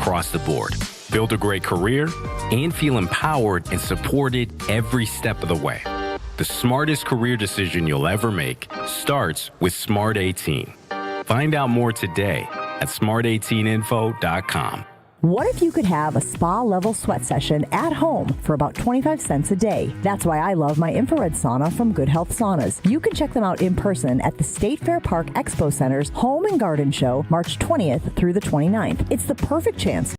across the board. Build a great career and feel empowered and supported every step of the way. The smartest career decision you'll ever make starts with Smart 18. Find out more today at smart18info.com. What if you could have a spa-level sweat session at home for about 25 cents a day? That's why I love my infrared sauna from Good Health Saunas. You can check them out in person at the State Fair Park Expo Center's Home and Garden Show, March 20th through the 29th. It's the perfect chance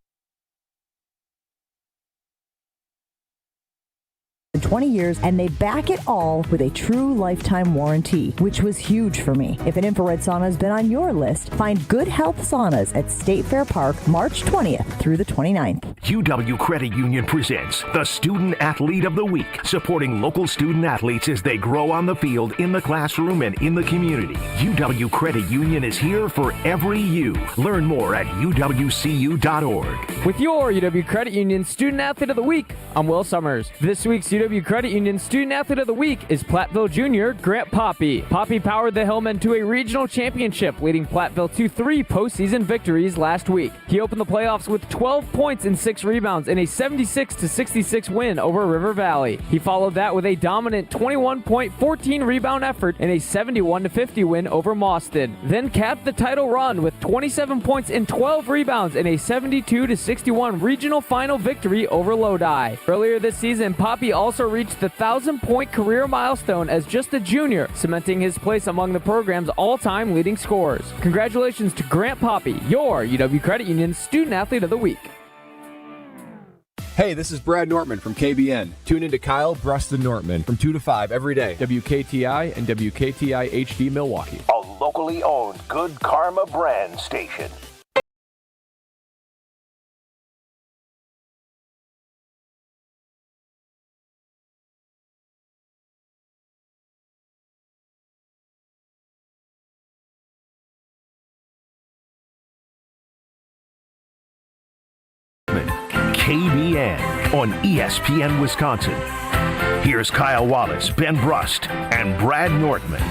20 years, and they back it all with a true lifetime warranty, which was huge for me. If an infrared sauna has been on your list, find Good Health Saunas at State Fair Park, March 20th through the 29th. UW Credit Union presents the Student Athlete of the Week, supporting local student athletes as they grow on the field, in the classroom, and in the community. UW Credit Union is here for every you. Learn more at uwcu.org. With your UW Credit Union Student Athlete of the Week, I'm Will Summers. This week's UW Credit Union Student Athlete of the Week is Platteville Junior Grant Poppy. Poppy powered the Hillmen to a regional championship, leading Platteville to 3 postseason victories last week. He opened the playoffs with 12 points and 6 rebounds in a 76-66 win over River Valley. He followed that with a dominant 21-point, 14-rebound effort in a 71-50 win over Mauston. Then capped the title run with 27 points and 12 rebounds in a 72-61 regional final victory over Lodi. Earlier this season, Poppy also reached the 1,000-point career milestone as just a junior, cementing his place among the program's all-time leading scorers. Congratulations to Grant Poppy, your UW Credit Union Student Athlete of the Week. Hey, this is Brad Nortman from KBN. Tune in to Kyle, Brust Nortman from 2 to 5 every day. WKTI and WKTI HD Milwaukee. A locally owned Good Karma brand station. KBN on ESPN Wisconsin. Here's Kyle Wallace, Ben Brust, and Brad Nortman.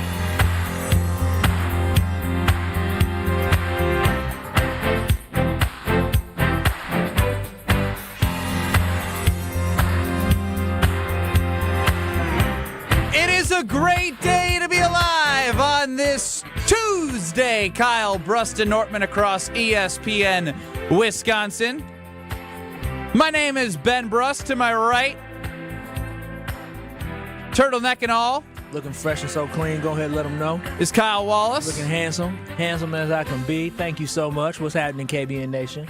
It is a great day to be alive on this Tuesday. Kyle, Brust, and Nortman across ESPN Wisconsin. My name is Ben Brust. To my right, turtleneck and all, looking fresh and so clean. Go ahead and let them know. is Kyle Wallace. Looking handsome as I can be. Thank you so much. What's happening, KBN Nation?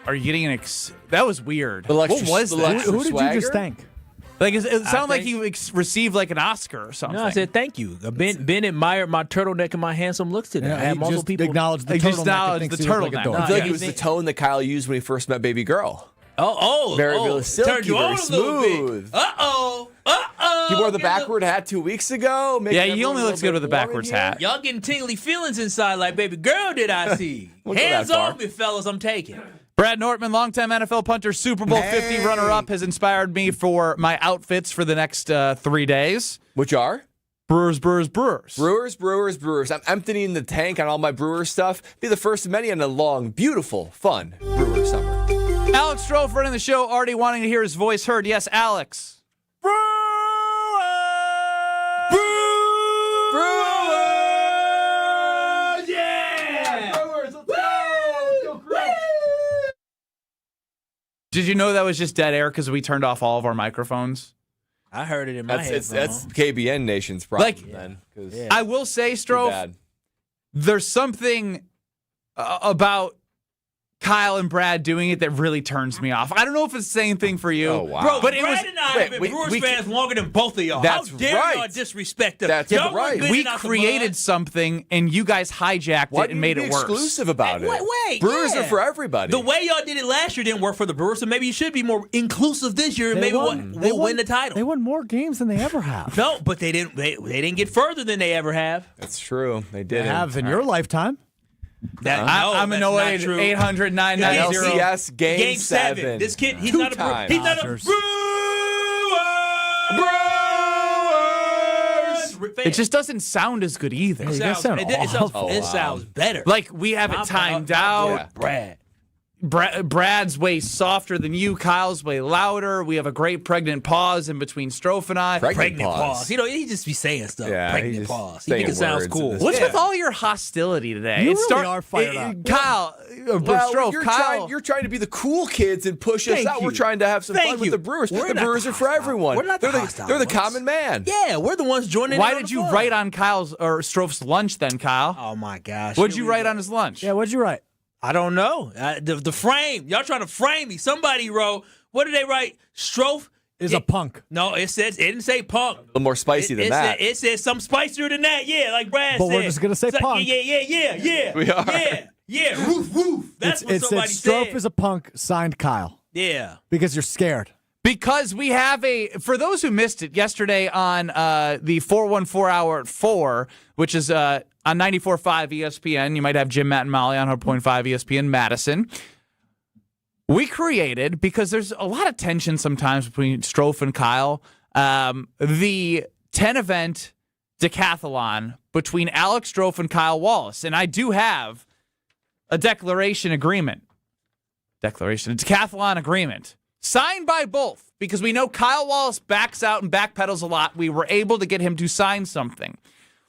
Are you getting that was weird. What was that? Who did you just thank? Like it sounded like you received like an Oscar or something. No, I said thank you. Ben admired my turtleneck and my handsome looks today. I had multiple people acknowledged the turtleneck. I feel like it was the tone that Kyle used when he first met baby girl. Very silky, turned you very on smooth. Uh-oh. He wore the backward hat 2 weeks ago. Yeah, he only looks good with the backwards hat. Y'all getting tingly feelings inside like baby girl did I see. Hands on me, fellas, I'm taking. Brad Nortman, longtime NFL punter, Super Bowl 50 runner-up, has inspired me for my outfits for the next 3 days. Which are? Brewers. Brewers. I'm emptying the tank on all my Brewers stuff. Be the first of many on a long, beautiful, fun Brewer summer. Alex Stroh, friend of the show, already wanting to hear his voice heard. Yes, Alex. Brewers! Yeah! Brewers, let's go! Did you know that was just dead air because we turned off all of our microphones? I heard it in my head. That's KBN Nation's problem then. I will say, Stroh, there's something about Kyle and Brad doing it that really turns me off. I don't know if it's the same thing for you. Oh, wow. Bro, but Brad and I have been Brewers fans longer than both of y'all. That's How dare right. y'all disrespect us? That's y'all right. We created something, and you guys hijacked it and made it worse. Exclusive about it. Wait, Brewers are for everybody. The way y'all did it last year didn't work for the Brewers, so maybe you should be more inclusive this year, and maybe we'll win the title. They won more games than they ever have. No, but they didn't. They didn't get further than they ever have. That's true. They did have in your lifetime. I'm an 800 990 LCS Game 7. This kid, he's not a Brewer. He's not a Brewers. It just doesn't sound as good either. It sounds better. Like we have it timed out. Brad. Brad's way softer than you. Kyle's way louder. We have a great pregnant pause in between Strofe and I. Pregnant pause. You know, he just be saying stuff. Yeah, pregnant pause. He think it sounds cool. What's with all your hostility today? You really are fired up. Kyle, Well, Strofe, you're trying to be the cool kids and push us out. We're trying to have some fun with the Brewers. The Brewers are for everyone. We're not they're the common man. Yeah, we're the ones joining. Why did you write on Kyle's or Strofe's lunch then, Kyle? Oh my gosh! What'd you write on his lunch? Yeah, what'd you write? I don't know. The frame. Y'all trying to frame me. Somebody wrote, what did they write? Strofe Is a punk. No, it didn't say punk. A little more spicy than that. It said some spicier than that. Yeah, like Brad said. But we're just going to say punk. Yeah. We are. Yeah. Roof. That's what somebody said. Strofe is a punk, signed Kyle. Yeah. Because you're scared. Because we have for those who missed it yesterday on the 414 Hour at 4, which is on 94.5 ESPN. You might have Jim, Matt, and Molly on 100.5 ESPN Madison. We created, because there's a lot of tension sometimes between Strofe and Kyle, the 10-event decathlon between Alex Strofe and Kyle Wallace. And I do have a declaration agreement. A decathlon agreement. Signed by both, because we know Kyle Wallace backs out and backpedals a lot. We were able to get him to sign something.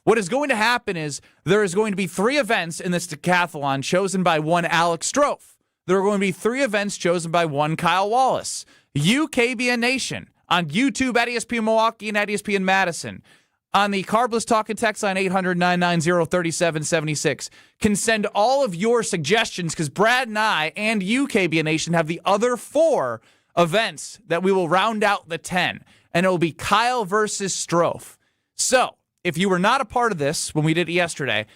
What is going to happen is there is going to be 3 events in this decathlon chosen by one Alex Strofe. There are going to be 3 events chosen by one Kyle Wallace. You, KBN Nation, on YouTube at ESPN Milwaukee and at ESPN Madison, on the Carbless Talk and Text line 800-990-3776, can send all of your suggestions, because Brad and I and you, KBN Nation, have the other 4 events that we will round out the 10, and it will be Kyle versus Strofe. So, if you were not a part of this when we did it yesterday,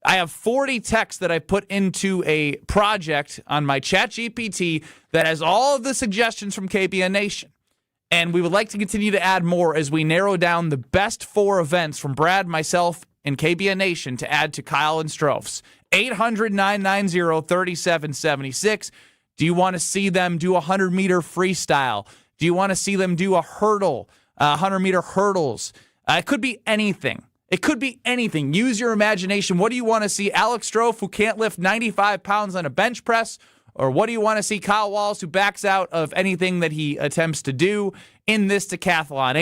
I have 40 texts that I put into a project on my ChatGPT that has all of the suggestions from KBN Nation. And we would like to continue to add more as we narrow down the best 4 events from Brad, myself, and KBN Nation to add to Kyle and Strofe's. 800-990-3776. Do you want to see them do a 100-meter freestyle? Do you want to see them do a hurdle, 100-meter hurdles? It could be anything. It could be anything. Use your imagination. What do you want to see? Alex Strofe, who can't lift 95 pounds on a bench press? Or what do you want to see? Kyle Wallace, who backs out of anything that he attempts to do in this decathlon?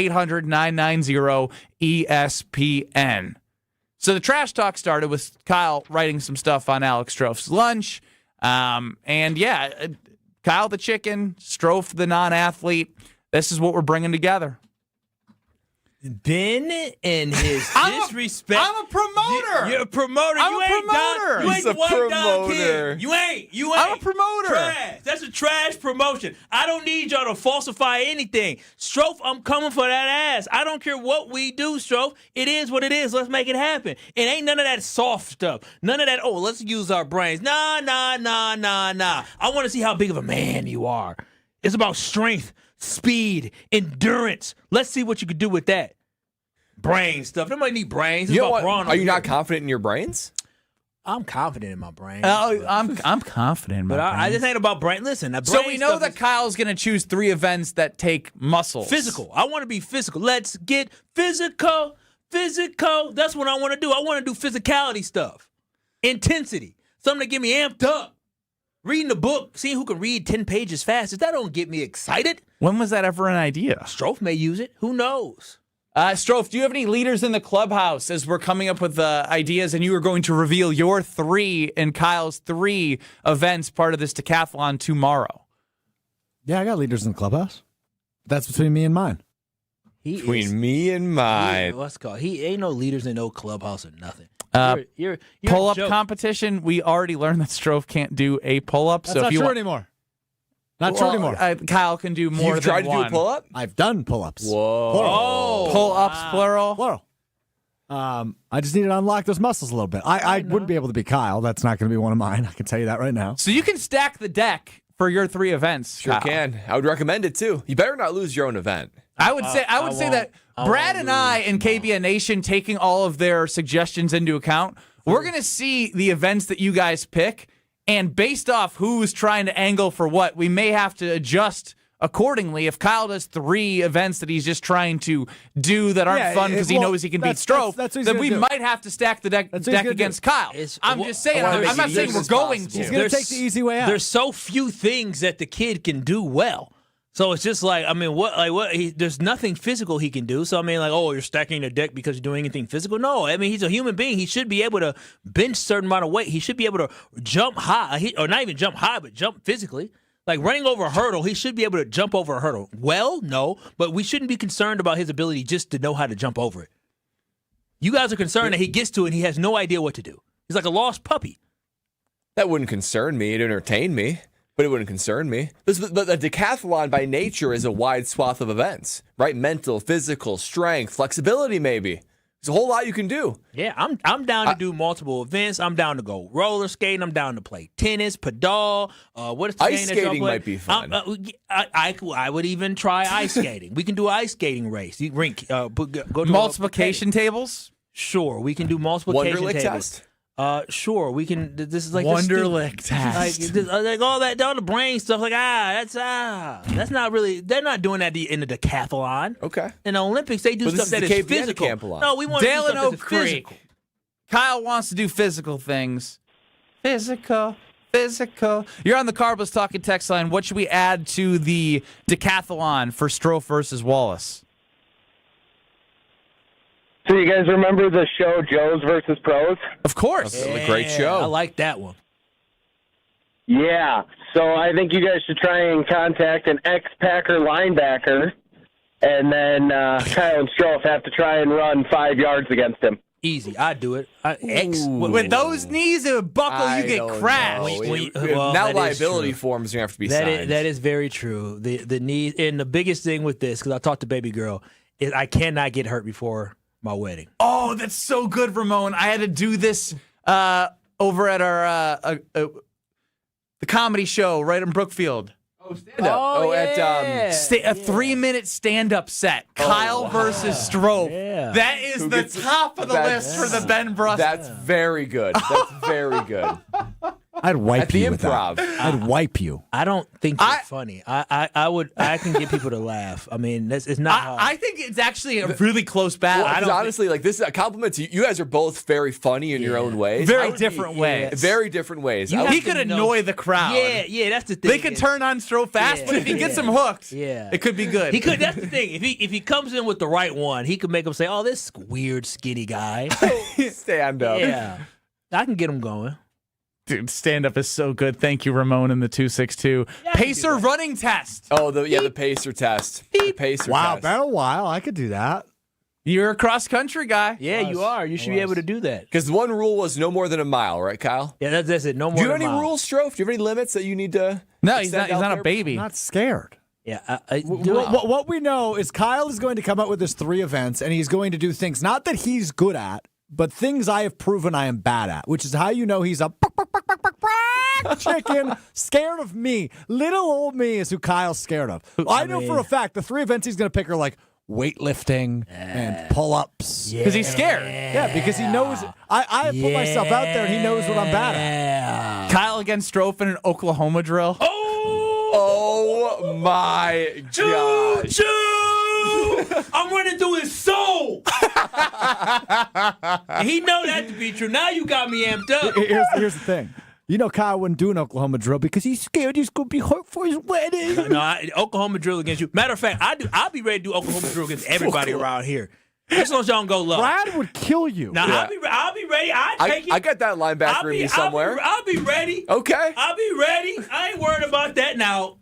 800-990-ESPN. So the trash talk started with Kyle writing some stuff on Alex Strofe's lunch. Kyle the chicken, Strofe the non-athlete. This is what we're bringing together. Ben and his disrespect. I'm a promoter. You're a promoter. I'm a promoter. You ain't He's a one dog promoter. kid. You ain't. I'm a promoter. Trash. That's a trash promotion. I don't need y'all to falsify anything. Strofe, I'm coming for that ass. I don't care what we do, Strofe. It is what it is. Let's make it happen. It ain't none of that soft stuff. None of that, let's use our brains. Nah. I want to see how big of a man you are. It's about strength, speed, endurance. Let's see what you can do with that. Brain stuff. Nobody need brains. It's about brawn. Are you not confident in your brains? I'm confident in my brain. I'm confident in my But brains. I just ain't about brain. Listen, So we know that Kyle's going to choose 3 events that take muscles. Physical. I want to be physical. Let's get physical. That's what I want to do. I want to do physicality stuff. Intensity. Something to get me amped up. Reading the book, seeing who can read 10 pages fastest, that don't get me excited. When was that ever an idea? Strofe may use it. Who knows? Strofe, do you have any leaders in the clubhouse as we're coming up with ideas and you are going to reveal your 3 and Kyle's 3 events part of this decathlon tomorrow? Yeah, I got leaders in the clubhouse. That's between me and mine. Me and mine. What's called? He ain't no leaders in no clubhouse or nothing. You're pull-up a joke. competition, we already learned that Strofe can't do a pull-up. That's not true anymore. Not true anymore. Kyle can do more You've than tried to one. do a pull-up? I've done pull-ups. Whoa. Plural. Pull-ups, plural. Plural. I just need to unlock those muscles a little bit. I wouldn't be able to be Kyle. That's not going to be one of mine. I can tell you that right now. So you can stack the deck for your 3 events. Sure Kyle. can. I would recommend it, too. You better not lose your own event. I would say that Brad and I and KBN Nation, taking all of their suggestions into account, we're going to see the events that you guys pick, and based off who's trying to angle for what, we may have to adjust accordingly. If Kyle does 3 events that he's just trying to do that aren't fun because he knows he can beat Strofe, then we might have to stack the deck against Kyle. I'm just saying. I'm not saying we're going to. He's going to take the easy way out. There's so few things that the kid can do well. So it's just like, I mean, there's nothing physical he can do. So, I mean, like, oh, you're stacking the deck because you're doing anything physical? No, I mean, he's a human being. He should be able to bench a certain amount of weight. He should be able to jump high, or not even jump high, but jump physically. Like running over a hurdle, he should be able to jump over a hurdle. Well, no, but we shouldn't be concerned about his ability just to know how to jump over it. You guys are concerned that he gets to it and he has no idea what to do. He's like a lost puppy. That wouldn't concern me. It'd entertain me. But it wouldn't concern me. The decathlon by nature is a wide swath of events, right? Mental, physical, strength, flexibility, maybe. There's a whole lot you can do. Yeah, I'm down to do multiple events. I'm down to go roller skating. I'm down to play tennis, padel. What is the ice game that y'all skating play? might be fun. I would even try ice skating. We can do an ice skating race. You go to Multiplication tables? Sure, we can do multiplication Wonderlic tables. test? Sure, we can. This is like Wonderlic test. like all the brain stuff. Like that's not really. They're not doing that in the decathlon. Okay. In the Olympics, they do stuff that is physical. No, we want to do Dale and stuff Oak that's Creek. physical. Kyle wants to do physical things. Physical. You're on the Carbos Talking text line. What should we add to the decathlon for Strofe versus Wallace? So you guys remember the show Joes versus Pros? Of course. That's a great show. I like that one. Yeah. So I think you guys should try and contact an ex-Packer linebacker, and then Kyle and Strofe have to try and run 5 yards against him. Easy. I'd do it. With those knees, it would buckle, you get crashed. Now liability forms are going to have to be signed. That is very true. The knee, and the biggest thing with this, because I talked to baby girl, is I cannot get hurt before my wedding. Oh, that's so good, Ramon. I had to do this over at our the comedy show right in Brookfield. Oh, stand-up. A 3-minute stand-up set. Kyle versus Strofe. Yeah. That is the top of the list for the Ben Brust. That's very good. That's very good. I'd wipe At the you with improv. that. I'd wipe you. I don't think it's funny. I can get people to laugh. I mean, it's not. I think it's actually a really close battle. Well, honestly, like this is a compliment to you. You guys are both very funny in your own ways. Very different ways. Very different ways. He could annoy the crowd. Yeah, that's the thing. They could turn on Strofe fast, but if he gets them hooked, it could be good. He could. That's the thing. If he comes in with the right one, he could make them say, "Oh, this weird skinny guy." Stand up. Yeah, I can get him going. Dude, stand-up is so good. Thank you, Ramon, in the 262. Pacer running test. Oh, the Pacer test. The Pacer test. Been a while. I could do that. You're a cross-country guy. Yeah, you are. You should be able to do that. Because the one rule was no more than a mile, right, Kyle? Yeah, that's it. No more Do you than have a any mile. rules, Strofe? Do you have any limits that you need to No, he's extend not out there? a baby. I'm not scared. Yeah. What we know is Kyle is going to come up with his 3 events, and he's going to do things not that he's good at, but things I have proven I am bad at, which is how you know he's a chicken scared of me. Little old me is who Kyle's scared of. I know for a fact the 3 events he's going to pick are like weightlifting and pull-ups. Because he's scared. Yeah, because he knows. I put myself out there, and he knows what I'm bad at. Kyle against Strofe in an Oklahoma drill. Oh my gosh. Choo! I'm running through his soul. And he know that to be true. Now you got me amped up. Here's the thing. You know Kyle wouldn't do an Oklahoma drill because he's scared he's going to be hurt for his wedding. Oklahoma drill against you. Matter of fact, I'll be ready to do Oklahoma drill against everybody around here. As long as y'all don't go low. Brad would kill you. Now, I'll be ready. I'll take it. I got that linebacker in me somewhere. I'll be ready. Okay. I'll be ready. I ain't worried about that now.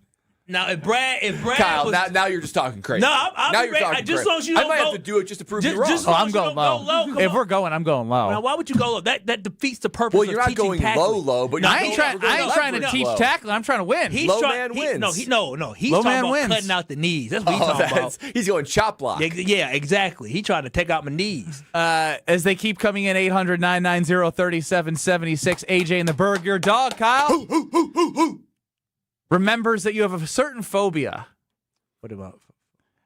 Now, if Brad Kyle, was, now you're just talking crazy. No, I'll now be you're ready. talking Just crazy. as long as you don't I might go, have to do it just to prove you wrong. Just as long I'm as you going don't low. go low. If we're going, I'm going low. Now, why would you go low? That defeats the purpose. Well, of you're not teaching going tackling. low, but I ain't trying to teach tackling. I'm trying to win. Low man wins. He's Low talking man about wins. cutting out the knees. That's what he's talking about. He's going chop block. Yeah, exactly. He's trying to take out my knees. As they keep coming in, 800-990-3776. AJ and the Berg, your dog, Kyle, remembers that you have a certain phobia. What about?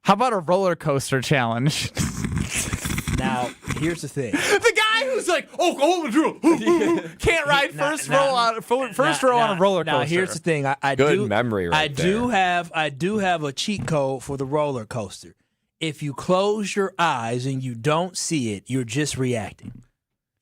How about a roller coaster challenge? Now, here's the thing. The guy who was like, Oklahoma drill. Can't ride first row on a roller coaster. Now here's the thing. I Good do, memory right I do have a cheat code for the roller coaster. If you close your eyes and you don't see it, you're just reacting.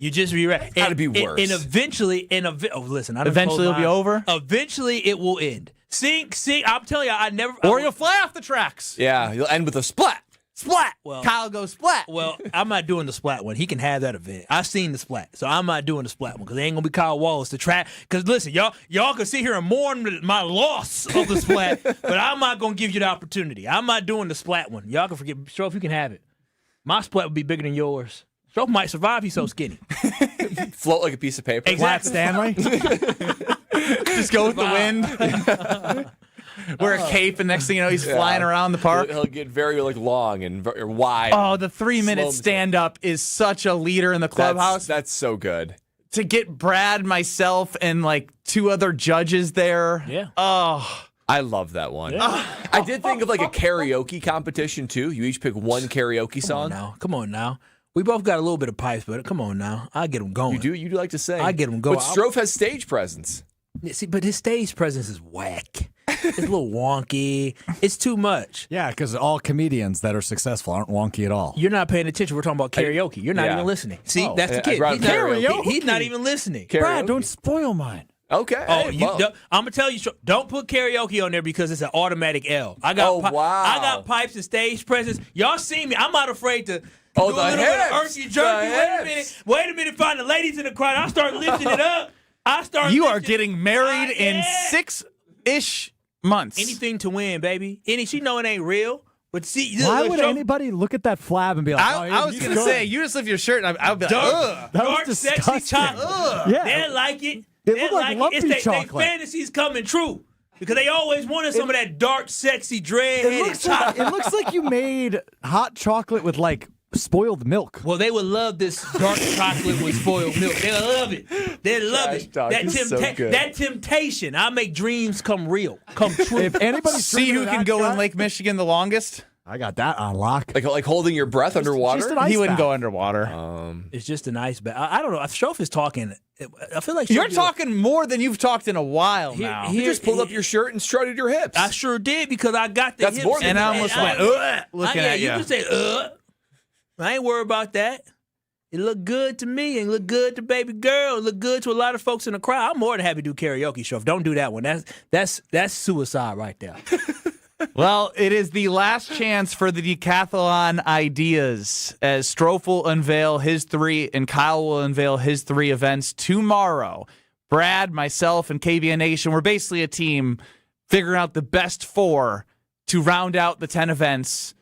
You just react. Gotta be worse. And eventually, listen. Eventually it'll be over? Eventually it will end. Sing. I'm telling you, I never. Or you'll fly off the tracks. Yeah, you'll end with a splat. Splat. Well, Kyle goes splat. Well, I'm not doing the splat one. He can have that event. I've seen the splat, so I'm not doing the splat one because it ain't gonna be Kyle Wallace to track. Because listen, y'all can sit here and mourn my loss of the splat, but I'm not gonna give you the opportunity. I'm not doing the splat one. Y'all can forget. Strofe, you can have it. My splat would be bigger than yours. Strofe might survive. He's so skinny. Float like a piece of paper. Exactly. Stanley. Just go with the wind. Wear a cape, and next thing you know, he's flying around the park. He'll get very long and wide. Oh, the 3-minute stand-up is such a leader in the clubhouse. That's so good. To get Brad, myself, and like 2 other judges there. Yeah. Oh. I love that one. I did think of like a karaoke competition too. You each pick one karaoke song. Come on now. We both got a little bit of pipes, but come on now. I get them going. You do like to sing. I get them going. But Strofe has stage presence. See, but his stage presence is whack. It's a little wonky. It's too much. Yeah, because all comedians that are successful aren't wonky at all. You're not paying attention. We're talking about karaoke. You're not even listening. See, that's the kid. He's not even listening. Brad, don't spoil mine. Okay. Oh, I'm gonna tell you, don't put karaoke on there because it's an automatic L. I got pipes and stage presence. Y'all see me. I'm not afraid to. Do a little bit of earthy jerky. Wait a minute. Find the ladies in the crowd. I start lifting it up. You are getting married in 6-ish months. Anything to win, baby. She know it ain't real. But see, why would anybody look at that flab and be like, I was going to say, you just lift your shirt and I would be like, ugh. Dark, sexy chocolate. Yeah. They like it. They look like lumpy chocolate. Their fantasies coming true. Because they always wanted some of that dark, sexy, dread-headed chocolate. It looks like you made hot chocolate with, like, spoiled milk. Well, they would love this dark chocolate with spoiled milk. They love it. They love it. That temptation. I make dreams come real, come true. If anybody see who can go in Lake Michigan the longest, I got that on lock. Like holding your breath underwater. He wouldn't go underwater. It's just an ice bath. I don't know. If Strofe is talking, I feel like you're talking more than you've talked in a while now. You just pulled up your shirt and strutted your hips. I sure did because I got the hips. More and I almost went looking at you. You can say I ain't worried about that. It looked good to me and look good to baby girl. It look good to a lot of folks in the crowd. I'm more than happy to do karaoke, Strofe. Don't do that one. That's suicide right there. Well, it is the last chance for the decathlon ideas as Strofe will unveil his 3 and Kyle will unveil his 3 events tomorrow. Brad, myself, and KBN Nation, we're basically a team figuring out the best 4 to round out the 10 events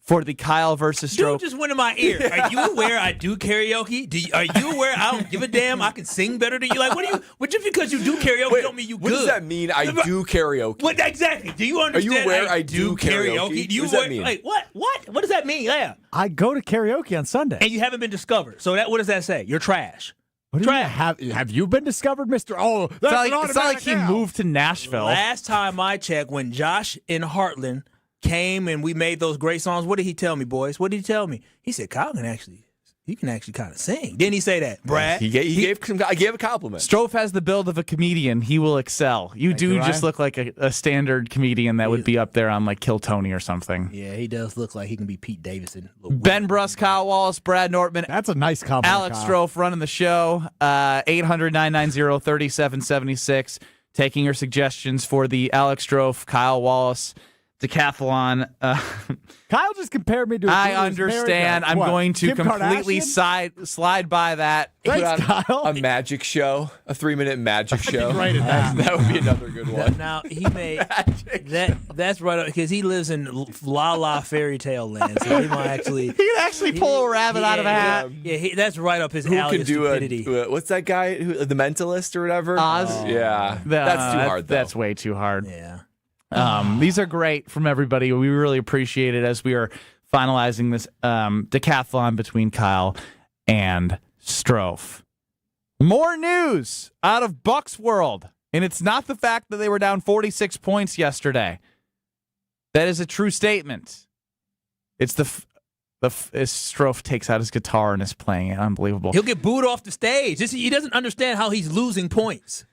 for the Kyle versus Strofe. Dude just went in my ear. Are you aware I do karaoke? Are you aware I don't give a damn? I can sing better than you. Like, just because you do karaoke don't mean you good. What does that mean? I do karaoke. What exactly? Do you understand? Are you aware I do karaoke? Do you what does that mean? Like what? What does that mean? Yeah. I go to karaoke on Sunday. And you haven't been discovered. So what does that say? You're trash. What do you mean, have you been discovered, Mr. Oh, it's not like he moved to Nashville. Last time I checked, when Josh in Heartland came and we made those great songs, what did he tell me, boys? What did he tell me? He said, Kyle can actually kind of sing. Didn't he say that, Brad? I gave a compliment. Strofe has the build of a comedian. He will excel. You do just look like a standard comedian that would be up there on like Kill Tony or something. Yeah, he does look like he can be Pete Davidson. Ben Brust, Kyle Wallace, Brad Nortman. That's a nice compliment. Alex Strofe running the show. 800-990-3776. Taking your suggestions for the Alex Strofe, Kyle Wallace decathlon. Kyle just compared me to I understand. I'm going to Kim completely slide by that. Thanks, Kyle. A magic show, a 3-minute magic show. Right at that. That would be another good one. Now he may that's right up because he lives in La La fairy tale land, so he might actually he can actually pull a rabbit out of a hat. Yeah, that's right up his alley of stupidity. What's that guy? The Mentalist or whatever? Oz. Yeah, that's too hard. Though. That's way too hard. Yeah. These are great from everybody. We really appreciate it as we are finalizing this decathlon between Kyle and Strofe. More news out of Bucks World, and it's not the fact that they were down 46 points yesterday. That is a true statement. It's Strofe takes out his guitar and is playing it. Unbelievable. He'll get booed off the stage. He doesn't understand how he's losing points.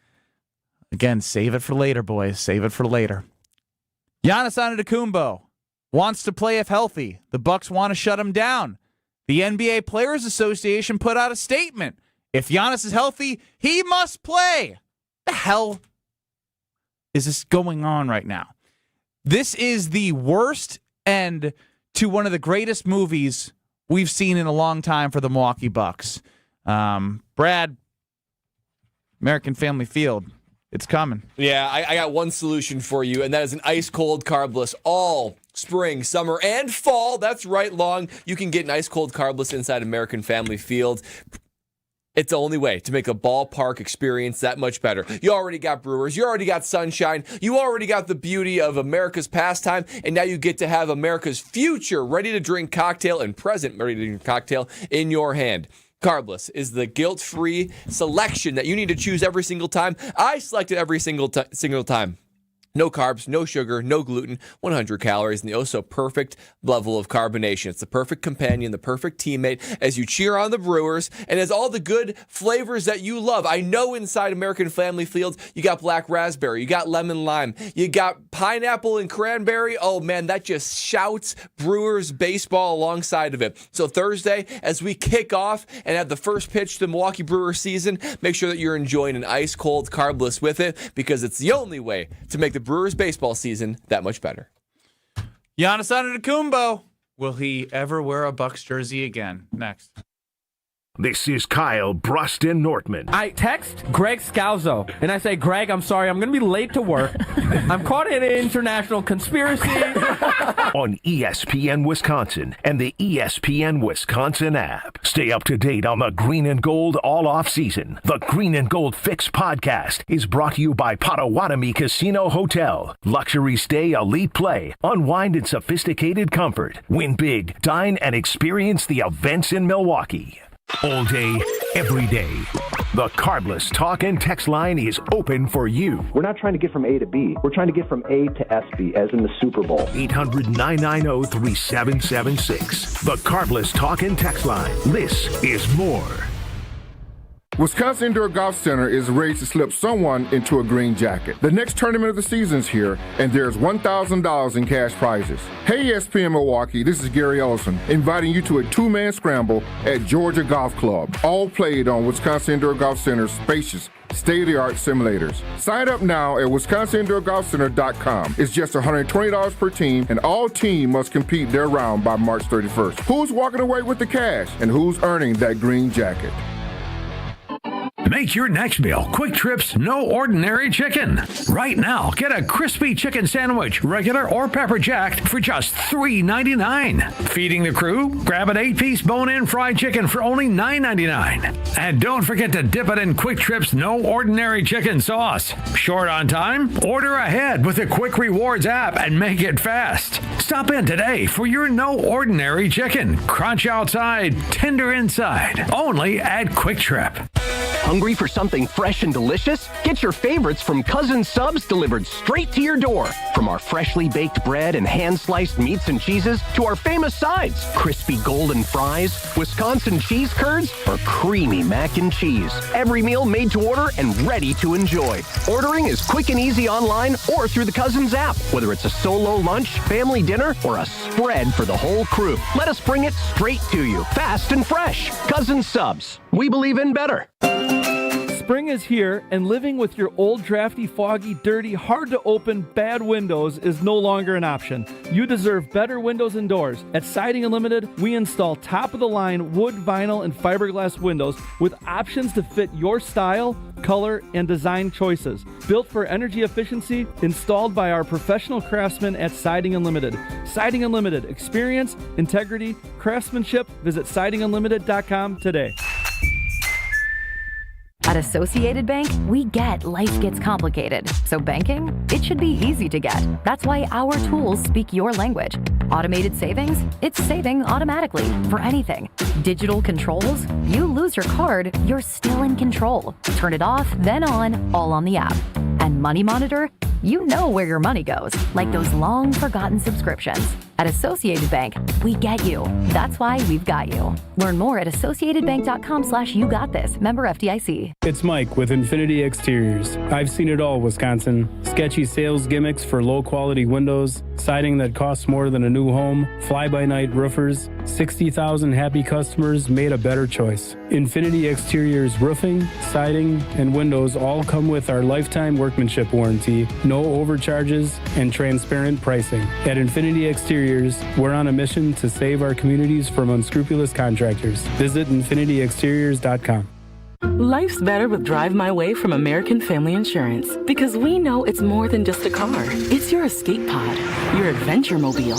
Again, save it for later, boys. Save it for later. Giannis Antetokounmpo wants to play if healthy. The Bucks want to shut him down. The NBA Players Association put out a statement. If Giannis is healthy, he must play. The hell is this going on right now? This is the worst end to one of the greatest movies we've seen in a long time for the Milwaukee Bucks. Brad, American Family Field, it's coming. Yeah, I got one solution for you, and that is an ice-cold carbless all spring, summer, and fall. That's right, Long. You can get an ice-cold carbless inside American Family Field. It's the only way to make a ballpark experience that much better. You already got Brewers. You already got sunshine. You already got the beauty of America's pastime. And now you get to have America's future ready-to-drink cocktail and present ready-to-drink cocktail in your hand. Carbless is the guilt-free selection that you need to choose every single time. I select it every single time. No carbs, no sugar, no gluten, 100 calories, and the oh-so-perfect level of carbonation. It's the perfect companion, the perfect teammate as you cheer on the Brewers and has all the good flavors that you love. I know inside American Family Field, you got black raspberry, you got lemon lime, you got pineapple and cranberry. Oh, man, that just shouts Brewers baseball alongside of it. So Thursday, as we kick off and have the first pitch to the Milwaukee Brewers season, make sure that you're enjoying an ice-cold carbless with it because it's the only way to make the Brewers baseball season that much better. Giannis Antetokounmpo. Will he ever wear a Bucks jersey again? Next. This is Kyle Brust Nortman. I text Greg Scalzo, and I say, Greg, I'm sorry, I'm going to be late to work. I'm caught in an international conspiracy. On ESPN Wisconsin and the ESPN Wisconsin app. Stay up to date on the Green and Gold all off season. The Green and Gold Fix podcast is brought to you by Potawatomi Casino Hotel. Luxury stay, elite play, unwind in sophisticated comfort. Win big, dine, and experience the events in Milwaukee. All day, every day. The Carbless Talk and Text line is open for you. We're not trying to get from A to B. We're trying to get from A to SB, as in the Super Bowl. 800-990-3776. The Carbless Talk and Text line. This is more. Wisconsin Indoor Golf Center is ready to slip someone into a green jacket. The next tournament of the season is here, and there's $1,000 in cash prizes. Hey, ESPN Milwaukee, this is Gary Ellison, inviting you to a two-man scramble at Georgia Golf Club, all played on Wisconsin Indoor Golf Center's spacious, state-of-the-art simulators. Sign up now at WisconsinIndoorGolfCenter.com. It's just $120 per team, and all teams must compete their round by March 31st. Who's walking away with the cash, and who's earning that green jacket? Make your next meal Quick Trip's No Ordinary Chicken. Right now, get a crispy chicken sandwich, regular or pepper jacked, for just $3.99. Feeding the crew? Grab an 8-piece bone-in fried chicken for only $9.99. And don't forget to dip it in Quick Trip's No Ordinary Chicken sauce. Short on time? Order ahead with the Quick Rewards app and make it fast. Stop in today for your No Ordinary Chicken. Crunch outside, tender inside. Only at Quick Trip. Hungry for something fresh and delicious? Get your favorites from Cousin Subs delivered straight to your door. From our freshly baked bread and hand-sliced meats and cheeses to our famous sides, crispy golden fries, Wisconsin cheese curds, or creamy mac and cheese. Every meal made to order and ready to enjoy. Ordering is quick and easy online or through the Cousins app. Whether it's a solo lunch, family dinner, or a spread for the whole crew, let us bring it straight to you, fast and fresh. Cousin Subs. We believe in better. Spring is here, and living with your old, drafty, foggy, dirty, hard-to-open, bad windows is no longer an option. You deserve better windows and doors. At Siding Unlimited, we install top-of-the-line wood, vinyl, and fiberglass windows with options to fit your style, color, and design choices. Built for energy efficiency, installed by our professional craftsmen at Siding Unlimited. Siding Unlimited. Experience, integrity, craftsmanship. Visit sidingunlimited.com today. At Associated Bank, we get life gets complicated. So banking, it should be easy to get. That's why our tools speak your language. Automated savings, it's saving automatically for anything. Digital controls, you lose your card, you're still in control. Turn it off, then on, all on the app. And Money Monitor, you know where your money goes, like those long forgotten subscriptions. At Associated Bank, we get you. That's why we've got you. Learn more at associatedbank.com/YouGotThis. Member FDIC. It's Mike with Infinity Exteriors. I've seen it all, Wisconsin. Sketchy sales gimmicks for low-quality windows, siding that costs more than a new home, fly-by-night roofers. 60,000 happy customers made a better choice. Infinity Exteriors roofing, siding, and windows all come with our lifetime workmanship warranty, no overcharges, and transparent pricing. At Infinity Exteriors, we're on a mission to save our communities from unscrupulous contractors. Visit infinityexteriors.com. Life's better with Drive My Way from American Family Insurance because we know it's more than just a car. It's your escape pod, your adventure mobile,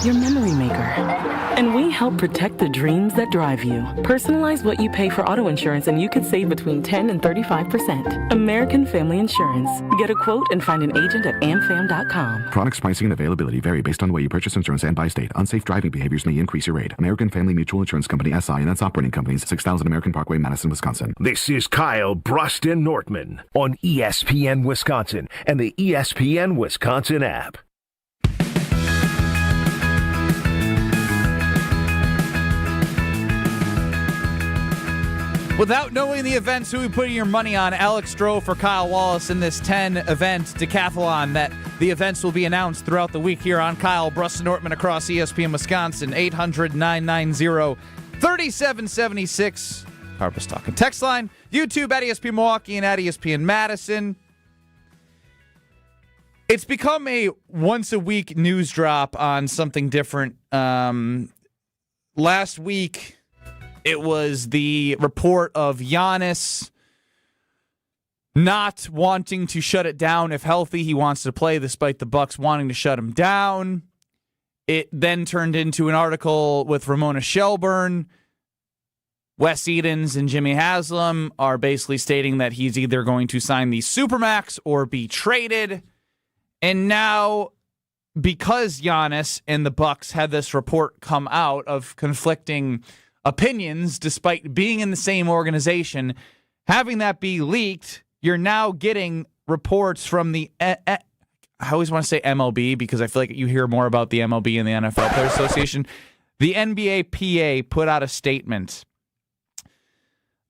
your memory maker. And we help protect the dreams that drive you. Personalize what you pay for auto insurance and you could save between 10 and 35%. American Family Insurance. Get a quote and find an agent at amfam.com. Products, pricing, and availability vary based on the way you purchase insurance and by state. Unsafe driving behaviors may increase your rate. American Family Mutual Insurance Company, SI, and its operating companies, 6000 American Parkway, Madison, Wisconsin. This is Kyle Brust Nortman on ESPN Wisconsin and the ESPN Wisconsin app. Without knowing the events, who are we putting your money on? Alex Stroh for Kyle Wallace in this 10-event decathlon that the events will be announced throughout the week here on Kyle Brust Nortman across ESPN Wisconsin. 800-990-3776. Harvest Talking text line. YouTube at ESPN Milwaukee and at ESPN Madison. It's become a once-a-week news drop on something different. Last week, it was the report of Giannis not wanting to shut it down if healthy. He wants to play despite the Bucks wanting to shut him down. It then turned into an article with Ramona Shelburne. Wes Edens and Jimmy Haslam are basically stating that he's either going to sign the Supermax or be traded. And now, because Giannis and the Bucks had this report come out of conflicting opinions, despite being in the same organization, having that be leaked, you're now getting reports from the, I always want to say MLB because I feel like you hear more about the MLB and the NFL Players Association. The NBA PA put out a statement.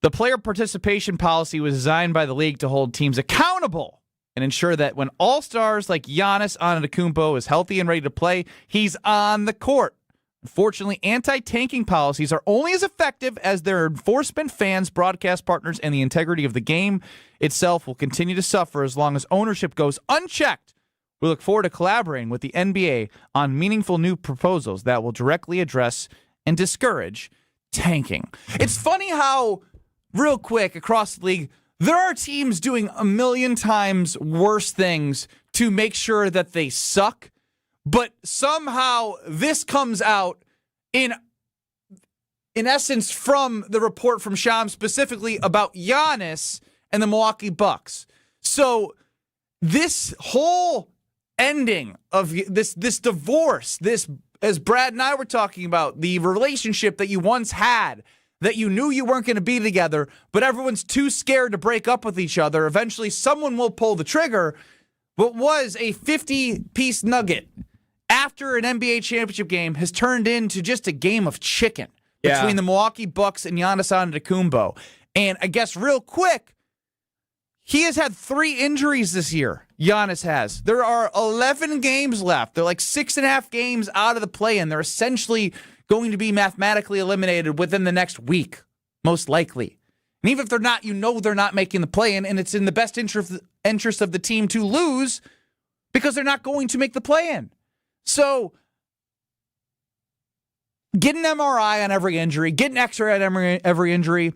The player participation policy was designed by the league to hold teams accountable and ensure that when all-stars like Giannis Antetokounmpo is healthy and ready to play, he's on the court. Unfortunately, anti-tanking policies are only as effective as their enforcement, fans, broadcast partners, and the integrity of the game itself will continue to suffer as long as ownership goes unchecked. We look forward to collaborating with the NBA on meaningful new proposals that will directly address and discourage tanking. It's funny how, real quick, across the league, there are teams doing a million times worse things to make sure that they suck. But somehow this comes out in essence from the report from Shams specifically about Giannis and the Milwaukee Bucks. So this whole ending of this divorce, this, as Brad and I were talking about, the relationship that you once had, that you knew you weren't going to be together, but everyone's too scared to break up with each other. Eventually someone will pull the trigger. What was a 50-piece nugget after an NBA championship game has turned into just a game of chicken between the Milwaukee Bucks and Giannis Antetokounmpo. And I guess real quick, he has had 3 injuries this year. Giannis has. There are 11 games left. They're like 6.5 games out of the play-in. They're essentially going to be mathematically eliminated within the next week, most likely. And even if they're not, you know they're not making the play-in, and it's in the best interest of the team to lose because they're not going to make the play-in. So, get an MRI on every injury, get an X-ray on every injury.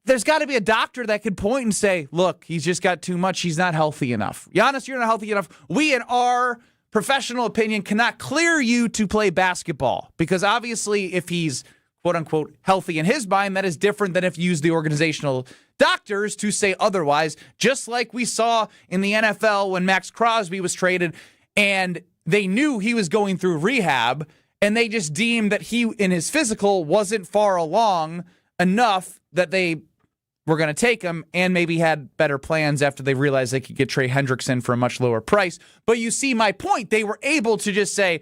There's got to be a doctor that can point and say, look, he's just got too much. He's not healthy enough. Giannis, you're not healthy enough. We, in our professional opinion, cannot clear you to play basketball because obviously if he's, quote-unquote, healthy in his mind, that is different than if you use the organizational doctors to say otherwise, just like we saw in the NFL when Max Crosby was traded and they knew he was going through rehab, and they just deemed that he, in his physical, wasn't far along enough that they were going to take him and maybe had better plans after they realized they could get Trey Hendrickson for a much lower price. But you see my point. They were able to just say,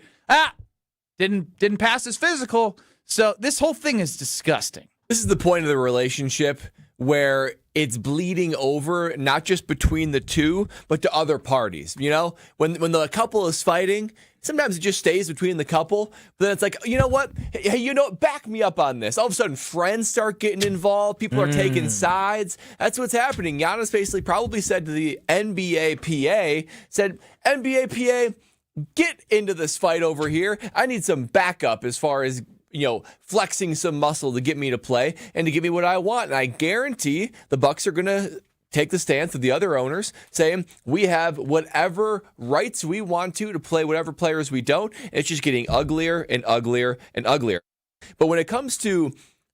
didn't pass his physical. So this whole thing is disgusting. This is the point of the relationship where it's bleeding over, not just between the two, but to other parties. You know, when the couple is fighting, sometimes it just stays between the couple. But then it's like, you know what? Hey, back me up on this. All of a sudden, friends start getting involved. People are taking sides. That's what's happening. Giannis basically probably said to the NBA PA, NBA PA, get into this fight over here. I need some backup as far as flexing some muscle to get me to play and to give me what I want. And I guarantee the Bucks are going to take the stance of the other owners saying we have whatever rights we want to play whatever players we don't. It's just getting uglier and uglier and uglier. But when it comes to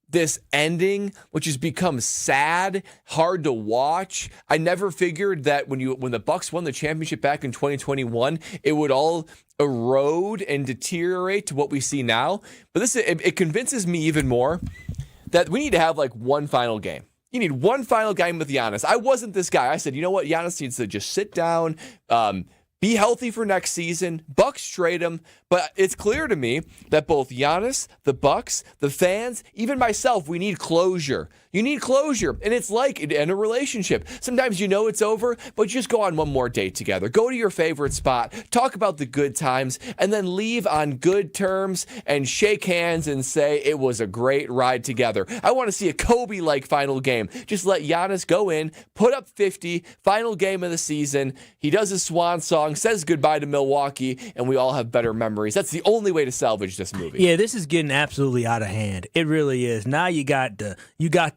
this ending, which has become sad, hard to watch. I never figured that when the Bucks won the championship back in 2021, it would all erode and deteriorate to what we see now. But it convinces me even more that we need to have like one final game. You need one final game with Giannis. I wasn't this guy. I said, you know what? Giannis needs to just sit down, be healthy for next season. Bucks trade him. But it's clear to me that both Giannis, the Bucks, the fans, even myself, we need closure. You need closure. And it's like in a relationship. Sometimes it's over, but just go on one more date together. Go to your favorite spot, talk about the good times, and then leave on good terms and shake hands and say it was a great ride together. I want to see a Kobe-like final game. Just let Giannis go in, put up 50, final game of the season. He does his swan song, says goodbye to Milwaukee, and we all have better memories. That's the only way to salvage this movie. Yeah, this is getting absolutely out of hand. It really is. Now you got the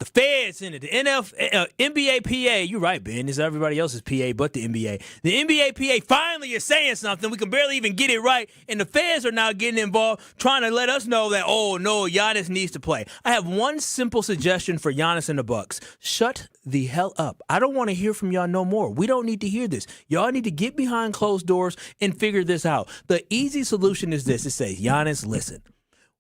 feds in it, the NBA PA. You're right, Ben. It's everybody else's PA but the NBA. The NBA PA finally is saying something. We can barely even get it right, and the feds are now getting involved, trying to let us know that, oh no, Giannis needs to play. I have one simple suggestion for Giannis and the Bucks. Shut the hell up. I don't want to hear from y'all no more. We don't need to hear this. Y'all need to get behind closed doors and figure this out. The easy solution is this. It says, Giannis, listen.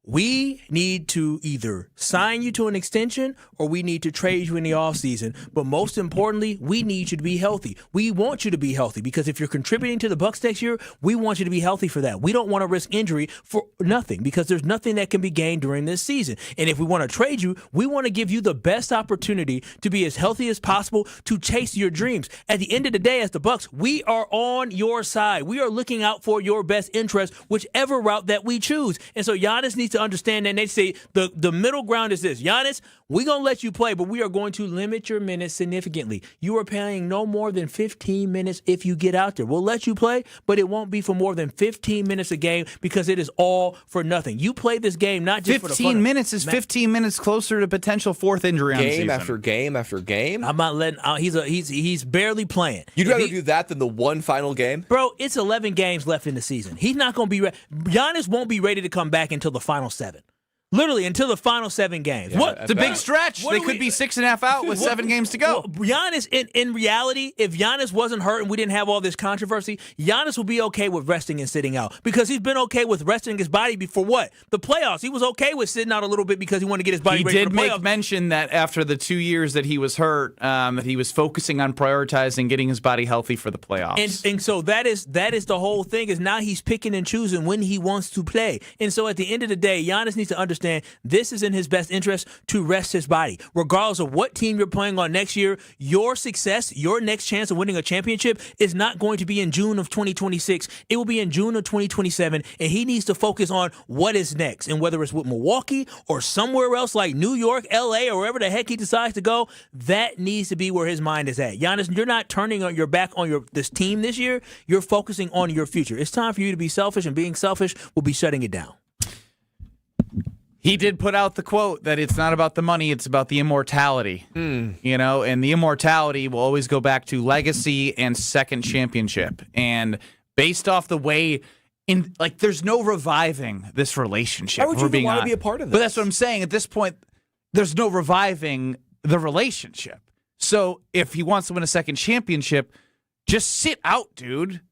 We need to either sign you to an extension or we need to trade you in the offseason. But most importantly, we need you to be healthy. We want you to be healthy because if you're contributing to the Bucks next year, we want you to be healthy for that. We don't want to risk injury for nothing because there's nothing that can be gained during this season. And if we want to trade you, we want to give you the best opportunity to be as healthy as possible to chase your dreams. At the end of the day, as the Bucks, we are on your side. We are looking out for your best interest, whichever route that we choose. And so Giannis needs to understand that. And they say the middle ground is this. Giannis, we're going to let you play, but we are going to limit your minutes significantly. You are playing no more than 15 minutes if you get out there. We'll let you play, but it won't be for more than 15 minutes a game because it is all for nothing. You play this game not just for the fun. 15 minutes is 15 minutes closer to potential fourth injury on the season. Game after game after game. I'm not letting he's barely playing. You'd rather do that than the one final game? Bro, it's 11 games left in the season. He's not going to be ready. Giannis won't be ready to come back until the final 7. Literally until the final 7 games. Yeah, what? The big stretch. They could be 6.5 out with 7 games to go. Giannis, in reality, if Giannis wasn't hurt and we didn't have all this controversy, Giannis would be okay with resting and sitting out because he's been okay with resting his body before what? The playoffs. He was okay with sitting out a little bit because he wanted to get his body ready for the playoffs. He did make mention that after the 2 years that he was hurt, that he was focusing on prioritizing getting his body healthy for the playoffs. And so that is the whole thing is now he's picking and choosing when he wants to play. And so at the end of the day, Giannis needs to understand this is in his best interest to rest his body. Regardless of what team you're playing on next year, your success, your next chance of winning a championship is not going to be in June of 2026. It will be in June of 2027, and he needs to focus on what is next. And whether it's with Milwaukee or somewhere else like New York, LA, or wherever the heck he decides to go, that needs to be where his mind is at. Giannis, you're not turning your back on this team this year. You're focusing on your future. It's time for you to be selfish, and being selfish will be shutting it down. He did put out the quote that it's not about the money, it's about the immortality. And the immortality will always go back to legacy and second championship. And based off the way, there's no reviving this relationship. Why would you even want to be a part of this? But that's what I'm saying. At this point, there's no reviving the relationship. So if he wants to win a second championship, just sit out, dude.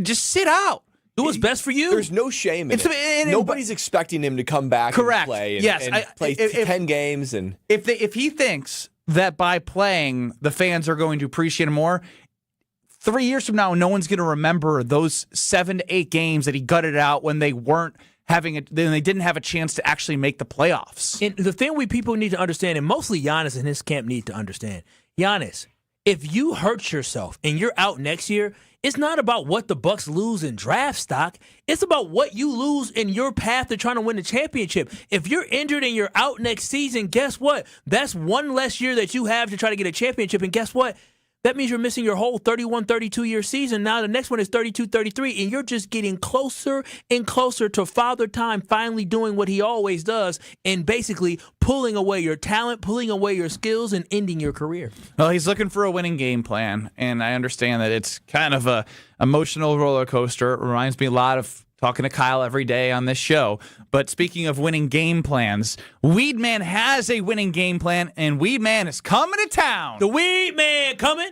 Just sit out. Do what's best for you. There's no shame in it. Nobody's expecting him to come back and play. And play 10 games. If he thinks that by playing, the fans are going to appreciate him more. 3 years from now, no one's going to remember those 7 to 8 games that he gutted out when they weren't then they didn't have a chance to actually make the playoffs. And the thing people need to understand, and mostly Giannis and his camp need to understand, Giannis, if you hurt yourself and you're out next year, it's not about what the Bucks lose in draft stock. It's about what you lose in your path to trying to win the championship. If you're injured and you're out next season, guess what? That's one less year that you have to try to get a championship. And guess what? That means you're missing your whole 31, 32-year season. Now the next one is 32, 33, and you're just getting closer and closer to Father Time finally doing what he always does and basically pulling away your talent, pulling away your skills, and ending your career. Well, he's looking for a winning game plan, and I understand that it's kind of a emotional roller coaster. It reminds me a lot of talking to Kyle every day on this show. But speaking of winning game plans, Weedman has a winning game plan, and Weedman is coming to town. The Weedman coming.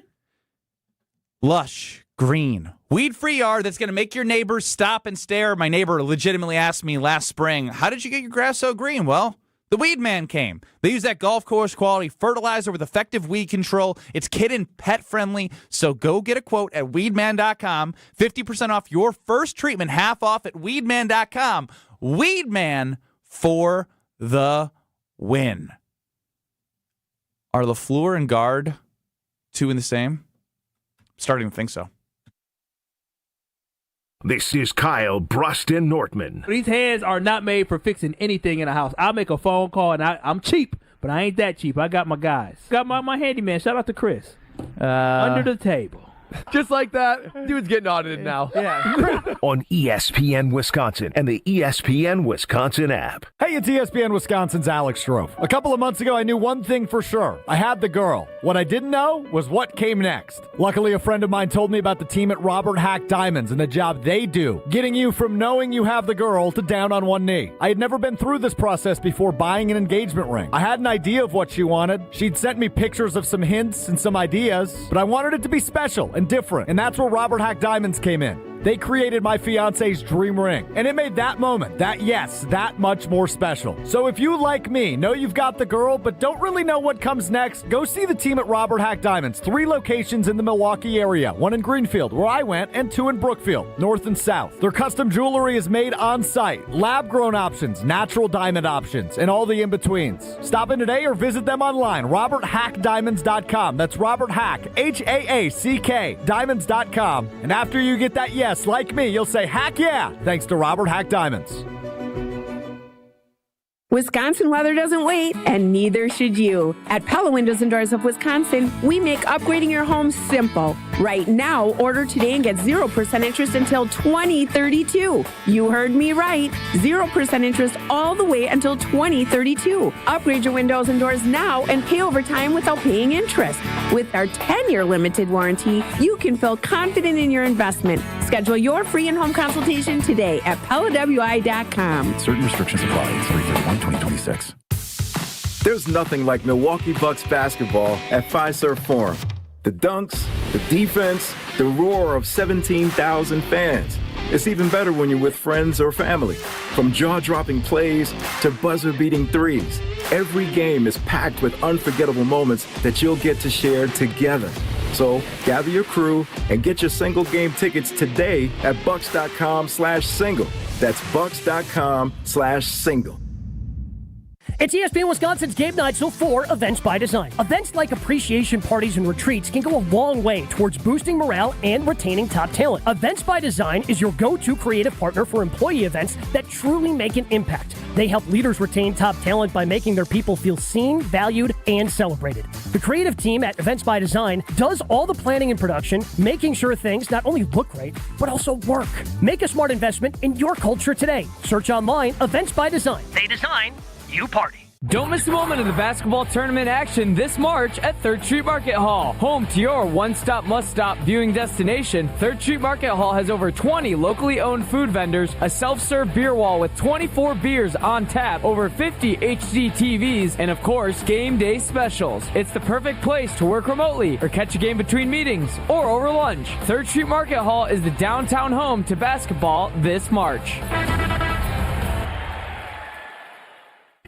Lush, green, weed-free yard that's going to make your neighbors stop and stare. My neighbor legitimately asked me last spring, how did you get your grass so green? Well, the Weedman came. They use that golf course quality fertilizer with effective weed control. It's kid and pet friendly, so go get a quote at weedman.com. 50% off your first treatment, half off at weedman.com. Weedman for the win. Are LaFleur and Gard two in the same? Starting to think so. This is Kyle Brust Nortman. These hands are not made for fixing anything in a house. I'll make a phone call, and I'm cheap, but I ain't that cheap. I got my guys. Got my handyman. Shout out to Chris. Under the table. Just like that, dude's getting audited now. Yeah. On ESPN Wisconsin and the ESPN Wisconsin app. Hey, it's ESPN Wisconsin's Alex Strofe. A couple of months ago, I knew one thing for sure. I had the girl. What I didn't know was what came next. Luckily, a friend of mine told me about the team at Robert Hack Diamonds and the job they do, getting you from knowing you have the girl to down on one knee. I had never been through this process before buying an engagement ring. I had an idea of what she wanted. She'd sent me pictures of some hints and some ideas, but I wanted it to be special and different, and that's where Robert Hack Diamonds came in. They created my fiance's dream ring, and it made that moment, that much more special. So if you, like me, know you've got the girl but don't really know what comes next, go see the team at Robert Hack Diamonds. 3 locations in the Milwaukee area, 1 in Greenfield, where I went, and 2 in Brookfield, north and south. Their custom jewelry is made on site, lab-grown options, natural diamond options, and all the in-betweens. Stop in today or visit them online, roberthackdiamonds.com. That's Robert Hack, H-A-A-C-K, diamonds.com. And after you get that yes, like me, you'll say, heck yeah, thanks to Robert Hack Diamonds. Wisconsin weather doesn't wait, and neither should you. At Pella Windows and Doors of Wisconsin, we make upgrading your home simple. Right now, order today and get 0% interest until 2032. You heard me right. 0% interest all the way until 2032. Upgrade your windows and doors now and pay over time without paying interest. With our 10-year limited warranty, you can feel confident in your investment. Schedule your free in-home consultation today at PellaWI.com. Certain restrictions apply. 3/31/2026. There's nothing like Milwaukee Bucks basketball at Fiserv Forum. The dunks, the defense, the roar of 17,000 fans. It's even better when you're with friends or family. From jaw-dropping plays to buzzer-beating threes, every game is packed with unforgettable moments that you'll get to share together. So gather your crew and get your single game tickets today at bucks.com/single. That's bucks.com/single. It's ESPN Wisconsin's Game Night, so for Events by Design. Events like appreciation parties and retreats can go a long way towards boosting morale and retaining top talent. Events by Design is your go-to creative partner for employee events that truly make an impact. They help leaders retain top talent by making their people feel seen, valued, and celebrated. The creative team at Events by Design does all the planning and production, making sure things not only look great, but also work. Make a smart investment in your culture today. Search online, Events by Design. They design, you party. Don't miss a moment of the basketball tournament action this March at 3rd Street Market Hall. Home to your one-stop, must-stop viewing destination, 3rd Street Market Hall has over 20 locally owned food vendors, a self-serve beer wall with 24 beers on tap, over 50 HD TVs, and of course, game day specials. It's the perfect place to work remotely or catch a game between meetings or over lunch. 3rd Street Market Hall is the downtown home to basketball this March.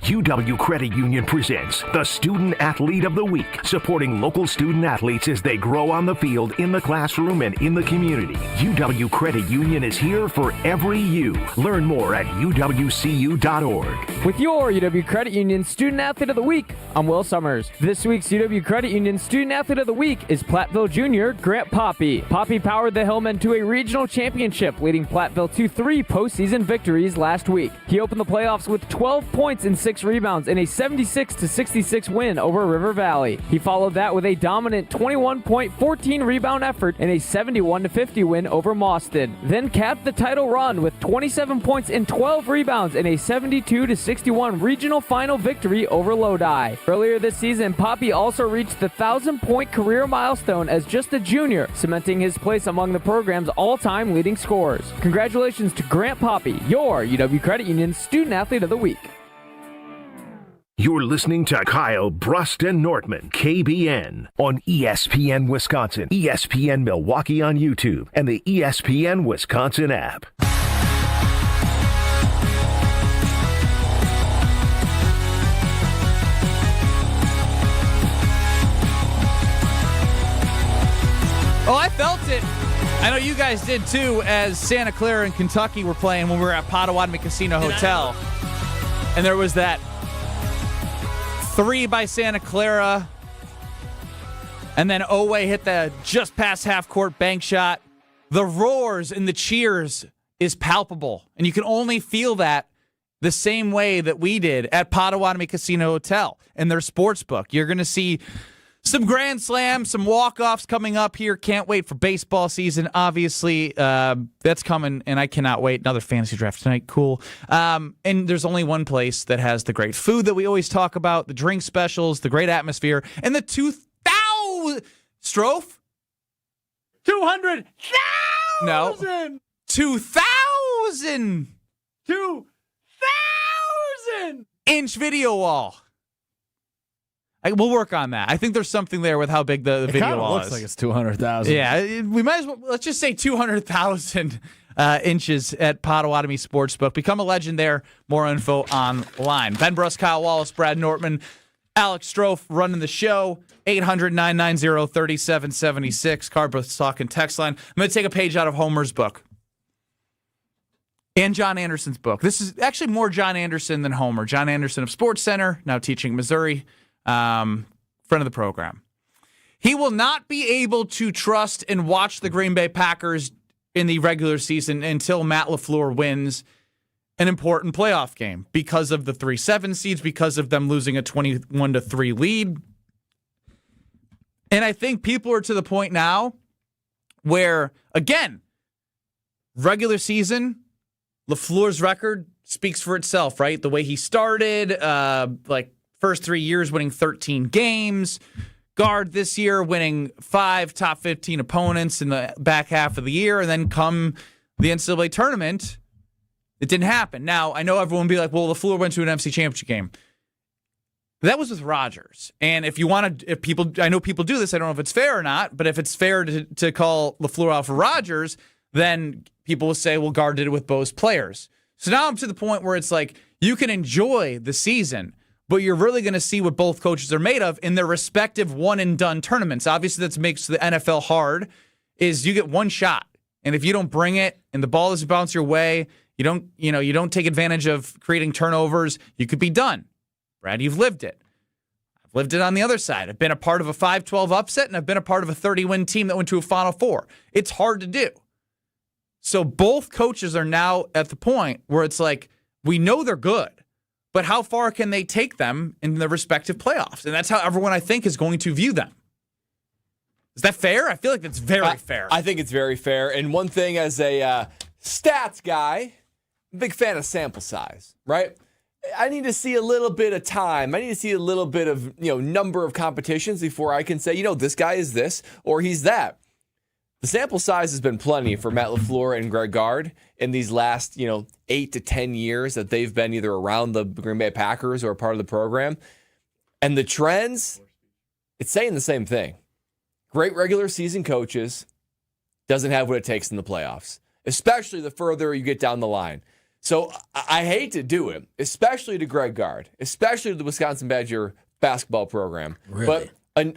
UW Credit Union presents the Student Athlete of the Week, supporting local student athletes as they grow on the field, in the classroom, and in the community. UW Credit Union is here for every you. Learn more at uwcu.org. With your UW Credit Union Student Athlete of the Week, I'm Will Summers. This week's UW Credit Union Student Athlete of the Week is Platteville Junior Grant Poppy. Poppy powered the Hillmen to a regional championship, leading Platteville to 3 postseason victories last week. He opened the playoffs with 12 points and 6 rebounds in a 76-66 win over River Valley. He followed that with a dominant 21-point, 14-rebound effort in a 71-50 win over Mauston. Then capped the title run with 27 points and 12 rebounds in a 72-61 regional final victory over Lodi. Earlier this season, Poppy also reached the 1,000-point career milestone as just a junior, cementing his place among the program's all-time leading scorers. Congratulations to Grant Poppy, your UW Credit Union Student Athlete of the Week. You're listening to Kyle, Brust, and Nortman, KBN, on ESPN Wisconsin, ESPN Milwaukee on YouTube, and the ESPN Wisconsin app. Oh, I felt it. I know you guys did too, as Santa Clara and Kentucky were playing when we were at Potawatomi Casino Hotel. And there was that 3 by Santa Clara. And then Owe hit the just past half-court bank shot. The roars and the cheers is palpable. And you can only feel that the same way that we did at Potawatomi Casino Hotel in their sports book. You're going to see some grand slams, some walk-offs coming up here. Can't wait for baseball season, obviously. That's coming, and I cannot wait. Another fantasy draft tonight. Cool. And there's only one place that has the great food that we always talk about, the drink specials, the great atmosphere, and the 2,000... Strofe? 200,000! No. 2,000! 2,000! Inch video wall. We'll work on that. I think there's something there with how big the video wall is. It looks like it's 200,000. Yeah, we might as well, let's just say 200,000 inches at Potawatomi Sportsbook. Become a legend there. More info online. Ben Brust, Kyle Wallace, Brad Nortman, Alex Strofe running the show. 800-990-3776. Cardboard Talk and text line. I'm going to take a page out of Homer's book and John Anderson's book. This is actually more John Anderson than Homer. John Anderson of Sports Center, now teaching Missouri. Friend of the program. He will not be able to trust and watch the Green Bay Packers in the regular season until Matt LaFleur wins an important playoff game because of the 3-7 seeds, because of them losing a 21-3 lead. And I think people are to the point now where, again, regular season, LaFleur's record speaks for itself, right? The way he started, first 3 years winning 13 games. Gard this year winning 5 top 15 opponents in the back half of the year. And then come the NCAA tournament, it didn't happen. Now, I know everyone will be like, well, LaFleur went to an NFC championship game. That was with Rodgers. And if you want to, I know people do this, I don't know if it's fair or not, but if it's fair to call LaFleur out for Rodgers, then people will say, well, Gard did it with both players. So now I'm to the point where it's like, you can enjoy the season, but you're really going to see what both coaches are made of in their respective one-and-done tournaments. Obviously, that makes the NFL hard, is you get one shot. And if you don't bring it and the ball doesn't bounce your way, you don't take advantage of creating turnovers, you could be done. Brad, you've lived it. I've lived it on the other side. I've been a part of a 5-12 upset, and I've been a part of a 30-win team that went to a Final Four. It's hard to do. So both coaches are now at the point where it's like, we know they're good, but how far can they take them in their respective playoffs? And that's how everyone, I think, is going to view them. Is that fair? I feel like that's very fair. I think it's very fair. And one thing as a stats guy, big fan of sample size, right? I need to see a little bit of time. I need to see a little bit of, number of competitions before I can say, this guy is this or he's that. The sample size has been plenty for Matt LaFleur and Greg Gard in these last, 8 to 10 years that they've been either around the Green Bay Packers or a part of the program. And the trends, it's saying the same thing. Great regular season coaches doesn't have what it takes in the playoffs, especially the further you get down the line. So I hate to do it, especially to Greg Gard, especially to the Wisconsin Badger basketball program. Really? But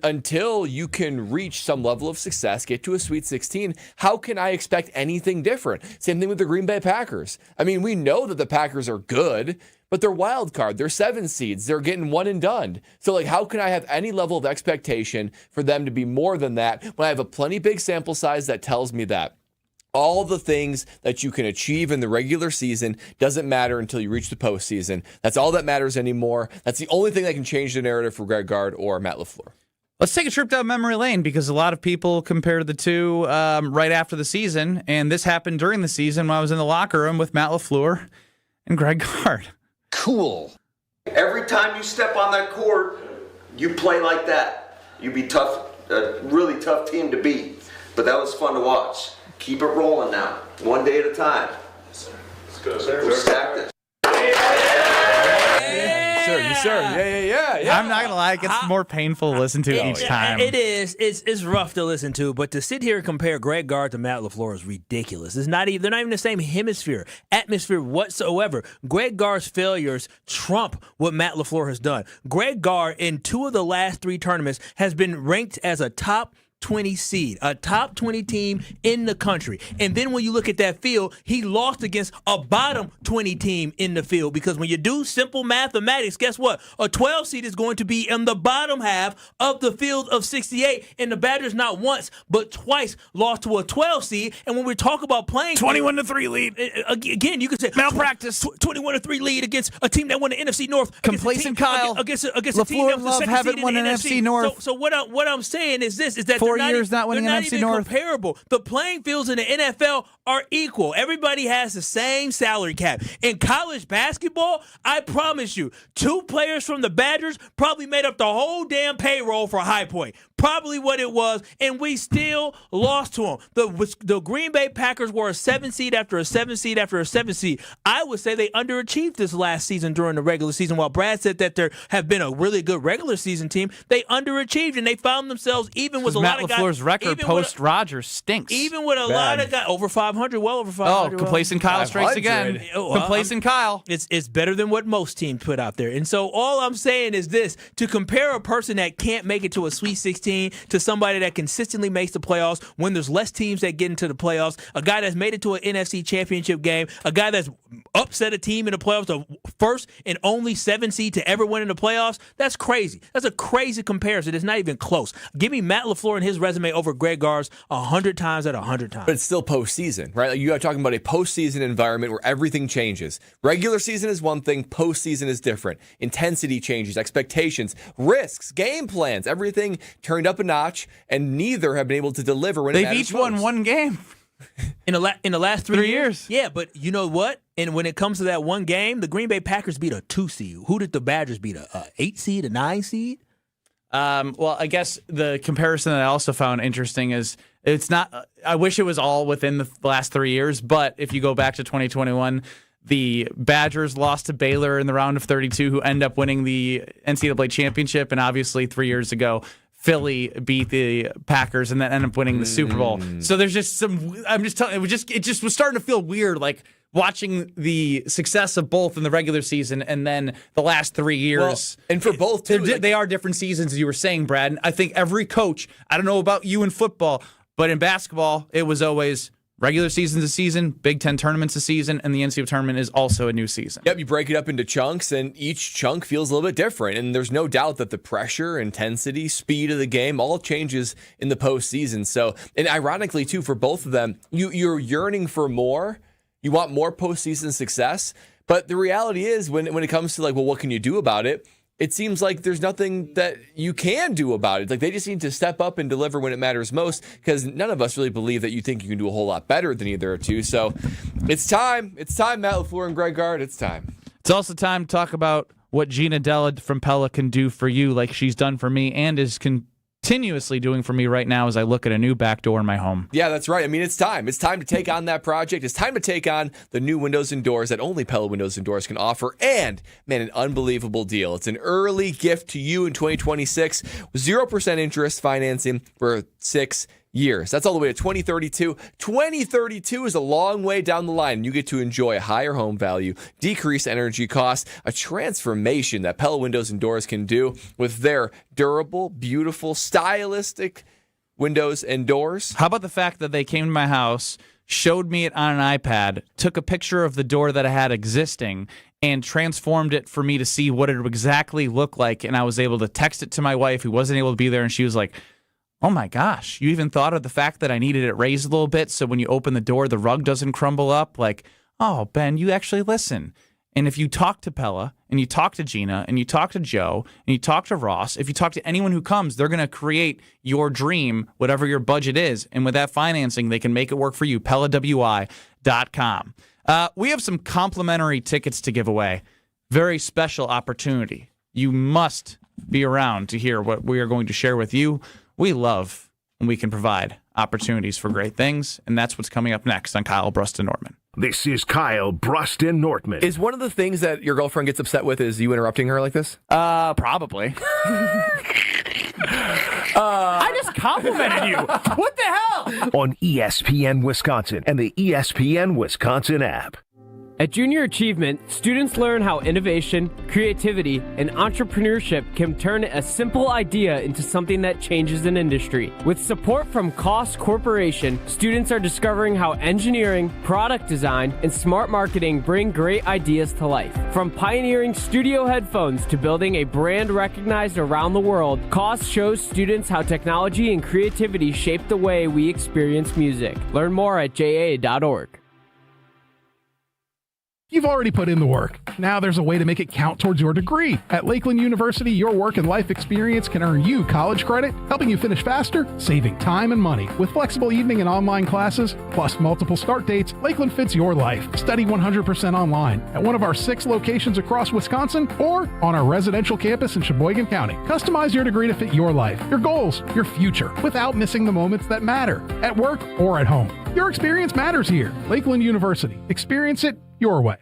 until you can reach some level of success, get to a Sweet 16, how can I expect anything different? Same thing with the Green Bay Packers. I mean, we know that the Packers are good, but they're wild card. They're 7 seeds. They're getting one and done. So, like, how can I have any level of expectation for them to be more than that when I have a plenty big sample size that tells me that all the things that you can achieve in the regular season doesn't matter until you reach the postseason? That's all that matters anymore. That's the only thing that can change the narrative for Greg Gard or Matt LaFleur. Let's take a trip down memory lane because a lot of people compare the two right after the season, and this happened during the season when I was in the locker room with Matt LaFleur and Greg Gard. Cool. Every time you step on that court, you play like that. You be tough, a really tough team to beat. But that was fun to watch. Keep it rolling now, one day at a time. Yes, sir. Let's go, sir. We'll stack this. Yes, sir. Yeah. I'm not going to lie, it gets more painful to listen to each time. It is. It's rough to listen to, but to sit here and compare Greg Gard to Matt LaFleur is ridiculous. They're not even the same atmosphere whatsoever. Greg Gard's failures trump what Matt LaFleur has done. Greg Gard, in 2 of the last 3 tournaments, has been ranked as a top 20 seed, a top 20 team in the country. And then when you look at that field, he lost against a bottom 20 team in the field, because when you do simple mathematics, guess what? A 12 seed is going to be in the bottom half of the field of 68, and the Badgers not once but twice lost to a 12 seed. And when we talk about playing 21-3 lead. Again, you could say malpractice. 21-3 lead against a team that won the NFC North. Complacent Kyle. Against a LaFleur team that was the Love second haven't seed won in the an NFC NFC North. So what I'm saying is this: is that 4 years not winning they're an not NFC even North. comparable. The playing fields in the NFL are equal. Everybody has the same salary cap. In college basketball, I promise you, 2 players from the Badgers probably made up the whole damn payroll for High Point. Probably what it was, and we still lost to them. The Green Bay Packers were a 7 seed after a 7 seed after a 7 seed. I would say they underachieved this last season during the regular season. While Brad said that there have been a really good regular season team, they underachieved, and they found themselves even with a lot of guys. Matt LaFleur's record post-Rodgers stinks. Even with a lot of guys, over 500, well over 500. Oh, complacent Kyle strikes again. Complacent Kyle. It's better than what most teams put out there. And so all I'm saying is this: to compare a person that can't make it to a Sweet 16 to somebody that consistently makes the playoffs when there's less teams that get into the playoffs, a guy that's made it to an NFC championship game, a guy that's upset a team in the playoffs, the first and only 7 seed to ever win in the playoffs, that's crazy. That's a crazy comparison. It's not even close. Give me Matt LaFleur and his resume over Greg Gard's 100 times out of 100 times. But it's still postseason, right? Like, you are talking about a postseason environment where everything changes. Regular season is one thing, postseason is different. Intensity changes, expectations, risks, game plans, everything turned up a notch, and neither have been able to deliver when it matters They've each won most. 1 game. In the last 3 years. Yeah, but you know what? And when it comes to that one game, the Green Bay Packers beat a 2 seed. Who did the Badgers beat? A 8 seed, a 9 seed? Well, I guess the comparison that I also found interesting is it's not. I wish it was all within the last 3 years, but if you go back to 2021, the Badgers lost to Baylor in the round of 32, who end up winning the NCAA championship, and obviously 3 years ago, Philly beat the Packers and then ended up winning the Super Bowl. So there's just some. I'm just telling. It just was starting to feel weird, like watching the success of both in the regular season and then the last 3 years. Well, and for both, too, they are different seasons, as you were saying, Brad. And I think every coach, I don't know about you in football, but in basketball, it was always regular season's a season, Big Ten tournament's a season, and the NCAA tournament is also a new season. Yep, you break it up into chunks, and each chunk feels a little bit different. And there's no doubt that the pressure, intensity, speed of the game all changes in the postseason. So, and ironically, too, for both of them, you're yearning for more. You want more postseason success. But the reality is, when it comes to, like, well, what can you do about it? It seems like there's nothing that you can do about it. Like, they just need to step up and deliver when it matters most, because none of us really believe that you think you can do a whole lot better than either or two. So it's time. It's time, Matt LaFleur and Greg Gard. It's time. It's also time to talk about what Gina Della from Pella can do for you, like she's done for me and is continuously doing for me right now as I look at a new back door in my home. Yeah, that's right. I mean, it's time. It's time to take on that project. It's time to take on the new windows and doors that only Pella Windows and Doors can offer. And, man, an unbelievable deal. It's an early gift to you in 2026 with 0% interest financing for 6 years. That's all the way to 2032. 2032 is a long way down the line, and you get to enjoy a higher home value, decreased energy costs, a transformation that Pella Windows and Doors can do with their durable, beautiful, stylistic windows and doors. How about the fact that they came to my house, showed me it on an iPad, took a picture of the door that I had existing, and transformed it for me to see what it would exactly look like, and I was able to text it to my wife, who wasn't able to be there, and she was like, oh my gosh, you even thought of the fact that I needed it raised a little bit so when you open the door, the rug doesn't crumble up? Like, oh, Ben, you actually listen. And if you talk to Pella, and you talk to Gina, and you talk to Joe, and you talk to Ross, if you talk to anyone who comes, they're going to create your dream, whatever your budget is. And with that financing, they can make it work for you. PellaWI.com. We have some complimentary tickets to give away. Very special opportunity. You must be around to hear what we are going to share with you. We love when we can provide opportunities for great things, and that's what's coming up next on Kyle, Brust, and Nortman. This is Kyle, Brust, and Nortman. Is one of the things that your girlfriend gets upset with is you interrupting her like this? Probably. I just complimented you. What the hell? On ESPN Wisconsin and the ESPN Wisconsin app. At Junior Achievement, students learn how innovation, creativity, and entrepreneurship can turn a simple idea into something that changes an industry. With support from Koss Corporation, students are discovering how engineering, product design, and smart marketing bring great ideas to life. From pioneering studio headphones to building a brand recognized around the world, Koss shows students how technology and creativity shape the way we experience music. Learn more at ja.org. You've already put in the work. Now there's a way to make it count towards your degree. At Lakeland University, your work and life experience can earn you college credit, helping you finish faster, saving time and money. With flexible evening and online classes, plus multiple start dates, Lakeland fits your life. Study 100% online at one of our 6 locations across Wisconsin or on our residential campus in Sheboygan County. Customize your degree to fit your life, your goals, your future, without missing the moments that matter, at work or at home. Your experience matters here. Lakeland University. Experience it your way.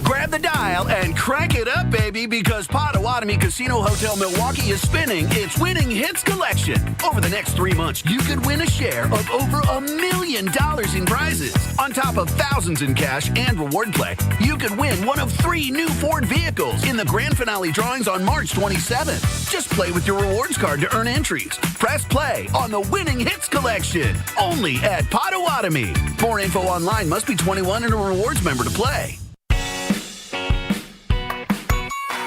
Grab the dial and crank it up, baby, because Potawatomi Casino Hotel Milwaukee is spinning its Winning Hits collection. Over the next 3 months, you could win a share of over $1 million in prizes. On top of thousands in cash and reward play, you could win one of 3 new Ford vehicles in the grand finale drawings on March 27th. Just play with your rewards card to earn entries. Press play on the Winning Hits collection, only at Potawatomi. More info online. Must be 21 and a rewards member to play.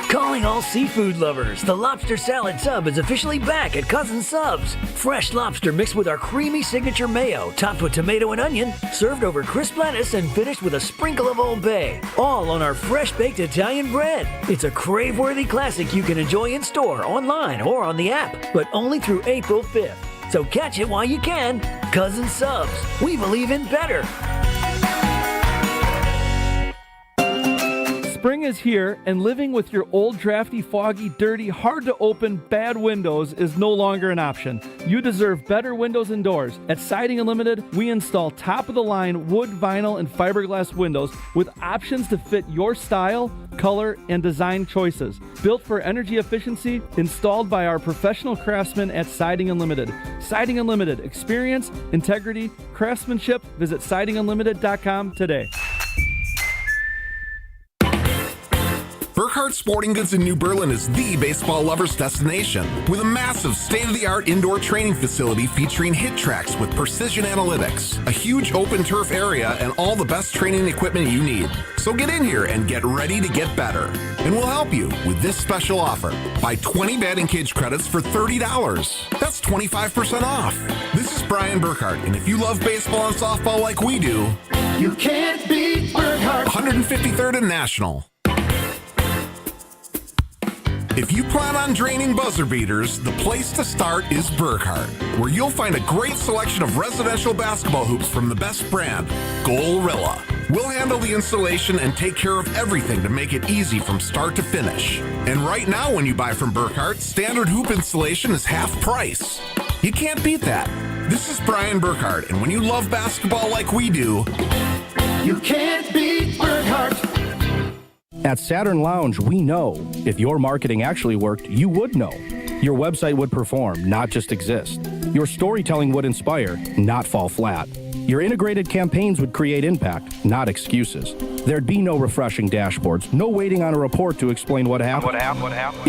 Calling all seafood lovers, the lobster salad sub is officially back at Cousin Subs. Fresh lobster mixed with our creamy signature mayo, topped with tomato and onion, served over crisp lettuce and finished with a sprinkle of Old Bay. All on our fresh-baked Italian bread. It's a crave-worthy classic you can enjoy in store, online, or on the app, but only through April 5th. So catch it while you can. Cousin Subs. We believe in better. Spring is here, and living with your old, drafty, foggy, dirty, hard to open, bad windows is no longer an option. You deserve better windows and doors. At Siding Unlimited, we install top-of-the-line wood, vinyl, and fiberglass windows with options to fit your style, color, and design choices. Built for energy efficiency, installed by our professional craftsmen at Siding Unlimited. Siding Unlimited. Experience, integrity, craftsmanship. Visit sidingunlimited.com today. Burkhardt Sporting Goods in New Berlin is the baseball lover's destination. With a massive state-of-the-art indoor training facility featuring hit tracks with precision analytics, a huge open turf area, and all the best training equipment you need. So get in here and get ready to get better. And we'll help you with this special offer. Buy 20 batting cage credits for $30. That's 25% off. This is Brian Burkhardt, and if you love baseball and softball like we do, you can't beat Burkhardt. 153rd and National. If you plan on draining buzzer beaters, the place to start is Burkhardt, where you'll find a great selection of residential basketball hoops from the best brand, Gorilla. We'll handle the installation and take care of everything to make it easy from start to finish. And right now when you buy from Burkhardt, standard hoop installation is half price. You can't beat that. This is Brian Burkhardt, and when you love basketball like we do, you can't beat Burkhardt. At Saturn Lounge, we know if your marketing actually worked, you would know. Your website would perform, not just exist. Your storytelling would inspire, not fall flat. Your integrated campaigns would create impact, not excuses. There'd be no refreshing dashboards, no waiting on a report to explain what happened.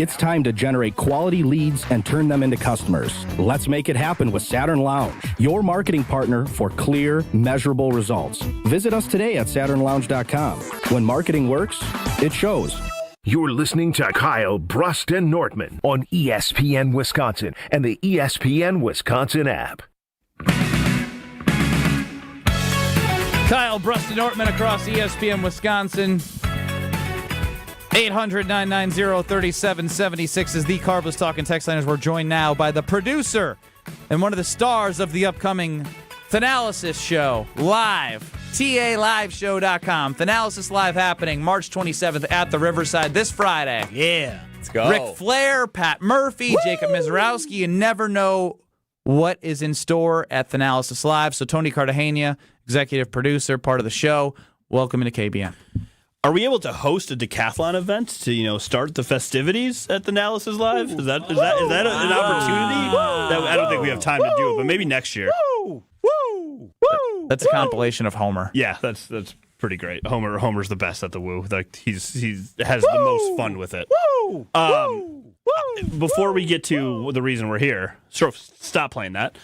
It's time to generate quality leads and turn them into customers. Let's make it happen with Saturn Lounge, your marketing partner for clear, measurable results. Visit us today at SaturnLounge.com. When marketing works, it shows. You're listening to Kyle, Brust, and Nortman on ESPN Wisconsin and the ESPN Wisconsin app. Kyle, Brust, and Nortman across ESPN Wisconsin. 800-990-3776 is the Carbless Talking Text Line. We're joined now by the producer and one of the stars of the upcoming Thanalysis show, live, TALiveshow.com. Thanalysis Live happening March 27th at the Riverside this Friday. Yeah. Let's go. Ric Flair, Pat Murphy, Jacob Mizorowski. You never know what is in store at Thanalysis Live. So Tony Cartagena, executive producer, part of the show, welcome into KBN. Are we able to host a decathlon event to, start the festivities at Thanalysis Live? Is that an opportunity? That, I don't think we have time to do it, but maybe next year. That's a compilation of Homer. Yeah, that's pretty great. Homer's the best at the woo. Like he's has the most fun with it. Before we get to the reason we're here, stop playing that.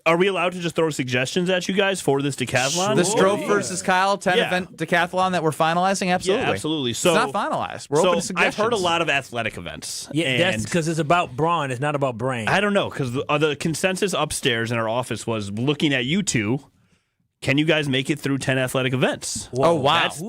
Are we allowed to just throw suggestions at you guys for this decathlon? The Strofe versus Kyle 10-event decathlon that we're finalizing? Absolutely. Yeah, absolutely. So, it's not finalized. We're open to suggestions. I've heard a lot of athletic events. Yeah, that's because it's about brawn. It's not about brain. I don't know, because the consensus upstairs in our office was looking at you two. Can you guys make it through 10 athletic events? Whoa. Oh, wow. That's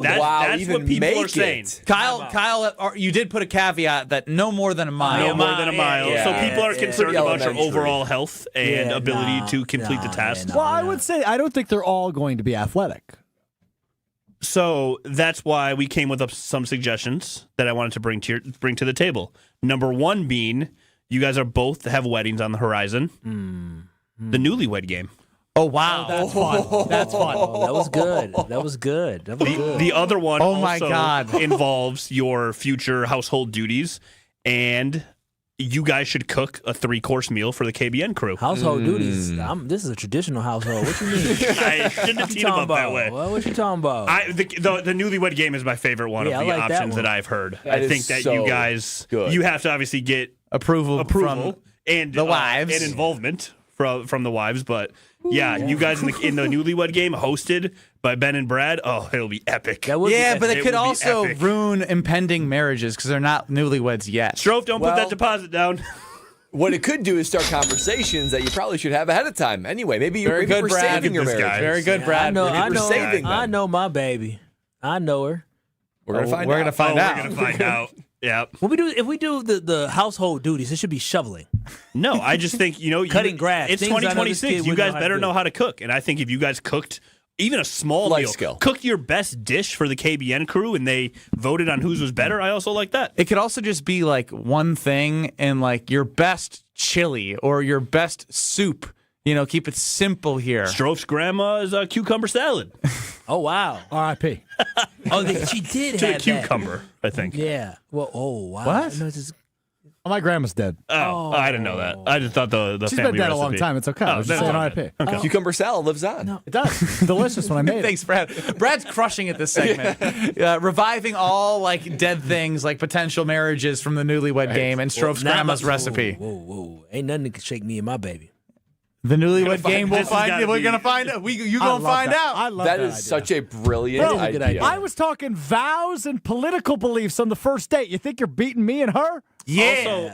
what people are saying. Kyle, you did put a caveat that no more than a mile. No more than a mile. Yeah, so people are concerned about your elementary. overall health and ability to complete the task. Well, I would say I don't think they're all going to be athletic. So that's why we came with some suggestions that I wanted to bring to the table. Number one being, you guys are both have weddings on the horizon. The newlywed game. Oh, wow. That's fun. That's fun. Oh, that was good. That was good. The other one my God. involves your future household duties, and you guys should cook a 3-course meal for the KBN crew. Household duties? This is a traditional household. What you mean? I shouldn't have teed them up that way. Well, what you talking about? The newlywed game is my favorite one of the like options that I've heard. I think that so you guys, good. you have to obviously get approval from and the wives and involvement from the wives, but yeah, you guys in the newlywed game hosted by Ben and Brad. Oh, it'll be epic. But it could also ruin impending marriages because they're not newlyweds yet. Strofe, don't put that deposit down. What it could do is start conversations that you probably should have ahead of time. Anyway, maybe you're saving your marriage. Very good, Brad. I know my baby. I know her. We're gonna find out. Yeah. If we do the household duties, it should be shoveling. No, I just think cutting grass. It's 2026. You guys better know how to cook, and I think if you guys cooked even a small life meal, skill, cook your best dish for the KBN crew, and they voted on whose was better. I also like that. It could also just be like one thing and like your best chili or your best soup. Keep it simple here. Strofe's grandma's cucumber salad. Oh, wow. R.I.P. She did to have the cucumber, I think. Yeah. Well, oh, wow. What? No, my grandma's dead. Oh, I didn't know that. I just thought the She's family been dead recipe. a long time. It's okay. I was just saying R.I.P. Okay. Cucumber salad lives on. No, it does. It's delicious when I made it. Thanks, Brad. Brad's crushing it this segment. Reviving all dead things like potential marriages from the newlywed game and Strofe's grandma's recipe. Whoa. Ain't nothing that can shake me and my baby. The newlywed game, we're going to find out. You're going to find out. I love that is such a brilliant idea. I was talking vows and political beliefs on the first date. You think you're beating me and her? Yeah.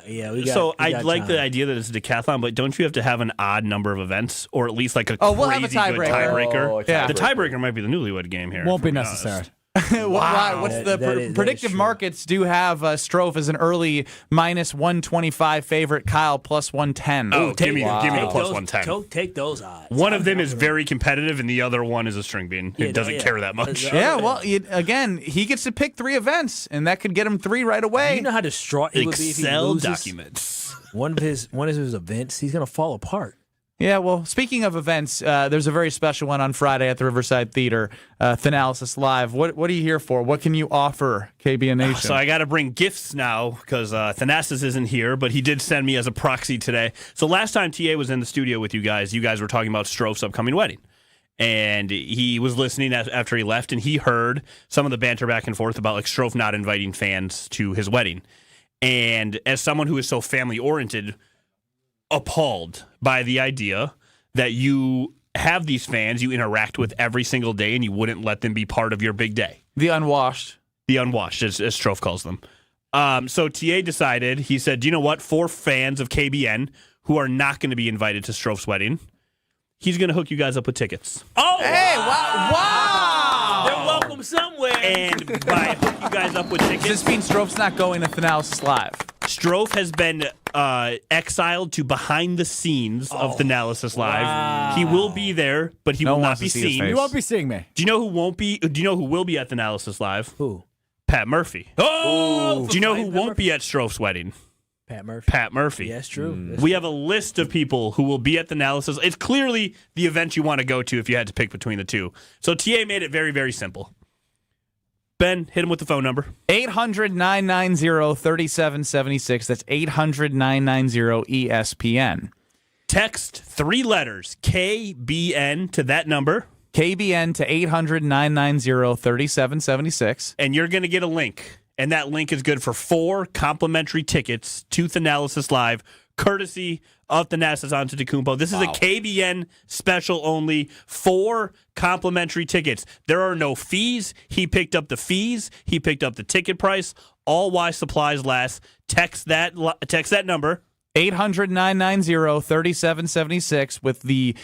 I like the idea that it's a decathlon, but don't you have to have an odd number of events, or at least like a we'll have a tiebreaker. The tiebreaker might be the newlywed game here. Won't be necessary. Wow. What's the predictive markets do have Strofe as an early minus 125 favorite, Kyle plus 110. Oh, give me the plus 110. Take those odds. One of them is very competitive, and the other one is a string bean. It doesn't care that much. Yeah, well, again, he gets to pick 3 events, and that could get him 3 right away. You know how distraught he would be if he loses documents. One of his events, he's gonna fall apart. Yeah, well, speaking of events, there's a very special one on Friday at the Riverside Theater, Thanalysis Live. What are you here for? What can you offer, KBN Nation? So I got to bring gifts now because Thanasis isn't here, but he did send me as a proxy today. So last time TA was in the studio with you guys were talking about Strofe's upcoming wedding. And he was listening after he left, and he heard some of the banter back and forth about like Strofe not inviting fans to his wedding. And as someone who is so family-oriented, appalled by the idea that you have these fans you interact with every single day and you wouldn't let them be part of your big day. The unwashed. The unwashed, as Strofe calls them. So TA decided, he said, do you know what? For fans of KBN who are not going to be invited to Strofe's wedding, he's going to hook you guys up with tickets. Oh, hey, wow. They're welcome somewhere. And by hook you guys up with tickets. Does this mean Strofe's not going to Thanalysis Live? Strofe has been exiled to behind the scenes of Thanalysis Live. He will be there, but he will not be seen. You won't be seeing me. Do you know who won't be? Do you know who will be at Thanalysis Live? Who? Pat Murphy. Oh! Do you know who won't be at Strofe's wedding? Pat Murphy. Pat Murphy. Yeah, that's true. We have a list of people who will be at Thanalysis. It's clearly the event you want to go to if you had to pick between the two. So TA made it very, very simple. Ben, hit him with the phone number. 800-990-3776. That's 800-990-ESPN. Text 3 letters, KBN, to that number. KBN to 800-990-3776. And you're going to get a link. And that link is good for 4 complimentary tickets to Thanalysis Live, courtesy of Thanasis Antetokounmpo. This is a KBN special only, 4 complimentary tickets. There are no fees. He picked up the fees. He picked up the ticket price, all while supplies last. Text that number. 800-990-3776 with the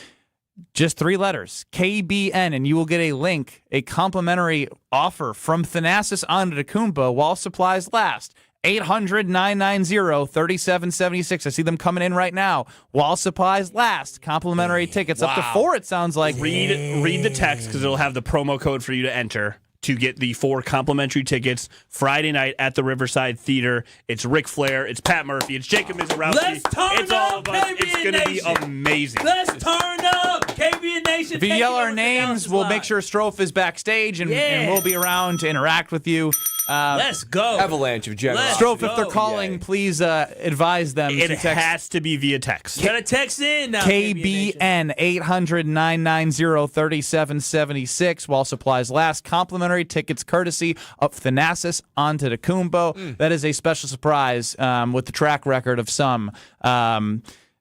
just 3 letters, KBN, and you will get a link, a complimentary offer from Thanasis Antetokounmpo while supplies last. 800-990-3776. I see them coming in right now. While supplies last. Complimentary tickets. Up to 4, it sounds like. Read the text because it'll have the promo code for you to enter to get the 4 complimentary tickets Friday night at the Riverside Theater. It's Ric Flair. It's Pat Murphy. It's Jacob Mizorowski. Let's turn it's all up, of us. KBN It's going to be amazing. Let's turn up, KBN Nation. If you yell our names, we'll make sure Strofe is backstage, and we'll be around to interact with you. Let's go. Avalanche of general. Strofe, if they're calling, please advise them. It to text. has to be via text. Got to text in now. KBN 800-990-3776 while supplies last. Complimentary tickets courtesy of Thanasis Antetokounmpo. That is a special surprise with the track record of some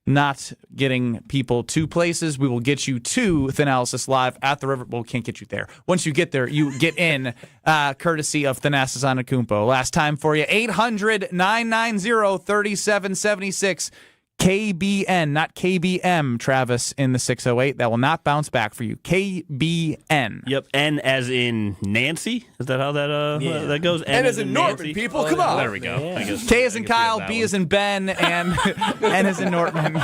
not getting people to places. We will get you to Thanalysis Live at the River. Well, we can't get you there. Once you get there, you get in courtesy of Thanasis Antetokounmpo. Last time for you, 800-990-3776. KBN, not KBM, Travis, in the 608. That will not bounce back for you. KBN. Yep, N as in Nancy? Is that how that goes? N as in Norman, Nancy? people. Come on. There we go. Yeah. K as in Kyle, B as in Ben, and N as in Nortman.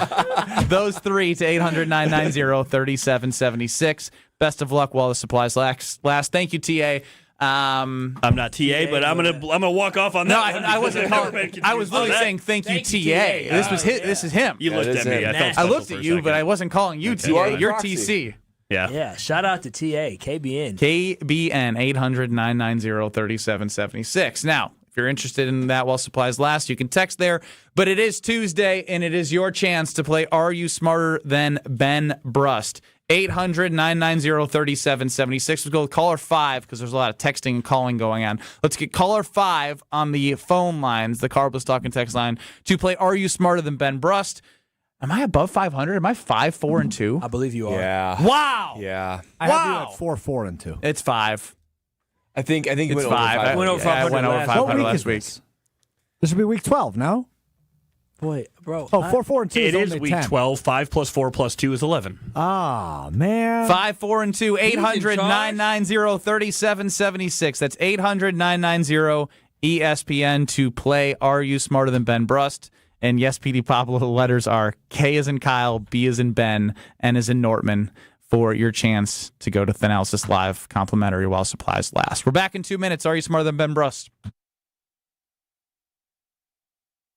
Those 3 to 800-990-3776. Best of luck while the supplies last. Thank you, TA. I'm not TA, but I'm gonna walk off on that. No, I wasn't calling. I was literally saying thank you, TA. This is him. You looked at me. I looked at you, but I wasn't calling you TA. You're TC. Yeah. Shout out to TA, KBN. KBN 800-990-3776. Now, if you're interested in that while supplies last, you can text there. But it is Tuesday, and it is your chance to play Are You Smarter Than Ben Brust? 800-990-3776. Let's go with caller 5 because there's a lot of texting and calling going on. Let's get caller 5 on the phone lines, the Carbless Talk and Text line, to play Are You Smarter Than Ben Brust? Am I above 500? Am I 5-4-2? I believe you are. Yeah. Wow. Yeah. I have you at 4-4-2. It's 5. I think It's you went 5. over 500. I went over 500 last week. This will be week 12, no? Boy, bro. Oh, 4-4-2 It is is only week 10. 12. 5 plus 4 plus 2 is 11. Ah, man. 5-4-2. 800-990-3776. That's 800-990-ESPN to play Are You Smarter Than Ben Brust? And yes, PD Pablo, the letters are K as in Kyle, B as in Ben, N as in Nortman for your chance to go to Thanalysis Live complimentary while supplies last. We're back in 2 minutes. Are You Smarter Than Ben Brust?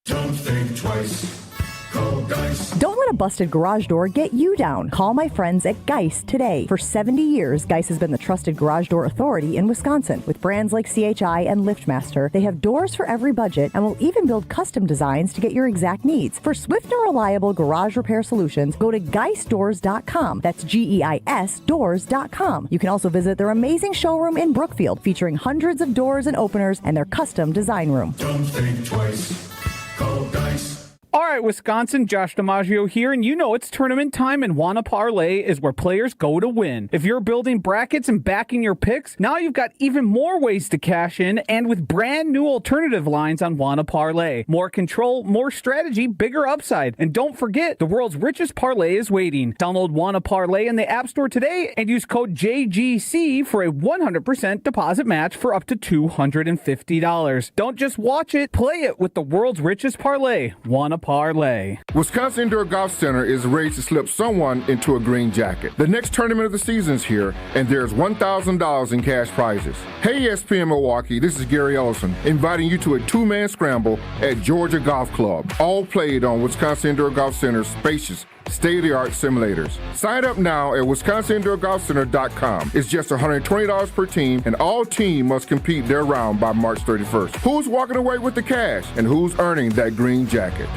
Don't think twice. Don't let a busted garage door get you down. Call my friends at Geist today. For 70 years, Geist has been the trusted garage door authority in Wisconsin. With brands like CHI and LiftMaster, they have doors for every budget and will even build custom designs to get your exact needs. For swift and reliable garage repair solutions, go to geistdoors.com. That's GEIS doors.com. You can also visit their amazing showroom in Brookfield, featuring hundreds of doors and openers and their custom design room. Don't think twice. Call Geist. All right, Wisconsin, Josh DiMaggio here, and you know it's tournament time, and Wanna Parlay is where players go to win. If you're building brackets and backing your picks, now you've got even more ways to cash in, and with brand new alternative lines on Wanna Parlay. More control, more strategy, bigger upside. And don't forget, the world's richest parlay is waiting. Download Wanna Parlay in the App Store today and use code JGC for a 100% deposit match for up to $250. Don't just watch it, play it with the world's richest parlay, Wanna Parlay. Wisconsin Indoor Golf Center is ready to slip someone into a green jacket. The next tournament of the season is here, and there's $1,000 in cash prizes. Hey ESPN Milwaukee, this is Gary Ellison, inviting you to a two-man scramble at Georgia Golf Club, all played on Wisconsin Indoor Golf Center's spacious, state-of-the-art simulators. Sign up now at wisconsinindoorgolfcenter.com. It's just $120 per team, and all team must compete their round by March 31st. Who's walking away with the cash, and who's earning that green jacket?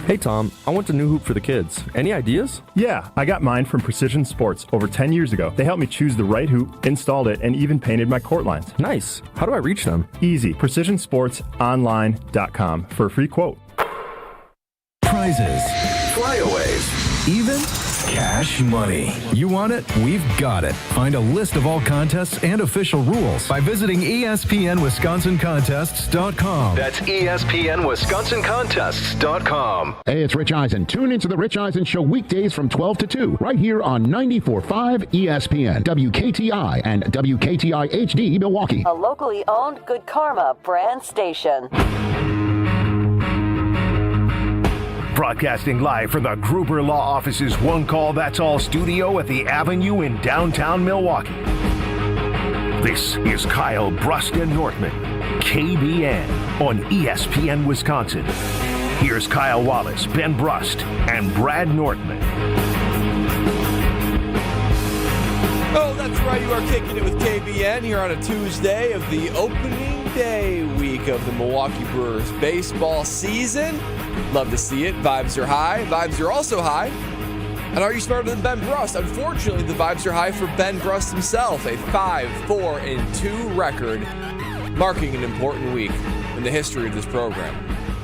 Hey Tom, I want a new hoop for the kids. Any ideas? Yeah, I got mine from Precision Sports over 10 years ago. They helped me choose the right hoop, installed it, and even painted my court lines. Nice. How do I reach them? Easy. PrecisionSportsOnline.com for a free quote. Prizes, flyaways, even cash money. You want it? We've got it. Find a list of all contests and official rules by visiting ESPNWisconsinContests.com. That's ESPNWisconsinContests.com. Hey, it's Rich Eisen. Tune into The Rich Eisen Show weekdays from 12 to 2, right here on 94.5 ESPN, WKTI, and WKTI HD Milwaukee. A locally owned Good Karma brand station. Broadcasting live from the Gruber Law Office's One Call That's All studio at the Avenue in downtown Milwaukee. This is Kyle Brust and Nortman, KBN on ESPN Wisconsin. Here's Kyle Wallace, Ben Brust, and Brad Nortman. Oh, that's right. You are kicking it with KBN here on a Tuesday of the opening day week of the Milwaukee Brewers baseball season. Love to see it. Vibes are high. Vibes are also high. And are you smarter than Ben Brust? Unfortunately, the vibes are high for Ben Brust himself. A 5-4-2 record, marking an important week in the history of this program.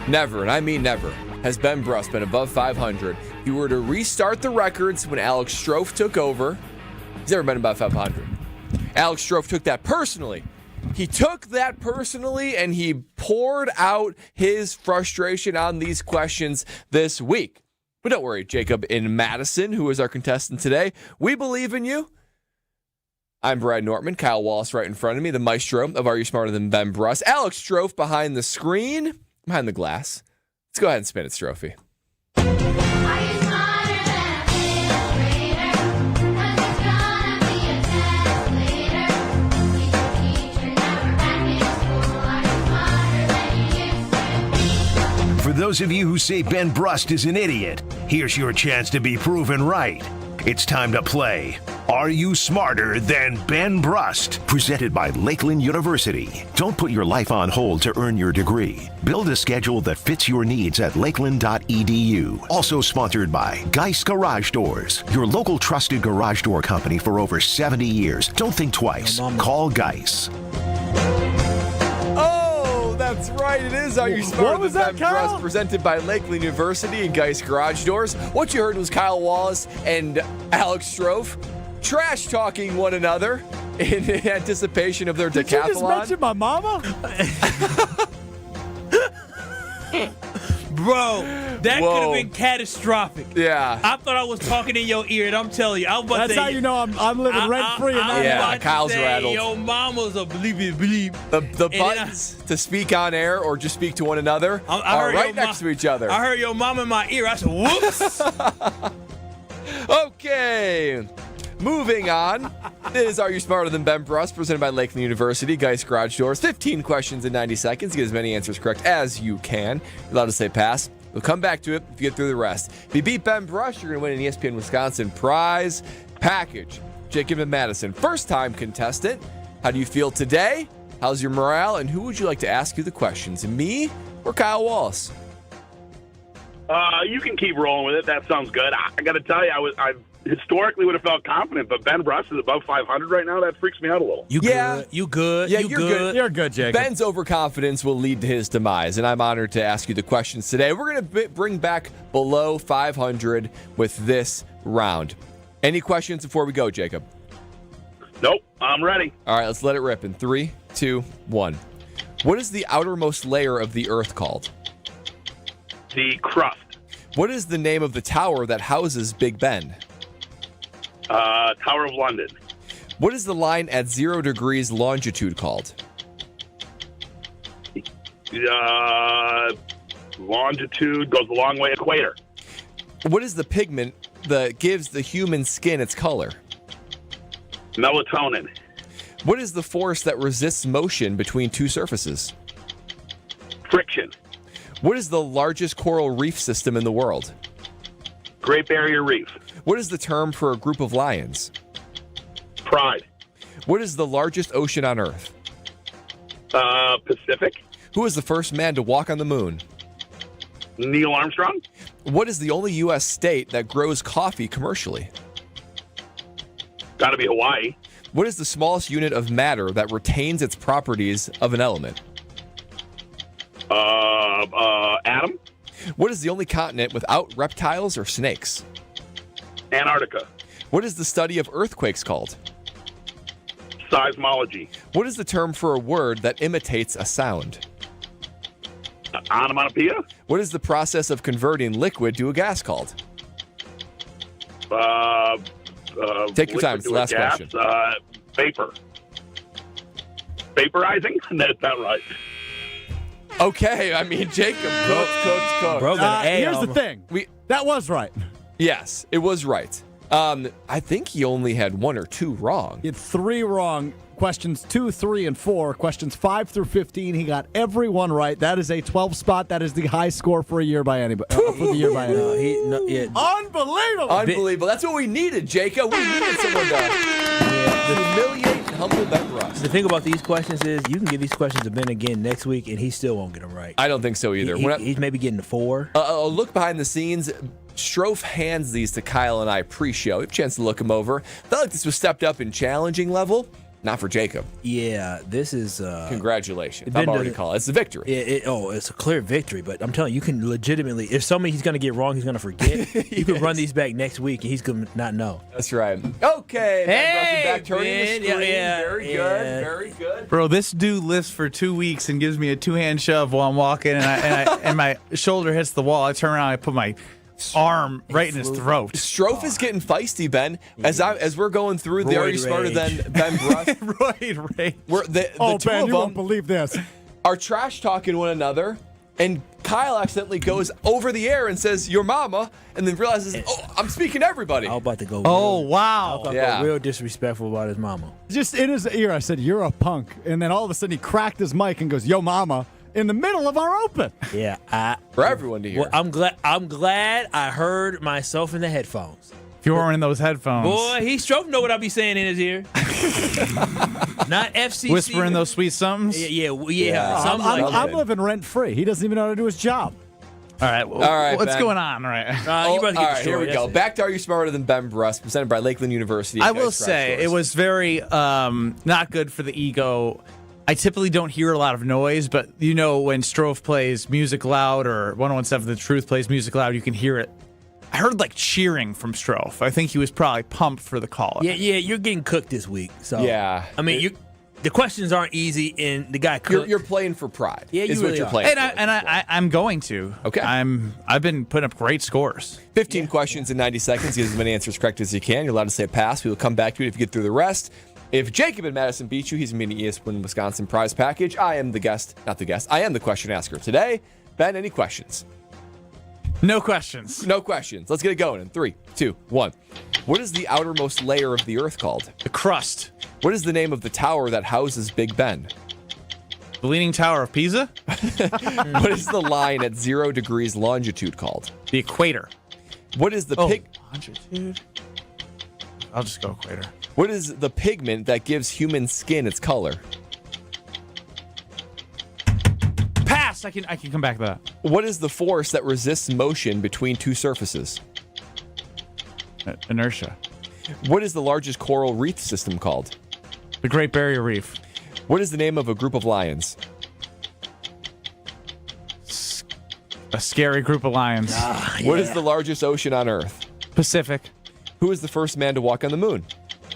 Never, and I mean never, has Ben Brust been above 500. If you were to restart the records when Alex Strofe took over, he's never been above 500. Alex Strofe took that personally. He took that personally, and he poured out his frustration on these questions this week. But don't worry, Jacob in Madison, who is our contestant today, we believe in you. I'm Brad Nortman, Kyle Wallace right in front of me, the maestro of Are You Smarter Than Ben Brust? Alex Strofe behind the screen, behind the glass. Let's go ahead and spin it, Strophe. For those of you who say Ben Brust is an idiot, here's your chance to be proven right. It's time to play Are You Smarter Than Ben Brust? Presented by Lakeland University. Don't put your life on hold to earn your degree. Build a schedule that fits your needs at lakeland.edu. Also sponsored by Geist Garage Doors, your local trusted garage door company for over 70 years. Don't think twice. Call Geist. That's right, it is Are You Smarter Than Ben Brust, presented by Lakeland University and Geist Garage Doors. What you heard was Kyle Wallace and Alex Strofe trash-talking one another in anticipation of their decathlon. Did you just mention my mama? Bro, that could have been catastrophic. Yeah. I thought I was talking in your ear, and I'm telling you, I was about That's to say, how you know I'm living rent-free in that Yeah, Kyle's rattled. Your mama's a bleep. The buttons to speak on air or just speak to one another are right next to each other. I heard your mom in my ear. I said, whoops. Okay. Moving on. This is Are You Smarter Than Ben Brust, presented by Lakeland University, Geist Garage Doors. 15 questions in 90 seconds. Get as many answers correct as you can. You're allowed to say pass. We'll come back to it if you get through the rest. If you beat Ben Brust, you're going to win an ESPN Wisconsin prize package. Jacob and Madison, first-time contestant. How do you feel today? How's your morale? And who would you like to ask you the questions? Me or Kyle Wallace? You can keep rolling with it. That sounds good. I got to tell you, I historically would have felt confident, but Ben Brust is above 500 right now. That freaks me out a little. You good. You're good. You're good, Jacob. Ben's overconfidence will lead to his demise, and I'm honored to ask you the questions today. We're going to bring back below 500 with this round. Any questions before we go, Jacob? Nope, I'm ready. All right, let's let it rip in 3, 2, 1. What is the outermost layer of the Earth called? The crust. What is the name of the tower that houses Big Ben? Tower of London. What is the line at 0 degrees longitude called? Longitude goes a long way. Equator. What is the pigment that gives the human skin its color? Melatonin. What is the force that resists motion between two surfaces? Friction. What is the largest coral reef system in the world? Great Barrier Reef. What is the term for a group of lions? Pride. What is the largest ocean on Earth? Pacific. Who was the first man to walk on the moon? Neil Armstrong. What is the only U.S. state that grows coffee commercially? Got to be Hawaii. What is the smallest unit of matter that retains its properties of an element? Atom. What is the only continent without reptiles or snakes? Antarctica. What is the study of earthquakes called? Seismology. What is the term for a word that imitates a sound? Onomatopoeia. What is the process of converting liquid to a gas called? Take your time. It's the last question. Vapor. Vaporizing? That's not right. Okay, I mean, Jacob, cooked. Bro, Here's the thing. That was right. Yes, it was right. I think he only had 1 or 2 wrong. He had 3 wrong. Questions 2, 3, and 4. Questions 5 through 15. He got every one right. That is a 12 spot. That is the high score for a year by anybody. Unbelievable. Unbelievable. That's what we needed, Jacob. We needed someone to humiliate and humble Ben Brust. The thing about these questions is you can give these questions to Ben again next week, and he still won't get them right. I don't think so either. He's maybe getting a 4. A look behind the scenes. Strofe hands these to Kyle and I pre-show. We have a chance to look them over. Felt like this was stepped up in challenging level. Not for Jacob. Yeah, this is... Congratulations. I'm already calling it. It's a victory. It's a clear victory, but I'm telling you, you can legitimately... If somebody he's going to get wrong, he's going to forget. You can run these back next week, and he's going to not know. That's right. Okay. Hey, back turning the screen. Yeah, very good. Very good. Bro, this dude lifts for 2 weeks and gives me a 2-hand shove while I'm walking, and my shoulder hits the wall. I turn around, I put my arm right in his throat. Strofe is getting feisty, Ben. As we're going through, they're already smarter than Ben Brust. Roid rage. The two Ben, of you them won't believe this. Are trash talking one another, and Kyle accidentally goes over the air and says, "Your mama," and then realizes, "Oh, I'm speaking to everybody." I'm about to go. Wow. Real disrespectful about his mama. Just in his ear, I said, "You're a punk," and then all of a sudden he cracked his mic and goes, "Yo, mama." In the middle of our open. Yeah, for everyone to hear. Well, I'm glad I heard myself in the headphones. If you weren't in those headphones, boy, he Strofe know what I be saying in his ear. Not FCC. Whispering those sweet somethings. Yeah. I'm living rent free. He doesn't even know how to do his job. All right. What's Ben. going on? All right. All right, here we go. Back to Are You Smarter Than Ben Brust, presented by Lakeland University. I will say it was very not good for the ego. I typically don't hear a lot of noise, but you know when Strofe plays music loud or 101.7 The Truth plays music loud, you can hear it. I heard like cheering from Strofe. I think he was probably pumped for the call. Yeah, you're getting cooked this week. So yeah, I mean, the questions aren't easy, and the guy cooked. You're playing for pride. Yeah, is you what really you're are. playing. I'm going to. Okay. I've been putting up great scores. 15 questions in 90 seconds. Get as many answers correct as you can. You're allowed to say a pass. We will come back to it if you get through the rest. If Jacob and Madison beat you, he's going to be in the ESPN Wisconsin prize package. I am the guest, not the guest. I am the question asker today. Ben, any questions? No questions. No questions. Let's get it going in 3, 2, 1. What is the outermost layer of the Earth called? The crust. What is the name of the tower that houses Big Ben? The Leaning Tower of Pisa? What is the line at 0 degrees longitude called? The equator. What is the longitude? I'll just go equator. What is the pigment that gives human skin its color? Pass! I can come back to that. What is the force that resists motion between two surfaces? Inertia. What is the largest coral reef system called? The Great Barrier Reef. What is the name of a group of lions? A scary group of lions. What is the largest ocean on Earth? Pacific. Who is the first man to walk on the moon?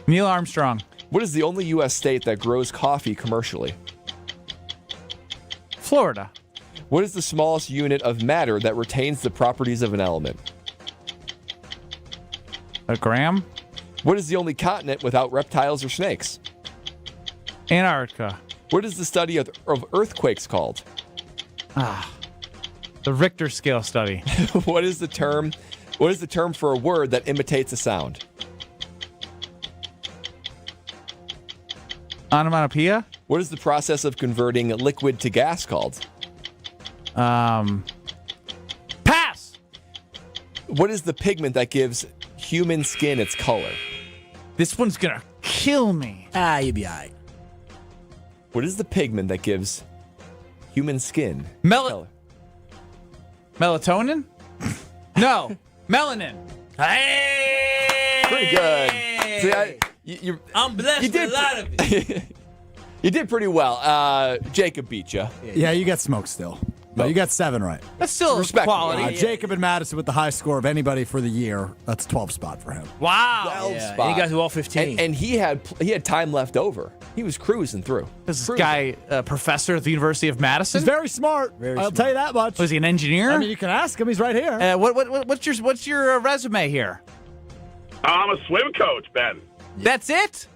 Neil Armstrong. What is the only U.S. state that grows coffee commercially? Florida. What is the smallest unit of matter that retains the properties of an element? A gram. What is the only continent without reptiles or snakes? Antarctica. What is the study of earthquakes called? The Richter scale study. What is the term for a word that imitates a sound? Onomatopoeia? What is the process of converting liquid to gas called? Pass! What is the pigment that gives human skin its color? This one's gonna kill me. You'll be all right. What is the pigment that gives human skin color? Melatonin? No. Melanin. Hey! Pretty good. See, I'm blessed with a lot of it. You did pretty well. Jacob beat you. Yeah, you got smoked still. But you got 7 right. That's still quality. Jacob and Madison with the high score of anybody for the year. That's 12 spot for him. Wow. 12 spot. And you guys were all 15. And he had time left over. He was cruising through. This guy, a professor at the University of Madison? He's very smart. I'll tell you that much. Was he an engineer? I mean, you can ask him. He's right here. What's your resume here? I'm a swim coach, Ben. That's it?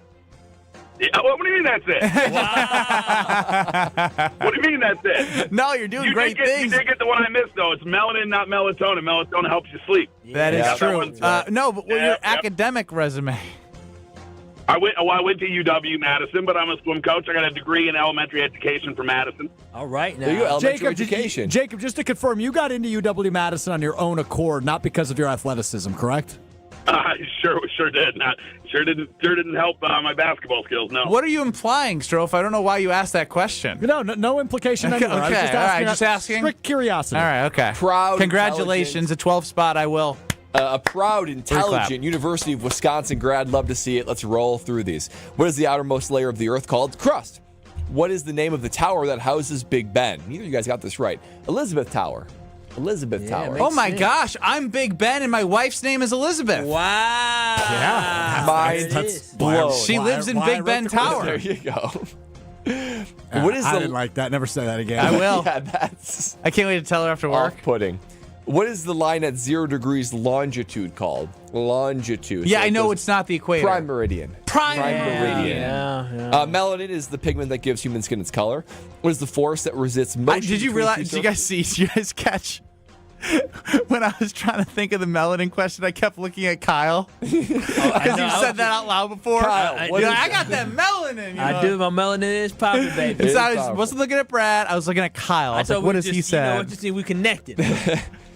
Yeah, what do you mean that's it? Wow. What do you mean that's it? No, you're doing great things. You did get the one I missed, though. It's melanin, not melatonin. Melatonin helps you sleep. That is true. No, but your academic resume. I went to UW Madison, but I'm a swim coach. I got a degree in elementary education from Madison. All right, now. There you go, elementary education. Jacob, just to confirm, you got into UW Madison on your own accord, not because of your athleticism, correct? Sure did. Sure didn't help my basketball skills. No. What are you implying, Strofe? I don't know why you asked that question. No implication anywhere. Okay, I was just asking. Strict curiosity. All right, okay. Proud, congratulations, a 12 spot. I will. A proud, intelligent University of Wisconsin grad. Love to see it. Let's roll through these. What is the outermost layer of the Earth called? Crust. What is the name of the tower that houses Big Ben? Neither of you guys got this right. Elizabeth Tower. Elizabeth Tower. Oh my gosh, I'm Big Ben and my wife's name is Elizabeth. Wow. Yeah. That's blown. She lives in Big Ben Tower. There you go. What is I didn't like that. Never say that again. I will. Yeah, that's I can't wait to tell her after work. Off-putting. What is the line at 0 degrees longitude called? Longitude. Yeah, I know it's not the equator. Prime meridian. Prime meridian. Yeah. Melanin is the pigment that gives human skin its color. What is the force that resists motion? Did you realize? Did you guys catch? When I was trying to think of the melanin question, I kept looking at Kyle because you've said that out loud before. Kyle, I got that melanin. I do. My melanin is popping, baby. So I wasn't looking at Brad. I was looking at Kyle. I was like, what does he say? We connected.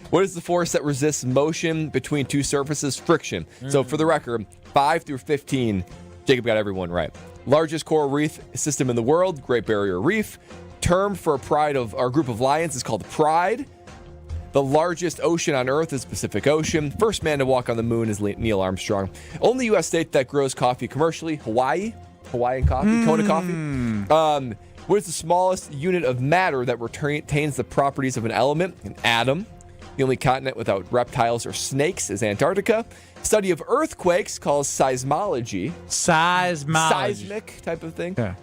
What is the force that resists motion between two surfaces? Friction. So for the record, 5 through 15, Jacob got everyone right. Largest coral reef system in the world, Great Barrier Reef. Term for a pride of our group of lions is called Pride. The largest ocean on Earth is Pacific Ocean. First man to walk on the moon is Neil Armstrong. Only U.S. state that grows coffee commercially, Hawaii. Hawaiian coffee, Kona coffee. What is the smallest unit of matter that retains the properties of an element? An atom. The only continent without reptiles or snakes is Antarctica. Study of earthquakes called seismology. Seismic type of thing. Yeah.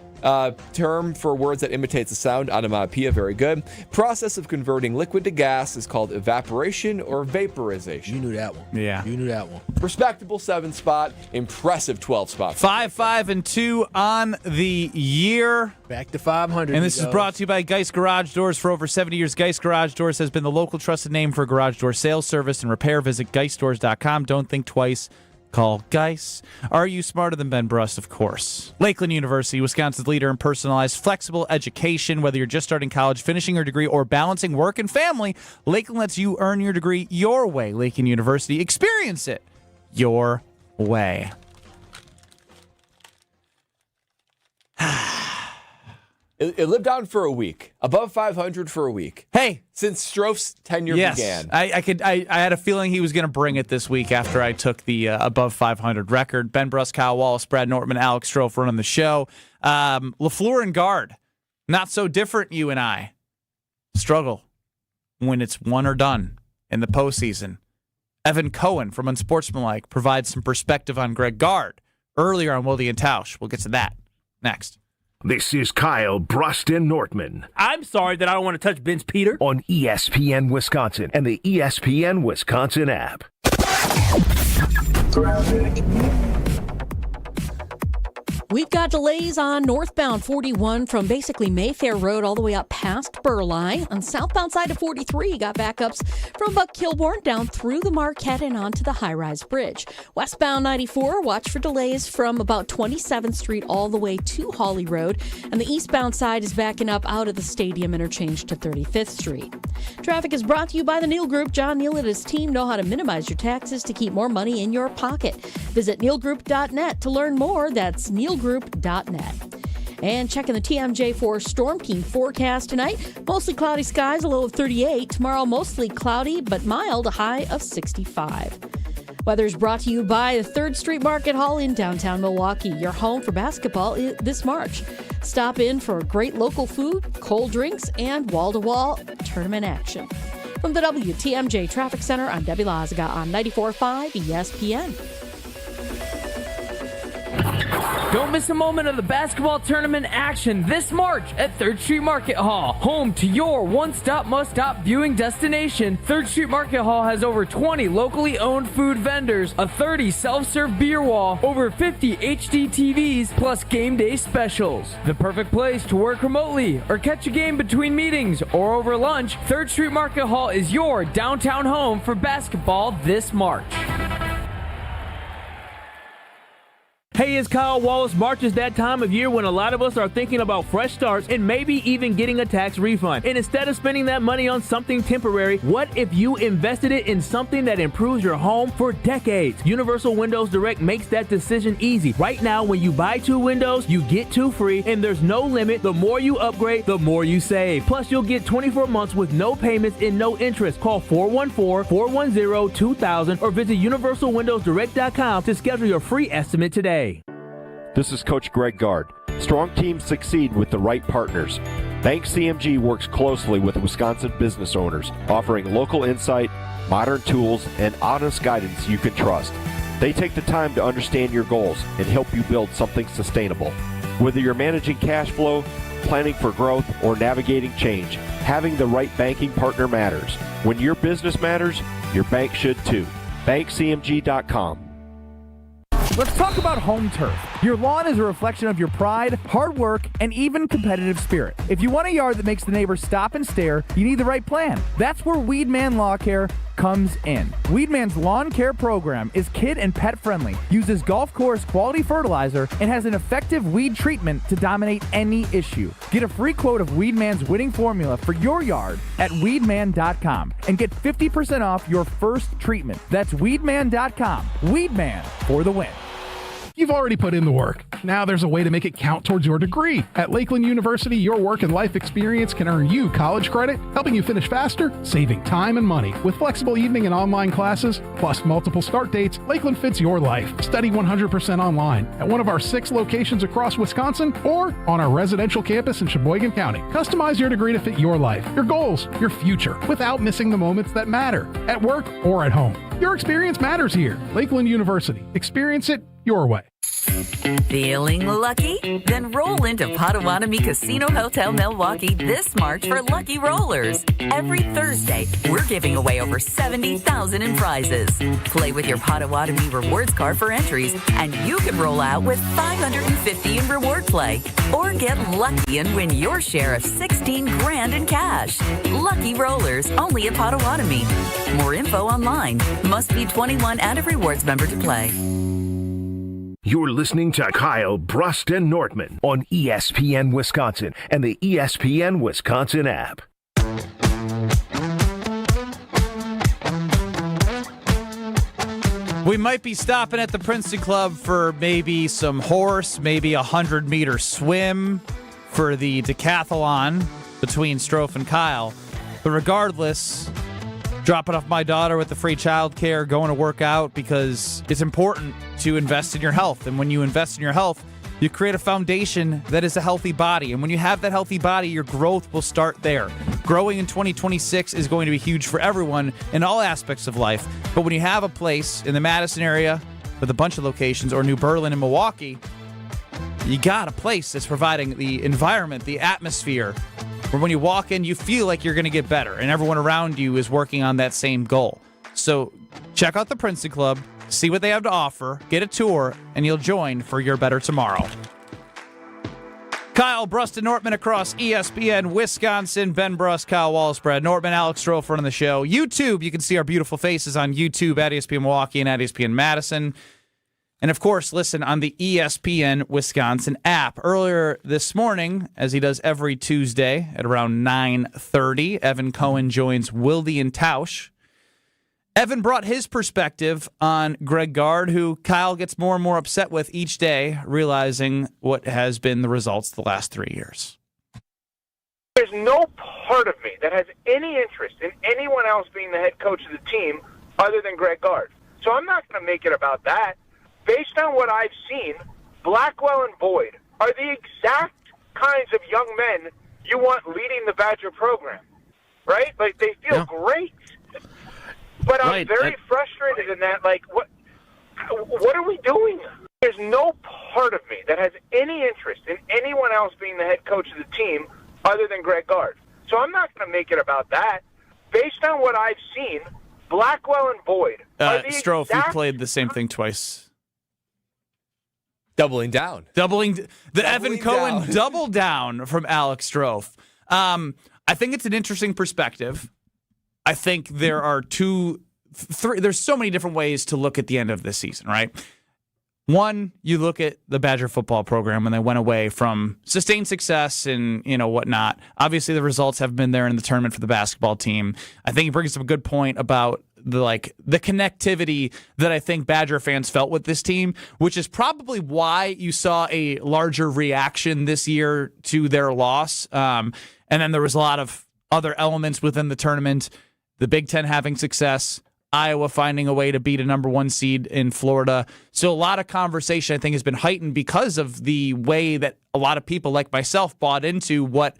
Term for words that imitates a sound, onomatopoeia, very good. Process of converting liquid to gas is called evaporation or vaporization. You knew that one. Yeah. You knew that one. Respectable 7 spot, impressive 12 spot. 5-5-2 on the year. Back to 500. And this is brought to you by Geist Garage Doors. For over 70 years, Geist Garage Doors has been the local trusted name for garage door sales, service, and repair. Visit geistdoors.com. Don't think twice. Call Geis. Are you smarter than Ben Brust? Of course. Lakeland University, Wisconsin's leader in personalized, flexible education. Whether you're just starting college, finishing your degree, or balancing work and family, Lakeland lets you earn your degree your way. Lakeland University. Experience it your way. It lived on for a week, above 500 for a week. Hey, since Strof's tenure began. I had a feeling he was going to bring it this week after I took the above 500 record. Ben Brust, Kyle Wallace, Brad Nortman, Alex Strofe running the show. LaFleur and Gard, not so different. You and I struggle when it's one or done in the postseason. Evan Cohen from Unsportsmanlike provides some perspective on Greg Gard earlier on Wilde and Tausch. We'll get to that next. This is Kyle, Brust, and Nortman. I'm sorry that I don't want to touch Ben's Peter. On ESPN Wisconsin and the ESPN Wisconsin app. We've got delays on northbound 41 from basically Mayfair Road all the way up past Burleigh. On southbound side of 43, you got backups from Buck Kilbourne down through the Marquette and onto the high-rise bridge. Westbound 94, watch for delays from about 27th Street all the way to Hawley Road. And the eastbound side is backing up out of the stadium interchange to 35th Street. Traffic is brought to you by the Neal Group. John Neal and his team know how to minimize your taxes to keep more money in your pocket. Visit nealgroup.net to learn more. That's nealgroup.net. And checking the TMJ4 Storm King forecast tonight. Mostly cloudy skies, a low of 38. Tomorrow, mostly cloudy but mild, a high of 65. Weather is brought to you by the 3rd Street Market Hall in downtown Milwaukee, your home for basketball this March. Stop in for great local food, cold drinks, and wall-to-wall tournament action. From the WTMJ Traffic Center, I'm Debbie Lazaga on 94.5 ESPN. Don't miss a moment of the basketball tournament action this March at 3rd Street Market Hall, home to your one-stop, must-stop viewing destination. 3rd Street Market Hall has over 20 locally owned food vendors, a 30 self-serve beer wall, over 50 HD TVs, plus game day specials. The perfect place to work remotely or catch a game between meetings or over lunch. 3rd Street Market Hall is your downtown home for basketball this March. Hey, it's Kyle Wallace. March is that time of year when a lot of us are thinking about fresh starts and maybe even getting a tax refund. And instead of spending that money on something temporary, what if you invested it in something that improves your home for decades? Universal Windows Direct makes that decision easy. Right now, when you buy 2 windows, you get 2 free, and there's no limit. The more you upgrade, the more you save. Plus, you'll get 24 months with no payments and no interest. Call 414-410-2000 or visit universalwindowsdirect.com to schedule your free estimate today. This is Coach Greg Gard. Strong teams succeed with the right partners. Bank CMG works closely with Wisconsin business owners, offering local insight, modern tools, and honest guidance you can trust. They take the time to understand your goals and help you build something sustainable. Whether you're managing cash flow, planning for growth, or navigating change, having the right banking partner matters. When your business matters, your bank should too. BankCMG.com. Let's talk about home turf. Your lawn is a reflection of your pride, hard work, and even competitive spirit. If you want a yard that makes the neighbors stop and stare, you need the right plan. That's where Weedman Lawn Care comes in. Weedman's lawn care program is kid and pet friendly, uses golf course quality fertilizer, and has an effective weed treatment to dominate any issue. Get a free quote of Weedman's winning formula for your yard at weedman.com and get 50% off your first treatment. That's weedman.com. Weedman for the win. You've already put in the work. Now there's a way to make it count towards your degree. At Lakeland University, your work and life experience can earn you college credit, helping you finish faster, saving time and money. With flexible evening and online classes, plus multiple start dates, Lakeland fits your life. Study 100% online at one of our 6 locations across Wisconsin or on our residential campus in Sheboygan County. Customize your degree to fit your life, your goals, your future, without missing the moments that matter, at work or at home. Your experience matters here. Lakeland University. Experience it your way. Feeling lucky? Then roll into Potawatomi Casino Hotel Milwaukee this March for Lucky Rollers. Every Thursday, we're giving away over $70,000 in prizes. Play with your Potawatomi rewards card for entries, and you can roll out with $550 in reward play. Or get lucky and win your share of $16,000 in cash. Lucky Rollers, only at Potawatomi. More info online. Must be 21 and a rewards member to play. You're listening to Kyle, Brust, and Nortman on ESPN Wisconsin and the ESPN Wisconsin app. We might be stopping at the Princeton Club for maybe some horse, maybe a 100-meter swim for the decathlon between Strofe and Kyle. But regardless, dropping off my daughter with the free childcare, going to work out because it's important to invest in your health. And when you invest in your health, you create a foundation that is a healthy body. And when you have that healthy body, your growth will start there. Growing in 2026 is going to be huge for everyone in all aspects of life. But when you have a place in the Madison area with a bunch of locations, or New Berlin and Milwaukee, you got a place that's providing the environment, the atmosphere, where when you walk in, you feel like you're going to get better. And everyone around you is working on that same goal. So check out the Princeton Club. See what they have to offer, get a tour, and you'll join for your better tomorrow. Kyle, Brust, and Nortman across ESPN Wisconsin. Ben Brust, Kyle Wallace, Brad Nortman, Alex Strofe running the show. YouTube, you can see our beautiful faces on YouTube at ESPN Milwaukee and at ESPN Madison. And, of course, listen on the ESPN Wisconsin app. Earlier this morning, as he does every Tuesday at around 9:30, Evan Cohen joins Wilde and Tausch. Evan brought his perspective on Greg Gard, who Kyle gets more and more upset with each day, realizing what has been the results the last 3 years. There's no part of me that has any interest in anyone else being the head coach of the team other than Greg Gard. So I'm not going to make it about that. Based on what I've seen, Blackwell and Boyd are the exact kinds of young men you want leading the Badger program, right? Like, they feel great. But I'm very frustrated in that, like, what are we doing? There's no part of me that has any interest in anyone else being the head coach of the team other than Greg Gard. So I'm not going to make it about that. Based on what I've seen, Blackwell and Boyd are the Strofe, we played the same thing twice. Doubling down. Evan Cohen double down from Alex Strofe. I think it's an interesting perspective. I think there are there's so many different ways to look at the end of this season, right? One, you look at the Badger football program when they went away from sustained success and, whatnot. Obviously, the results have been there in the tournament for the basketball team. I think he brings up a good point about the connectivity that I think Badger fans felt with this team, which is probably why you saw a larger reaction this year to their loss. And then there was a lot of other elements within the tournament. The Big Ten having success, Iowa finding a way to beat a number 1 seed in Florida. So a lot of conversation, I think, has been heightened because of the way that a lot of people like myself bought into what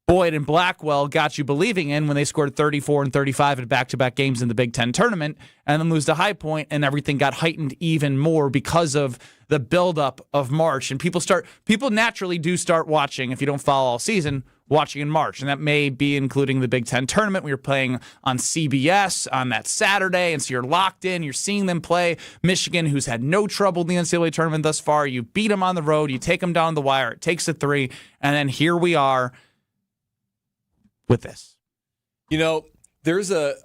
Boyd and Blackwell got you believing in when they scored 34 and 35 in back-to-back games in the Big Ten tournament and then lose to High Point, and everything got heightened even more because of the buildup of March. And people naturally do start watching, if you don't follow all season, watching in March. And that may be including the Big Ten tournament. We were playing on CBS on that Saturday, and so you're locked in. You're seeing them play Michigan, who's had no trouble in the NCAA tournament thus far. You beat them on the road. You take them down the wire. It takes a 3. And then here we are with this. There's a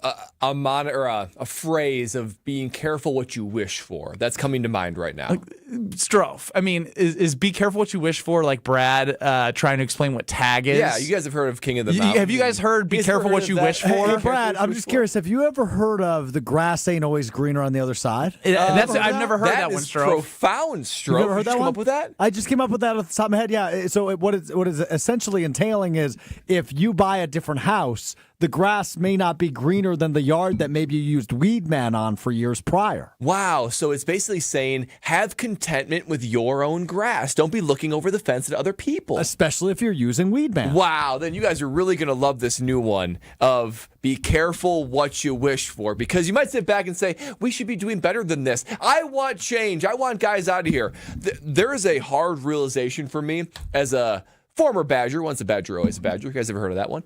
phrase of being careful what you wish for that's coming to mind right now. Strofe, I mean, is be careful what you wish for like Brad trying to explain what tag is? Yeah, you guys have heard of King of the Mountain. Have you guys heard be careful what you wish for? Hey, Brad, I'm just curious, have you ever heard of the grass ain't always greener on the other side? I've never heard that one, Strofe. Profound, Strofe. You never heard that come one? up with that? I just came up with that off the top of my head, yeah. So what is essentially entailing is if you buy a different house, the grass may not be greener than the yard that maybe you used Weed Man on for years prior. Wow. So it's basically saying have contentment with your own grass. Don't be looking over the fence at other people. Especially if you're using Weed Man. Wow. Then you guys are really going to love this new one of be careful what you wish for, because you might sit back and say, we should be doing better than this. I want change. I want guys out of here. There is a hard realization for me as a former Badger, once a Badger, always a Badger. You guys ever heard of that one?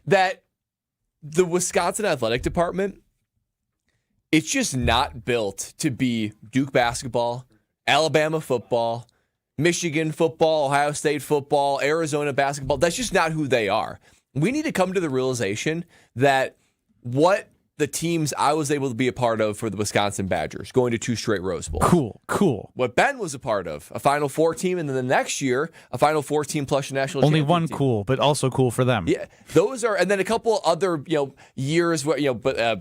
That the Wisconsin athletic department, it's just not built to be Duke basketball, Alabama football, Michigan football, Ohio State football, Arizona basketball. That's just not who they are. We need to come to the realization that what the teams I was able to be a part of for the Wisconsin Badgers, going to 2 straight Rose Bowls. Cool. What Ben was a part of, a Final Four team, and then the next year, a Final Four team plus a national Only championship one team. cool, but also cool for them. Yeah, those are, and then a couple other years where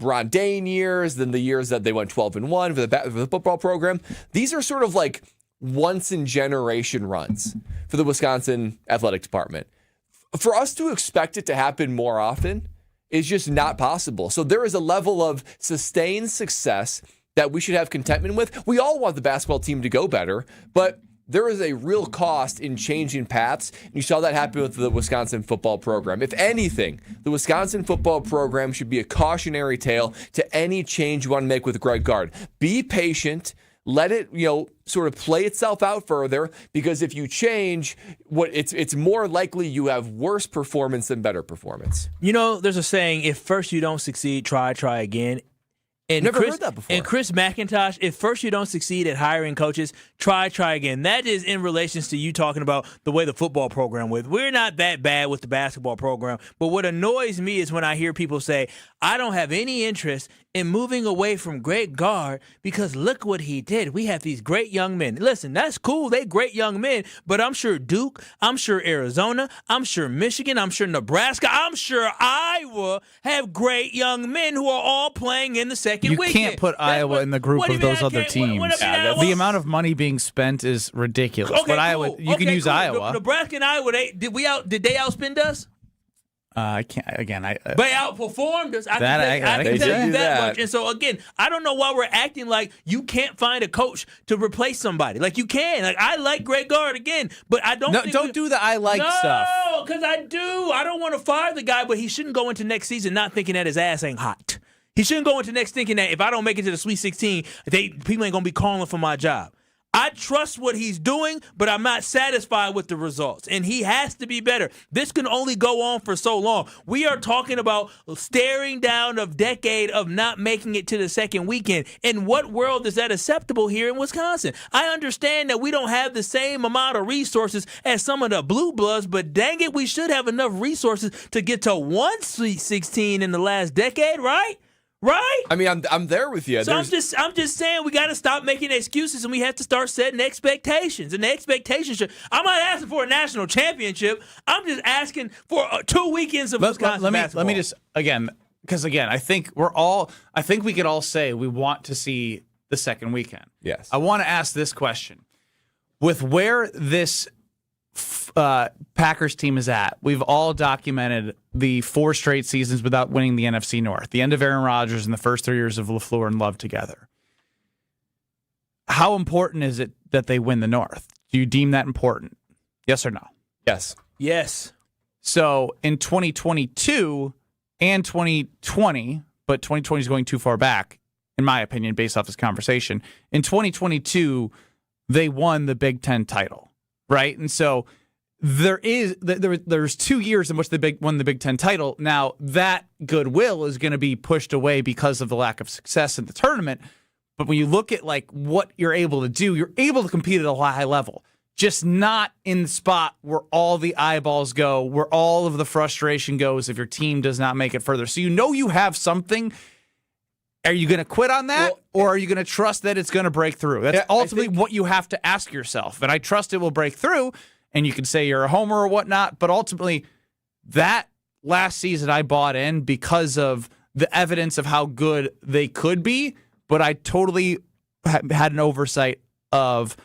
Ron Dane years, then the years that they went 12-1 for the football program. These are sort of like once in generation runs for the Wisconsin athletic department. For us to expect it to happen more often is just not possible. So there is a level of sustained success that we should have contentment with. We all want the basketball team to go better, but there is a real cost in changing paths. You saw that happen with the Wisconsin football program. If anything, the Wisconsin football program should be a cautionary tale to any change you want to make with Greg Gard. Be patient. Let it, sort of play itself out further, because if you change, it's more likely you have worse performance than better performance. There's a saying, if first you don't succeed, try again. And Never heard that before. And Chris McIntosh, if first you don't succeed at hiring coaches, try again. That is in relation to you talking about the way the football program was. We're not that bad with the basketball program. But what annoys me is when I hear people say, I don't have any interest in moving away from Greg Gard because look what he did. We have these great young men. Listen, that's cool. They great young men. But I'm sure Duke, I'm sure Arizona, I'm sure Michigan, I'm sure Nebraska, I'm sure Iowa have great young men who are all playing in the second weekend. You can't put Iowa in the group of those other teams. The amount of money being spent is ridiculous. Okay, but Iowa, you can use Iowa. Nebraska and Iowa, did they outspend us? I can't. Again, they outperformed us. I can tell you that much. And so again, I don't know why we're acting like you can't find a coach to replace somebody. Like you can. Like I like Greg Gard again, but I don't. Don't do the I like stuff. No, because I do. I don't want to fire the guy, but he shouldn't go into next season not thinking that his ass ain't hot. He shouldn't go into next thinking that if I don't make it to the Sweet 16, people ain't gonna be calling for my job. I trust what he's doing, but I'm not satisfied with the results. And he has to be better. This can only go on for so long. We are talking about staring down a decade of not making it to the second weekend. In what world is that acceptable here in Wisconsin? I understand that we don't have the same amount of resources as some of the Blue Bloods, but dang it, we should have enough resources to get to one Sweet 16 in the last decade, right? Right? I mean, I'm there with you. So I'm just saying we got to stop making excuses and we have to start setting expectations. And the expectations should. I'm not asking for a national championship. I'm just asking for 2 weekends of Wisconsin basketball. Let me just because I think we could all say we want to see the second weekend. Yes. I want to ask this question: with where this Packers team is at, we've all documented the 4 straight seasons without winning the NFC North, the end of Aaron Rodgers and the first 3 years of LaFleur and Love together. How important is it that they win the North? Do you deem that important? Yes or no? Yes. Yes. So in 2022 and 2020, but 2020 is going too far back, in my opinion, based off this conversation. In 2022, they won the Big Ten title. Right, and so there's 2 years in which they won the Big Ten title. Now that goodwill is going to be pushed away because of the lack of success in the tournament. But when you look at like what you're able to do, you're able to compete at a high level, just not in the spot where all the eyeballs go, where all of the frustration goes if your team does not make it further. So you have something. Are you going to quit on that, or are you going to trust that it's going to break through? That's ultimately what you have to ask yourself. And I trust it will break through, and you can say you're a homer or whatnot, but ultimately that last season I bought in because of the evidence of how good they could be, but I totally had an oversight of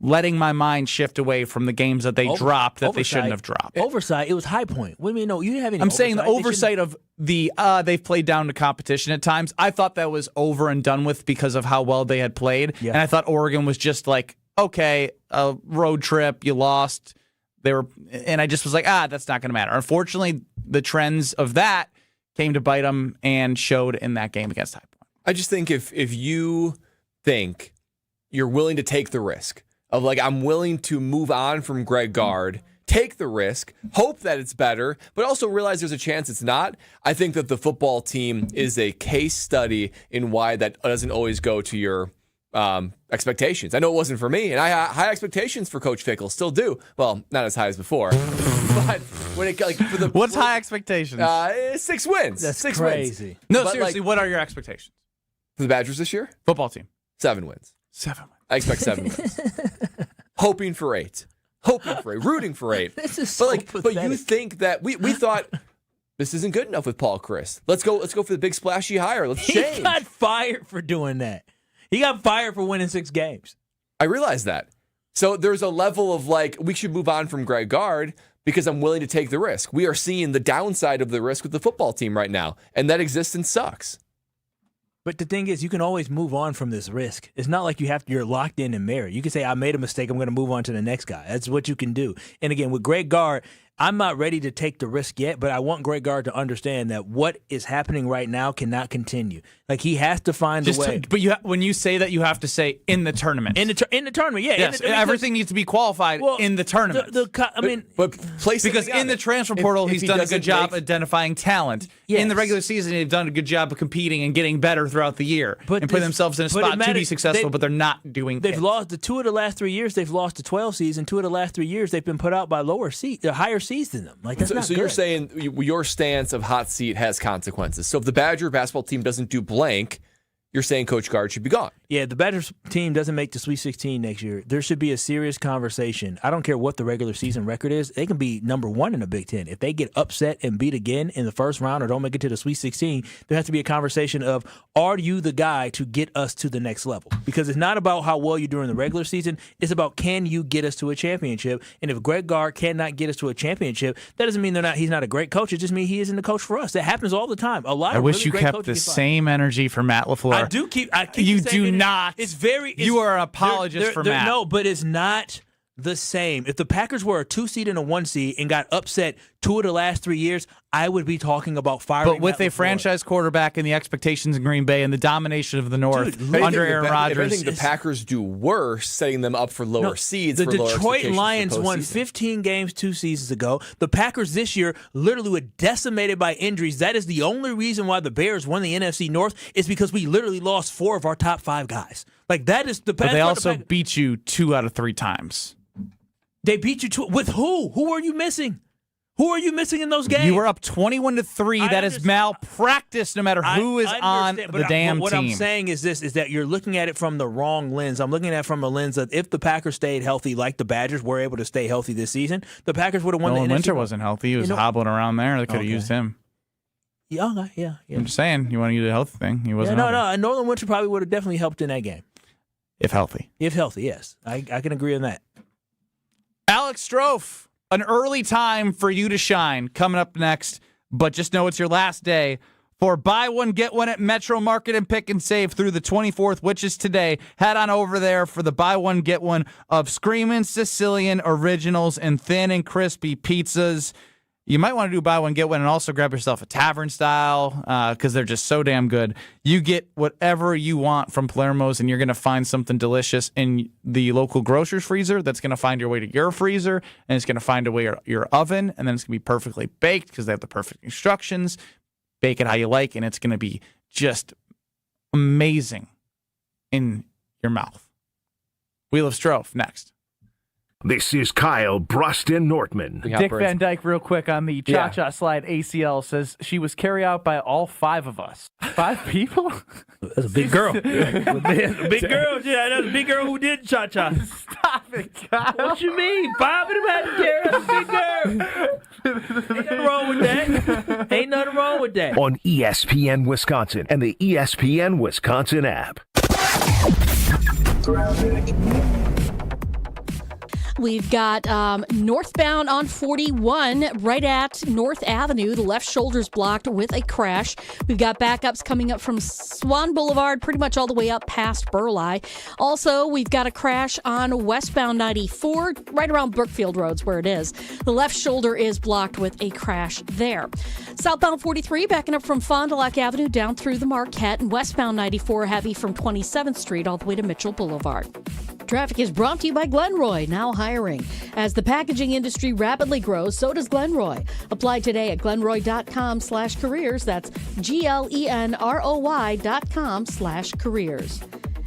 letting my mind shift away from the games that they dropped that they shouldn't have dropped. Oversight, it was High Point. What do you mean? No, you didn't have any. I'm saying the oversight of they've played down to competition at times. I thought that was over and done with because of how well they had played. Yeah. And I thought Oregon was just like, okay, a road trip, you lost. And I just was like, that's not going to matter. Unfortunately, the trends of that came to bite them and showed in that game against High Point. I just think if you think you're willing to take the risk of like, I'm willing to move on from Greg Gard, take the risk, hope that it's better, but also realize there's a chance it's not. I think that the football team is a case study in why that doesn't always go to your expectations. I know it wasn't for me, and I had high expectations for Coach Fickell, still do. Well, not as high as before. But when it for the what's high expectations? 6 wins. That's 6 crazy. wins. No, But, seriously, what are your expectations for the Badgers this year? Football team. 7 wins. 7 wins. I expect 7 wins. Hoping for 8. Rooting for 8. This is so but pathetic. you think that we thought this isn't good enough with Paul Chris. Let's go for the big splashy hire. Let's change. He got fired for doing that. He got fired for winning 6 games. I realize that. So there's a level of we should move on from Greg Gard because I'm willing to take the risk. We are seeing the downside of the risk with the football team right now, and that existence sucks. But the thing is, you can always move on from this risk. It's not like you're locked in and married. You can say, I made a mistake, I'm going to move on to the next guy. That's what you can do. And again, with Greg Gard, I'm not ready to take the risk yet, but I want Greg Gard to understand that what is happening right now cannot continue. He has to find a way. But when you say that, you have to say in the tournament. In the tournament, yeah. Yes, everything needs to be qualified in the tournament. But because in the transfer portal, he's done a good job identifying talent. Yes. In the regular season, they've done a good job of competing and getting better throughout the year and putting themselves in a spot to be successful, but they're not doing They've lost the 2 of the last 3 years. They've lost the 12 seeds, and 2 of the last 3 years they've been put out by higher seeds than them. That's not so good. you're saying your stance of hot seat has consequences. So if the Badger basketball team doesn't do blank, you're saying Coach Gard should be gone. Yeah, the Badgers team doesn't make the Sweet 16 next year. There should be a serious conversation. I don't care what the regular season record is. They can be number 1 in the Big Ten. If they get upset and beat again in the first round or don't make it to the Sweet 16, there has to be a conversation of, are you the guy to get us to the next level? Because it's not about how well you do in the regular season. It's about, can you get us to a championship? And if Greg Gard cannot get us to a championship, that doesn't mean he's not a great coach. It just means he isn't the coach for us. That happens all the time. I wish you kept the same energy for Matt LaFleur. I keep you the same do energy. not. You are an apologist for Matt. No, but it's not the same. If the Packers were a 2 seed and a 1 seed and got upset 2 of the last 3 years, I would be talking about firing. But with Matt a LaFleur. franchise quarterback and the expectations in Green Bay and the domination of the North under Aaron Rodgers, if anything, the Packers do worse, setting them up for lower seeds. The for lower Detroit expectations Lions for won postseason. 15 games 2 seasons ago. The Packers this year literally were decimated by injuries. That is the only reason why the Bears won the NFC North, is because we literally lost 4 of our top 5 guys. That is the. But they also beat you 2 out of 3 times. They beat you with who? Who are you missing? Who are you missing in those games? You were up 21-3. That is malpractice no matter who is on the damn team. What I'm saying is that you're looking at it from the wrong lens. I'm looking at it from a lens of, if the Packers stayed healthy like the Badgers were able to stay healthy this season, the Packers would have won the NFC. Winter wasn't healthy. He was hobbling around there. They could have used him. Yeah, okay, yeah. I'm just saying, you want to use a healthy thing. He wasn't healthy. No. Northern Winter probably would have definitely helped in that game. If healthy. If healthy, yes. I can agree on that. Alex Strofe, an early time for you to shine coming up next, but just know it's your last day for buy one, get one at Metro Market and Pick and Save through the 24th, which is today. Head on over there for the buy one, get one of Screamin' Sicilian Originals and thin and crispy pizzas. You might want to do buy one, get one, and also grab yourself a tavern style because they're just so damn good. You get whatever you want from Palermo's, and you're going to find something delicious in the local grocer's freezer that's going to find your way to your freezer, and it's going to find a way to your oven, and then it's going to be perfectly baked because they have the perfect instructions. Bake it how you like, and it's going to be just amazing in your mouth. Wheel of Strofe, next. This is Kyle Brust Nortman. Dick Van Dyke, real quick on the cha-cha slide. ACL says she was carried out by all 5 of us. 5 people? That's a big girl. That's a big girl. Yeah, that's a big girl who did cha-cha. Stop it, Kyle. What you mean? 5 of them had to carry. That's a big girl. Ain't nothing wrong with that. Ain't nothing wrong with that. On ESPN Wisconsin and the ESPN Wisconsin app. We've got northbound on 41 right at North Avenue. The left shoulder's blocked with a crash. We've got backups coming up from Swan Boulevard pretty much all the way up past Burleigh. Also, we've got a crash on westbound 94 right around Brookfield Road's where it is. The left shoulder is blocked with a crash there. Southbound 43 backing up from Fond du Lac Avenue down through the Marquette, and westbound 94 heavy from 27th Street all the way to Mitchell Boulevard. Traffic is brought to you by Glenroy, now hiring. As the packaging industry rapidly grows, so does Glenroy. Apply today at glenroy.com/careers. That's GLENROY.com/careers.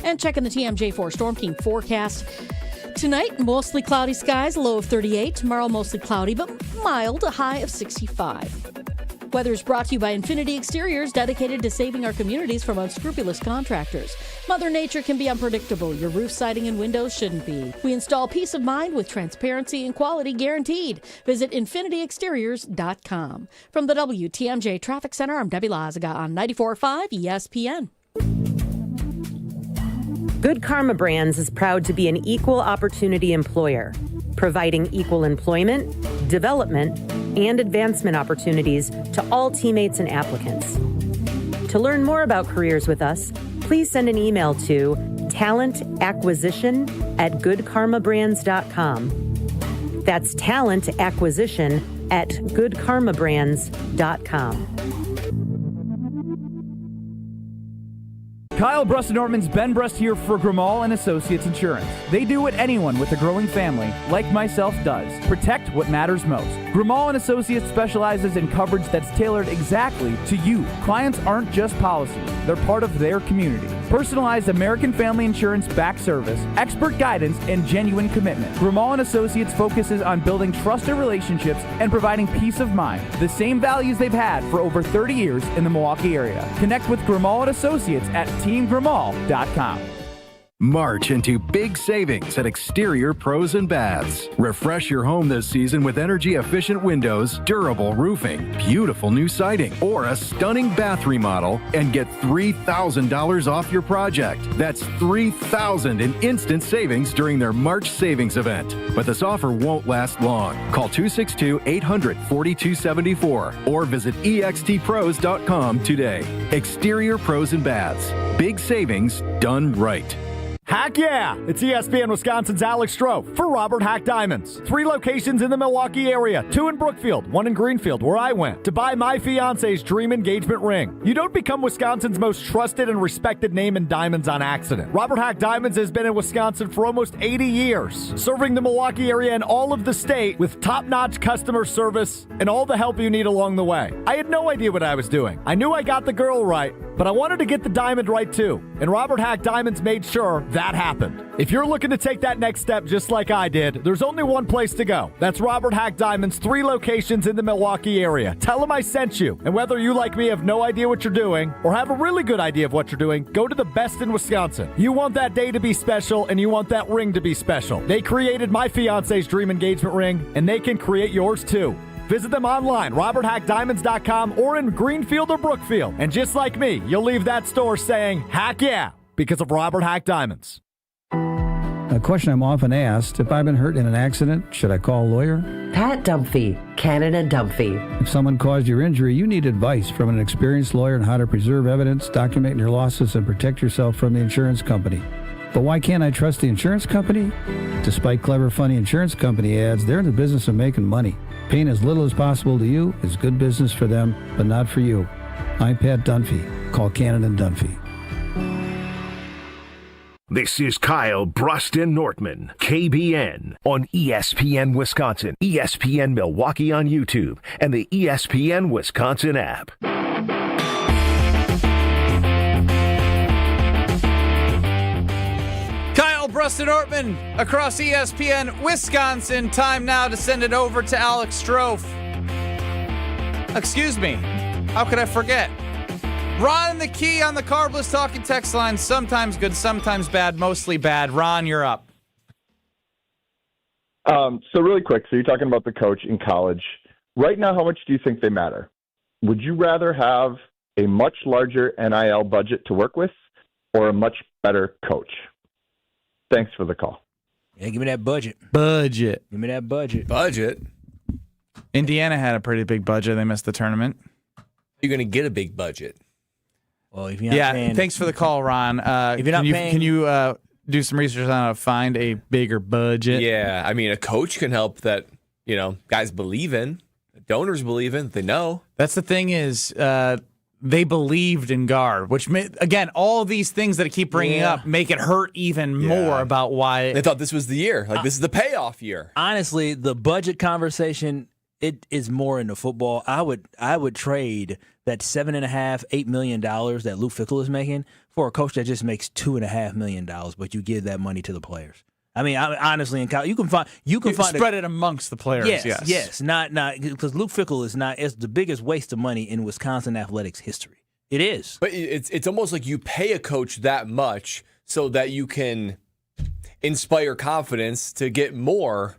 And checking the TMJ4 Storm Team forecast. Tonight, mostly cloudy skies, a low of 38. Tomorrow, mostly cloudy, but mild, a high of 65. Weather is brought to you by Infinity Exteriors, dedicated to saving our communities from unscrupulous contractors. Mother Nature can be unpredictable. Your roof, siding, and windows shouldn't be. We install peace of mind with transparency and quality guaranteed. Visit infinityexteriors.com. From the WTMJ Traffic Center, I'm Debbie Lazaga on 94.5 ESPN. Good Karma Brands is proud to be an equal opportunity employer, providing equal employment, development, and advancement opportunities to all teammates and applicants. To learn more about careers with us, please send an email to talentacquisition@goodkarmabrands.com. That's talentacquisition@goodkarmabrands.com. Kyle Brust Nortman's Ben Brust here for Grimal and Associates Insurance. They do what anyone with a growing family, like myself, does. Protect what matters most. Grimal and Associates specializes in coverage that's tailored exactly to you. Clients aren't just policies, they're part of their community. Personalized American Family Insurance back service, expert guidance, and genuine commitment. Grimal and Associates focuses on building trusted relationships and providing peace of mind. The same values they've had for over 30 years in the Milwaukee area. Connect with Grimal and Associates at teamgrimal.com. March into big savings at Exterior Pros and Baths. Refresh your home this season with energy-efficient windows, durable roofing, beautiful new siding, or a stunning bath remodel and get $3,000 off your project. That's $3,000 in instant savings during their March savings event. But this offer won't last long. Call 262-800-4274 or visit extpros.com today. Exterior Pros and Baths. Big savings done right. Heck yeah! It's ESPN Wisconsin's Alex Stroh for Robert Hack Diamonds. 3 locations in the Milwaukee area, 2 in Brookfield, 1 in Greenfield, where I went, to buy my fiance's dream engagement ring. You don't become Wisconsin's most trusted and respected name in diamonds on accident. Robert Hack Diamonds has been in Wisconsin for almost 80 years, serving the Milwaukee area and all of the state with top-notch customer service and all the help you need along the way. I had no idea what I was doing. I knew I got the girl right, but I wanted to get the diamond right too, and Robert Hack Diamonds made sure that happened. If you're looking to take that next step just like I did, there's only one place to go. That's Robert Hack Diamonds, 3 locations in the Milwaukee area. Tell them I sent you, and whether you like me have no idea what you're doing or have a really good idea of what you're doing, go to the best in Wisconsin. You want that day to be special, and you want that ring to be special. They created my fiance's dream engagement ring, and they can create yours too. Visit them online, roberthackdiamonds.com, or in Greenfield or Brookfield. And just like me, you'll leave that store saying, heck yeah, because of Robert Hack Diamonds. A question I'm often asked, if I've been hurt in an accident, should I call a lawyer? Pat Dumphy, Cannon & Dumphy. If someone caused your injury, you need advice from an experienced lawyer on how to preserve evidence, document your losses, and protect yourself from the insurance company. But why can't I trust the insurance company? Despite clever, funny insurance company ads, they're in the business of making money. Paying as little as possible to you is good business for them, but not for you. I'm Pat Dunphy. Call Cannon & Dunphy. This is Kyle Brust Nortman, KBN, on ESPN Wisconsin, ESPN Milwaukee on YouTube, and the ESPN Wisconsin app. Kyle Brust Nortman across ESPN Wisconsin. Time now to send it over to Alex Stroh. Excuse me. How could I forget? Ron and the Key on the Carbless Talking text line. Sometimes good, sometimes bad, mostly bad. Ron, you're up. So really quick, so you're talking about the coach in college. Right now, how much do you think they matter? Would you rather have a much larger NIL budget to work with or a much better coach? Thanks for the call. Yeah, give me that budget. Budget. Give me that budget. Budget? Indiana had a pretty big budget. They missed the tournament. You're going to get a big budget. Well, if you're not paying, thanks for the call, Ron. If you're not paying, can you do some research on how to find a bigger budget? Yeah, I mean, a coach can help that, guys believe in, donors believe in, they know. That's the thing is, they believed in Gard, which, again, all these things that I keep bringing up make it hurt even more about why. They thought this was the year. This is the payoff year. Honestly, the budget conversation, it is more into football. I would trade that $7.5-8 million that Luke Fickell is making for a coach that just makes $2.5 million, but you give that money to the players. I mean, honestly, in college, you can find spread it amongst the players. Yes, not because Luke Fickell is the biggest waste of money in Wisconsin athletics history. It is, but it's almost like you pay a coach that much so that you can inspire confidence to get more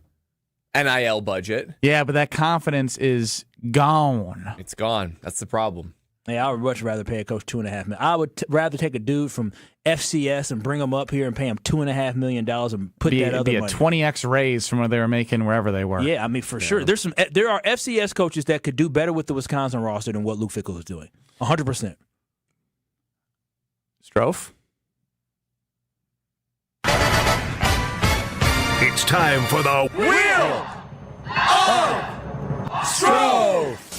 NIL budget. Yeah, but that confidence is gone. It's gone. That's the problem. Yeah, I would much rather pay a coach $2.5 million. I would rather take a dude from FCS and bring him up here and pay him $2.5 million and put that other money. It'd be a 20x raise from what they were making wherever they were. Yeah, I mean, for sure. There are FCS coaches that could do better with the Wisconsin roster than what Luke Fickell is doing. 100%. Strofe? It's time for the Wheel of Strofe.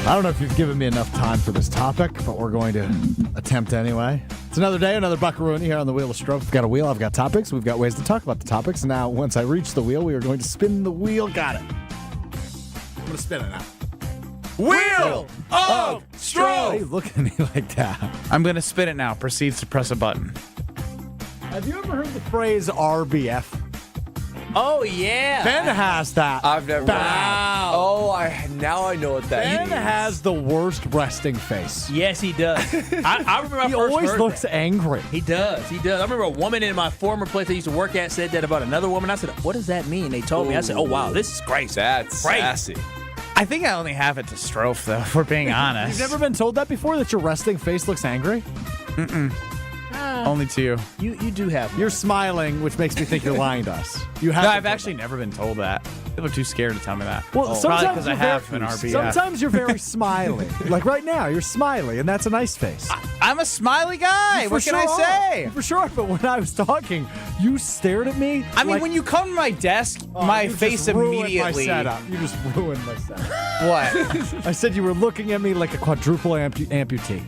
I don't know if you've given me enough time for this topic, but we're going to attempt anyway. It's another day, another buckaroonie here on the Wheel of Strofe. We've got a wheel, I've got topics, we've got ways to talk about the topics. Now, once I reach the wheel, we are going to spin the wheel. Got it. I'm going to spin it now. Wheel of Strofe. Why are you looking at me like that? I'm going to spin it now. Proceeds to press a button. Have you ever heard the phrase RBF? Oh, yeah. Ben has that. I've never. Wow. Oh, now I know what that Ben means. has the worst resting face. Yes, he does. I remember He always looks angry. He does. I remember a woman in my former place I used to work at said that about another woman. I said, what does that mean? They told me. I said, oh, wow, this is crazy. That's sassy. I think I only have it to Strofe, though, if we're being honest. You've never been told that before, that your resting face looks angry? Mm-mm. Only to you. You do have one. You're smiling, which makes me think you're lying to us. You have. No, I've actually never been told that. People are too scared to tell me that. Well, probably sometimes because I have an RBF. Sometimes you're very smiley. Like right now, you're smiley, and that's a nice face. I'm a smiley guy. What can I say? For sure, but when I was talking, you stared at me. I mean, when you come to my desk, my face immediately. You just ruined my setup. What? I said you were looking at me like a quadruple amputee.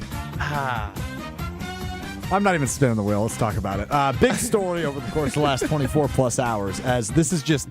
I'm not even spinning the wheel. Let's talk about it. Big story over the course of the last 24 plus hours, as this is just,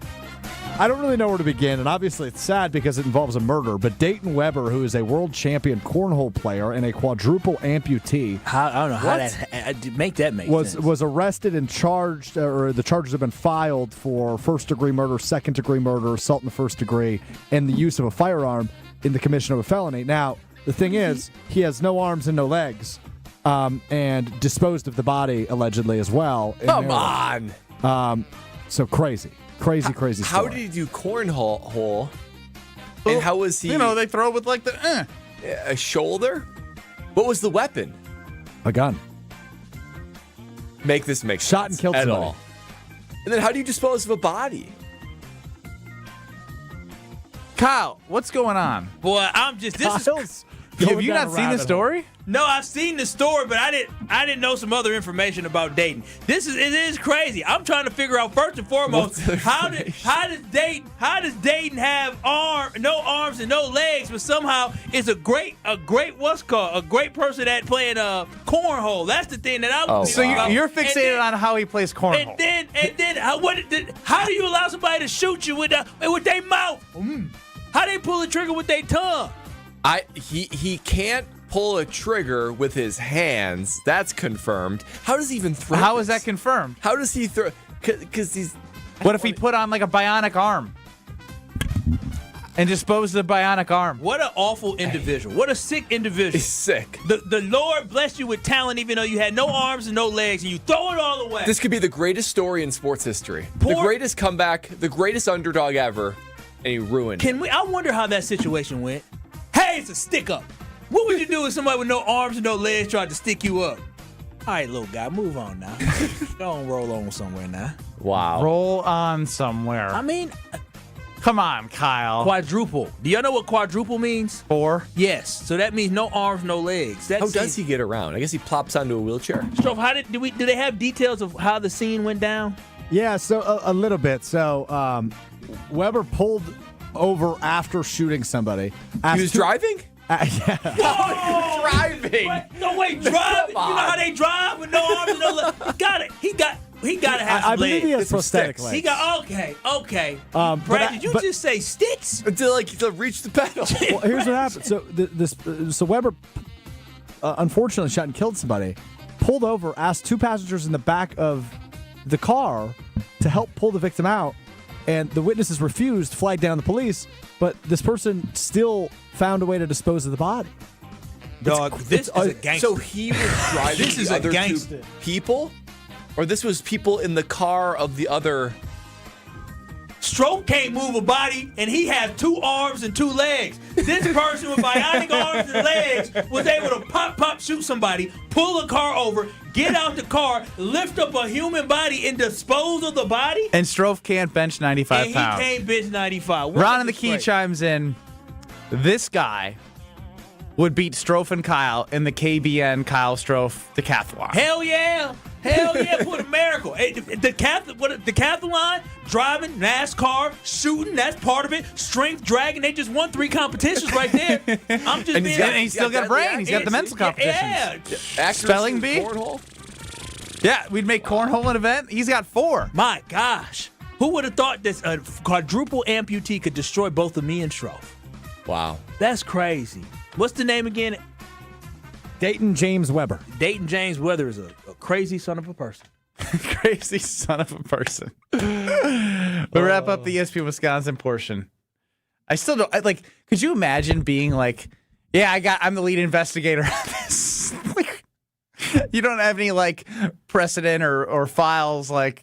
I don't really know where to begin, and obviously it's sad because it involves a murder, but Dayton Weber, who is a world champion cornhole player and a quadruple amputee. I don't know how that make sense. Was arrested and charged, or the charges have been filed for first-degree murder, second-degree murder, assault in the first degree, and the use of a firearm in the commission of a felony. Now, the thing is, he has no arms and no legs. And disposed of the body, allegedly, as well. Come on. So crazy story. How did he do cornhole? And how was he? They throw with like the a shoulder. What was the weapon? A gun. Make this make shot sense and killed at somebody. all. And then how do you dispose of a body? Kyle, what's going on? Boy, I'm just Have you not seen the story? No, I've seen the story, but I didn't know some other information about Dayton. It is crazy. I'm trying to figure out first and foremost how does Dayton have no arms and no legs, but somehow is a great person at playing cornhole. That's the thing that I'm. So you're fixated on how he plays cornhole. And then how do you allow somebody to shoot you with their mouth? How they pull the trigger with their tongue? He can't pull a trigger with his hands. That's confirmed. How does he even throw? How is that confirmed? How does he throw? Because he's. What if he put on like a bionic arm and disposed of the bionic arm? What an awful individual. What a sick individual. He's sick. The Lord blessed you with talent, even though you had no arms and no legs, and you throw it all away. This could be the greatest story in sports history. The greatest comeback, the greatest underdog ever, and he ruined it. I wonder how that situation went. Hey, it's a stick up. What would you do if somebody with no arms and no legs tried to stick you up? All right, little guy, move on now. Go on, roll on somewhere now. Wow. Roll on somewhere. I mean, come on, Kyle. Quadruple. Do y'all know what quadruple means? 4. Yes. So that means no arms, no legs. How does he get around? I guess he plops onto a wheelchair. Strofe, how do they have details of how the scene went down? Yeah, so a little bit. So Weber pulled over after shooting somebody. He was driving? Yeah. Whoa! Driving. Wait, drive? You know how they drive with no arms and no legs? He got to have some I believe legs. he has prosthetic legs. He got okay. Brad, did you just say sticks? To reach the pedal. Well, here's what happened. So so Weber unfortunately shot and killed somebody, pulled over, asked two passengers in the back of the car to help pull the victim out, and the witnesses refused, flagged down the police, but this person still found a way to dispose of the body. Dog, this is a gangster. So he was driving This is the a other gangster. two people? Or this was people in the car of the other... Stroke can't move a body, and he has 2 arms and 2 legs. This person with bionic arms and legs was able to pop, shoot somebody, pull a car over, get out the car, lift up a human body, and dispose of the body. And Strofe can't bench 95 and pounds. he can't bench 95. Ron in the Key chimes in. This guy would beat Strofe and Kyle in the KBN Kyle Strofe decathlon. Hell yeah. Hell yeah, put a miracle. Hey, the decathlon, driving, NASCAR, shooting, that's part of it. Strength, dragging, they just won 3 competitions right there. I'm just And he's still got a brain. He's got the mental competitions. Yeah. Spelling bee? Cornhole? Yeah, we'd make cornhole an event. He's got 4. My gosh. Who would have thought this a quadruple amputee could destroy both of me and Strofe? Wow. That's crazy. What's the name again? Dayton James Weber. Dayton James Weber is a crazy son of a person. Crazy son of a person. We'll wrap up the ESPN Wisconsin portion. I still don't could you imagine being like, yeah, I'm the lead investigator on this. You don't have any precedent or files to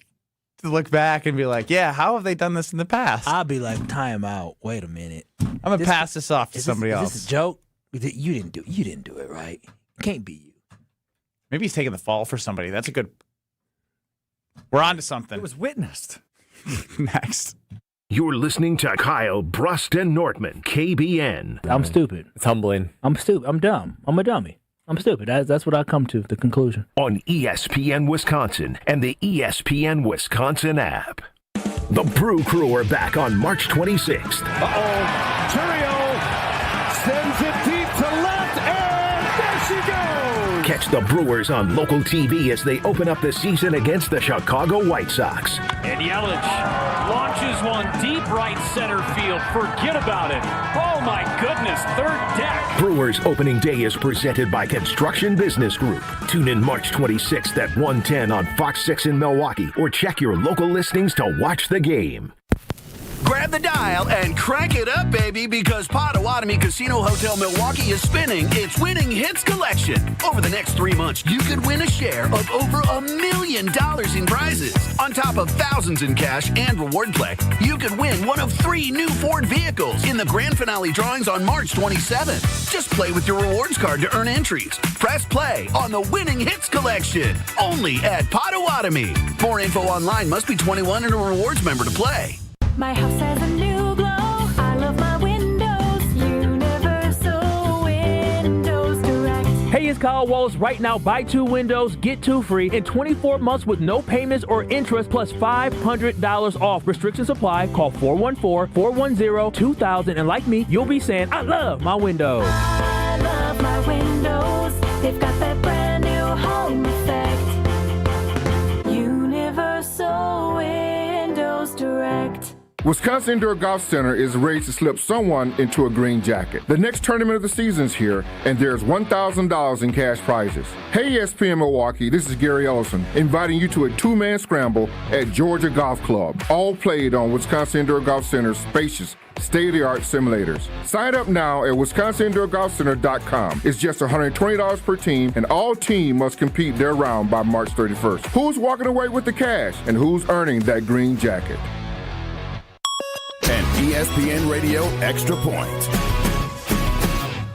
look back and be like, yeah, how have they done this in the past? I'll be like, time out. Wait a minute. I'm gonna pass this off to somebody else. Is this a joke? You didn't do it right. It can't be you. Maybe he's taking the fall for somebody. That's a good. We're on to something. It was witnessed. Next. You're listening to Kyle, Brust, and Nortman, KBN. I'm stupid. It's humbling. I'm stupid. I'm dumb. I'm a dummy. I'm stupid. That's what I come to, the conclusion. On ESPN Wisconsin and the ESPN Wisconsin app. The Brew Crew are back on March 26th. Turio sends it deep to left, and there she goes! Catch the Brewers on local TV as they open up the season against the Chicago White Sox. And Yelich launches one deep right center field. Forget about it. Oh, my goodness. Third deck. Brewers opening day is presented by Construction Business Group. Tune in March 26th at 1:10 on Fox 6 in Milwaukee or check your local listings to watch the game. Grab the dial and crank it up, baby, because Potawatomi Casino Hotel Milwaukee is spinning its Winning Hits collection. Over the next 3 months, you could win a share of over $1 million in prizes. On top of thousands in cash and reward play, you could win one of 3 new Ford vehicles in the grand finale drawings on March 27th. Just play with your rewards card to earn entries. Press play on the Winning Hits collection, only at Potawatomi. More info online. Must be 21 and a rewards member to play. My house has a new glow. I love my windows. Universal Windows Direct. Hey, it's Kyle Wallace. Right now, buy 2 windows, get 2 free in 24 months with no payments or interest plus $500 off. Restrictions apply. Call 414-410-2000. And like me, you'll be saying, I love my windows. I love my windows. They've got that brand new home effect. Universal Windows Direct. Wisconsin Indoor Golf Center is ready to slip someone into a green jacket. The next tournament of the season is here, and there's $1,000 in cash prizes. Hey, ESPN Milwaukee, this is Gary Ellison, inviting you to a 2-man scramble at Georgia Golf Club, all played on Wisconsin Indoor Golf Center's spacious, state-of-the-art simulators. Sign up now at wisconsinindoorgolfcenter.com. It's just $120 per team, and all teams must compete their round by March 31st. Who's walking away with the cash, and who's earning that green jacket? An ESPN Radio Extra Point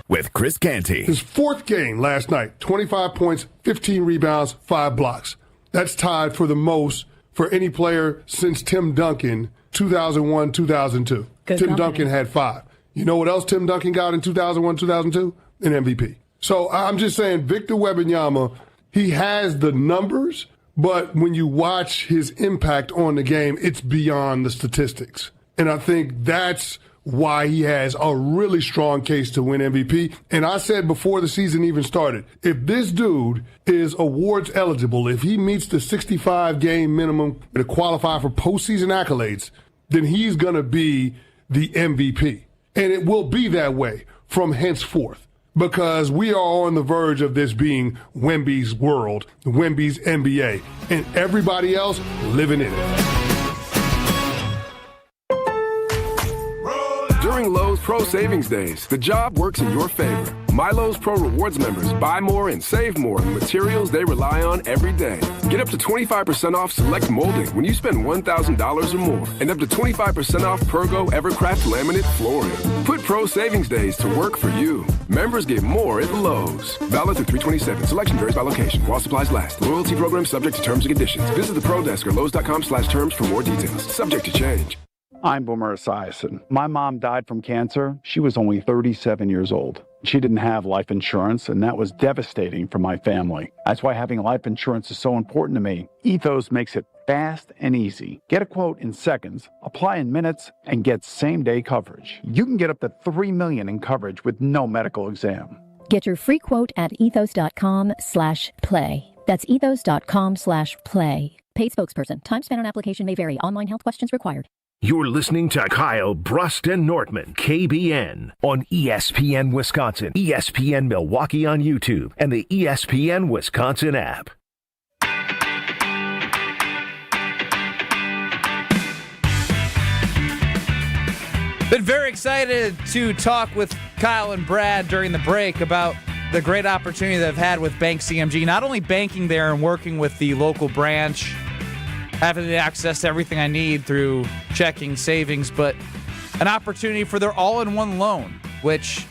with Chris Canty. His 4th game last night, 25 points, 15 rebounds, 5 blocks. That's tied for the most for any player since Tim Duncan, 2001, 2002. Tim Duncan had 5. You know what else Tim Duncan got in 2001, 2002? An MVP. So I'm just saying, Victor Wembanyama, he has the numbers, but when you watch his impact on the game, it's beyond the statistics. And I think that's why he has a really strong case to win MVP. And I said before the season even started, if this dude is awards eligible, if he meets the 65-game minimum to qualify for postseason accolades, then he's going to be the MVP. And it will be that way from henceforth. because we are on the verge of this being Wemby's world, Wemby's NBA, and everybody else living in it. During Lowe's Pro Savings Days, the job works in your favor. My Lowe's Pro Rewards members buy more and save more on materials they rely on every day. Get up to 25% off select molding when you spend $1,000 or more, and up to 25% off Pergo Evercraft laminate flooring. Put Pro Savings Days to work for you. Members get more at Lowe's. Valid through 3/27. Selection varies by location. While supplies last. Loyalty program subject to terms and conditions. Visit the Pro Desk or Lowes.com/terms for more details. Subject to change. I'm Boomer Esiason. My mom died from cancer. She was only 37 years old. She didn't have life insurance, and that was devastating for my family. That's why having life insurance is so important to me. Ethos makes it fast and easy. Get a quote in seconds, apply in minutes, and get same-day coverage. You can get up to $3 million in coverage with no medical exam. Get your free quote at ethos.com/play. That's ethos.com/play. Paid spokesperson. Time spent on application may vary. Online health questions required. You're listening to Kyle, Brust, and Nortman, KBN, on ESPN Wisconsin, ESPN Milwaukee on YouTube, and the ESPN Wisconsin app. Been very excited to talk with Kyle and Brad during the break about the great opportunity that I've had with Bank CMG, not only banking there and working with the local branch, having access to everything I need through checking, savings, but an opportunity for their all-in-one loan, which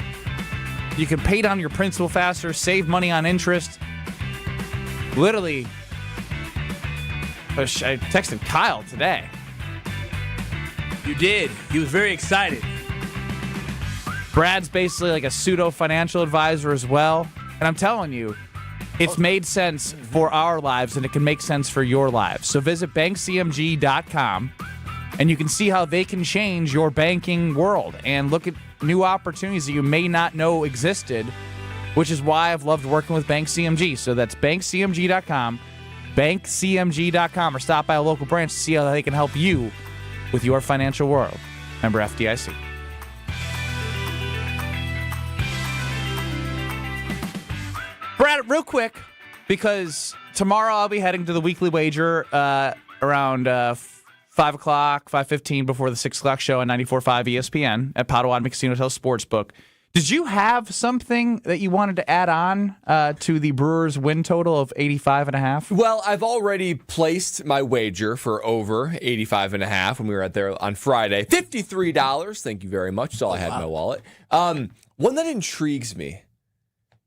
you can pay down your principal faster, save money on interest. Literally, I texted Kyle today. You did. He was very excited. Brad's basically like a pseudo-financial advisor as well. And I'm telling you, it's made sense for our lives, and it can make sense for your lives. So visit bankcmg.com, and you can see how they can change your banking world and look at new opportunities that you may not know existed, which is why I've loved working with Bank CMG. So that's bankcmg.com, bankcmg.com, or stop by a local branch to see how they can help you with your financial world. Member FDIC. Brad, real quick, because tomorrow I'll be heading to the Weekly Wager around 5 o'clock, 5:15 before the 6 o'clock show on 94.5 ESPN at Potawatomi Casino Hotel Sportsbook. Did you have something that you wanted to add on to the Brewers' win total of 85.5? Well, I've already placed my wager for over 85.5 when we were out there on Friday. $53. Thank you very much. That's all I had in my wallet. One that intrigues me.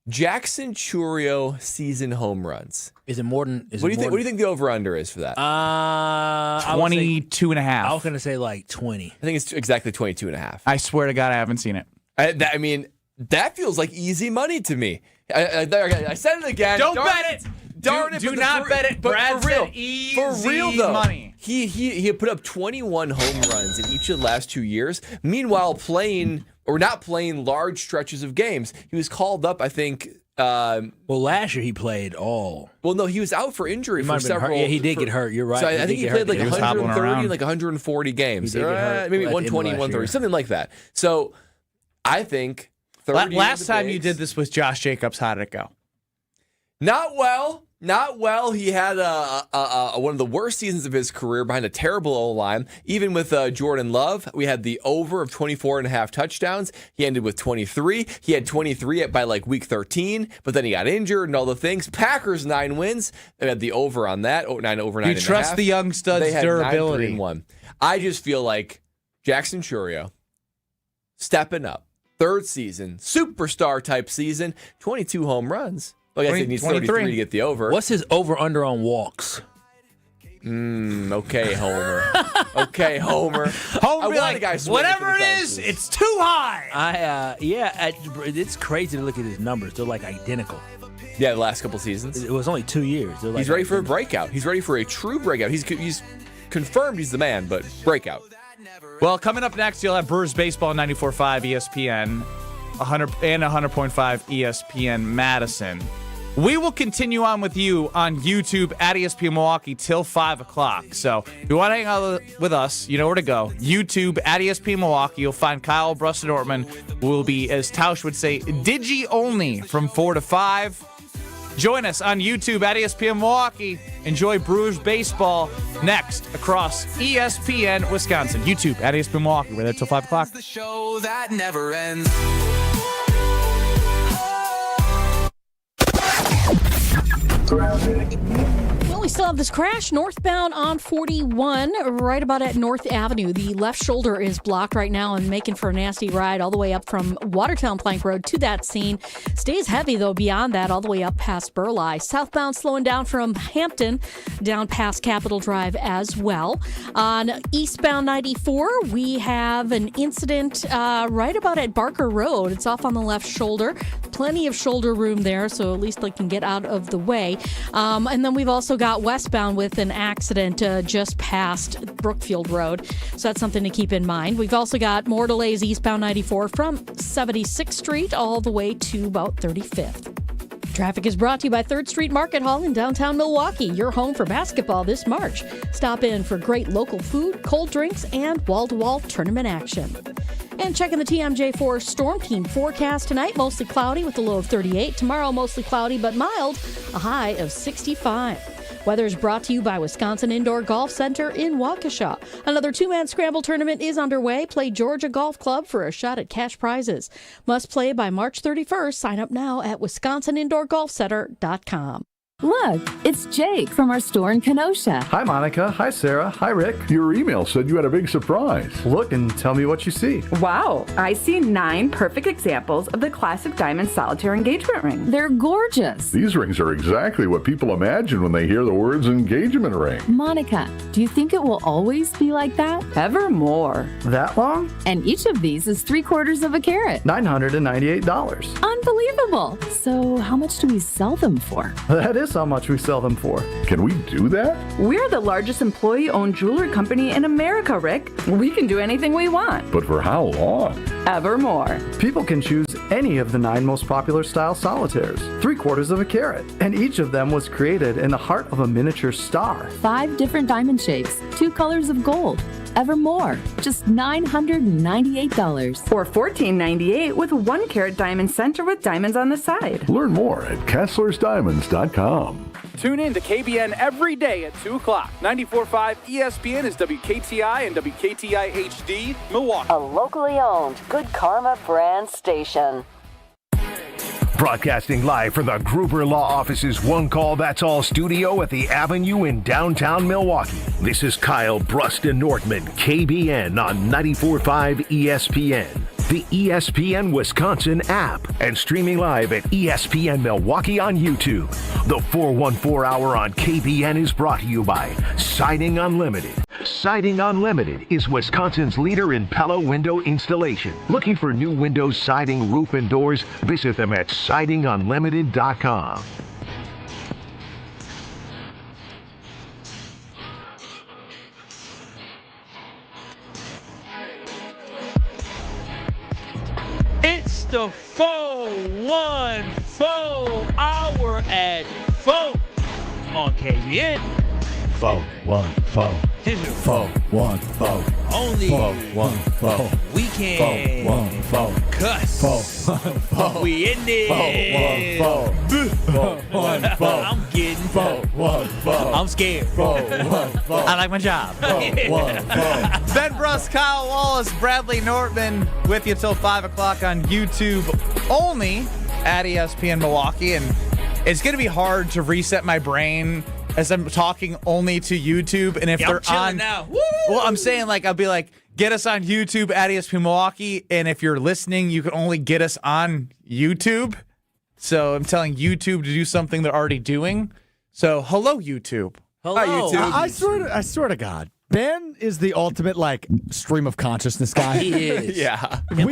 Jackson Chourio season home runs. Is it more than? What do you think the over/under is for that? 22.5. I was going to say like 20. I think it's exactly 22.5. I swear to God, I haven't seen it. I mean, that feels like easy money to me. I said it again. Don't bet it. Do not bet it. Brad said easy for real though, money. He had put up 21 home runs in each of the last 2 years. Meanwhile, not playing large stretches of games. He was called up, I think. Well, last year he played all. Well, no, he was out for injury for several. Yeah, he did get hurt. You're right. So I think he played like 130, like 140 games. Maybe 120, 130, something like that. So I think 30 last time you did this with Josh Jacobs, how did it go? Not well. He had one of the worst seasons of his career behind a terrible O-line. Even with Jordan Love, we had the over of 24.5 touchdowns. He ended with 23. He had 23 by like week 13, but then he got injured and all the things. Packers 9 wins. They had the over on that. 9 You trust the young stud's durability. 9-3-1. I just feel like Jackson Chourio stepping up. Third season, superstar type season, 22 home runs. Like I said, he needs 33 to get the over. What's his over/under on walks? Okay, Homer. Okay, Homer. Homer, whatever it is, it's too high. It's crazy to look at his numbers. They're like identical. Yeah, the last couple seasons. It was only 2 years. Like he's ready for a breakout. He's ready for a true breakout. He's confirmed he's the man, but breakout. Well, coming up next, you'll have Brewers baseball on 94.5 ESPN, 100 and 100.5 ESPN Madison. We will continue on with you on YouTube at ESPN Milwaukee till 5 o'clock. So if you want to hang out with us, you know where to go. YouTube at ESPN Milwaukee. You'll find Kyle, Brust Nortman. Will be, as Tausch would say, digi only from 4 to 5. Join us on YouTube at ESPN Milwaukee. Enjoy Brewers baseball next across ESPN Wisconsin. YouTube at ESPN Milwaukee. We're there till 5 o'clock. The show that never ends. Well, we still have this crash northbound on 41, right about at North Avenue. The left shoulder is blocked right now and making for a nasty ride all the way up from Watertown Plank Road to that scene. Stays heavy, though, beyond that, all the way up past Burleigh. Southbound slowing down from Hampton down past Capitol Drive as well. On eastbound 94, we have an incident right about at Barker Road. It's off on the left shoulder. Plenty of shoulder room there, so at least they can get out of the way. And then we've also got westbound with an accident just past Brookfield Road. So that's something to keep in mind. We've also got more delays eastbound 94 from 76th Street all the way to about 35th. Traffic is brought to you by 3rd Street Market Hall in downtown Milwaukee, your home for basketball this March. Stop in for great local food, cold drinks, and wall-to-wall tournament action. And checking the TMJ4 Storm Team forecast tonight, mostly cloudy with a low of 38. Tomorrow, mostly cloudy but mild, a high of 65. Weather is brought to you by Wisconsin Indoor Golf Center in Waukesha. Another two-man scramble tournament is underway. Play Georgia Golf Club for a shot at cash prizes. Must play by March 31st. Sign up now at wisconsinindoorgolfcenter.com. Look, it's Jake from our store in Kenosha. Hi, Monica. Hi, Sarah. Hi, Rick. Your email said you had a big surprise. Look and tell me what you see. Wow, I see 9 perfect examples of the classic diamond solitaire engagement ring. They're gorgeous. These rings are exactly what people imagine when they hear the words engagement ring. Monica, do you think it will always be like that? Ever more. That long? And each of these is 3/4 of a carat. $998. Unbelievable. So how much do we sell them for? That is how much we sell them for. Can we do that? We're the largest employee-owned jewelry company in America, Rick. We can do anything we want. But for how long? Evermore. People can choose any of the 9 most popular style solitaires, 3/4 of a carat, and each of them was created in the heart of a miniature star. 5 different diamond shapes, 2 colors of gold. Evermore, just $998. Or $1498 with 1 carat diamond center with diamonds on the side. Learn more at KesslersDiamonds.com. Tune in to KBN every day at 2 o'clock. 94.5 ESPN is WKTI and WKTI HD, Milwaukee. A locally owned Good Karma brand station. Broadcasting live from the Gruber Law Office's One Call That's All studio at the Avenue in downtown Milwaukee. This is Kyle, Brust and Nortman, KBN on 94.5 ESPN, the ESPN Wisconsin app, and streaming live at ESPN Milwaukee on YouTube. The 414 Hour on KBN is brought to you by Siding Unlimited. Siding Unlimited is Wisconsin's leader in Pella window installation. Looking for new windows, siding, roof, and doors? Visit them at sidingunlimited.com. It's the 414 Hour at 4 on KBN. 414. 414. Only 414. weekend. 414. Cuss. 414. We in there. 414. I'm getting 414. I'm scared. 414. I like my job. 414. Ben Brust, Kyle Wallace, Bradley Nortman with you till 5 o'clock on YouTube only at ESPN Milwaukee. And it's going to be hard to reset my brain as I'm talking only to YouTube. And if they're on now. Well, I'm saying, like, I'll be like, get us on YouTube at ESPN Milwaukee. And if you're listening, you can only get us on YouTube. So I'm telling YouTube to do something they're already doing. So hello, YouTube. Hello. Hi, YouTube. I swear to God, Ben is the ultimate, like, stream of consciousness guy. He is. Yeah. We I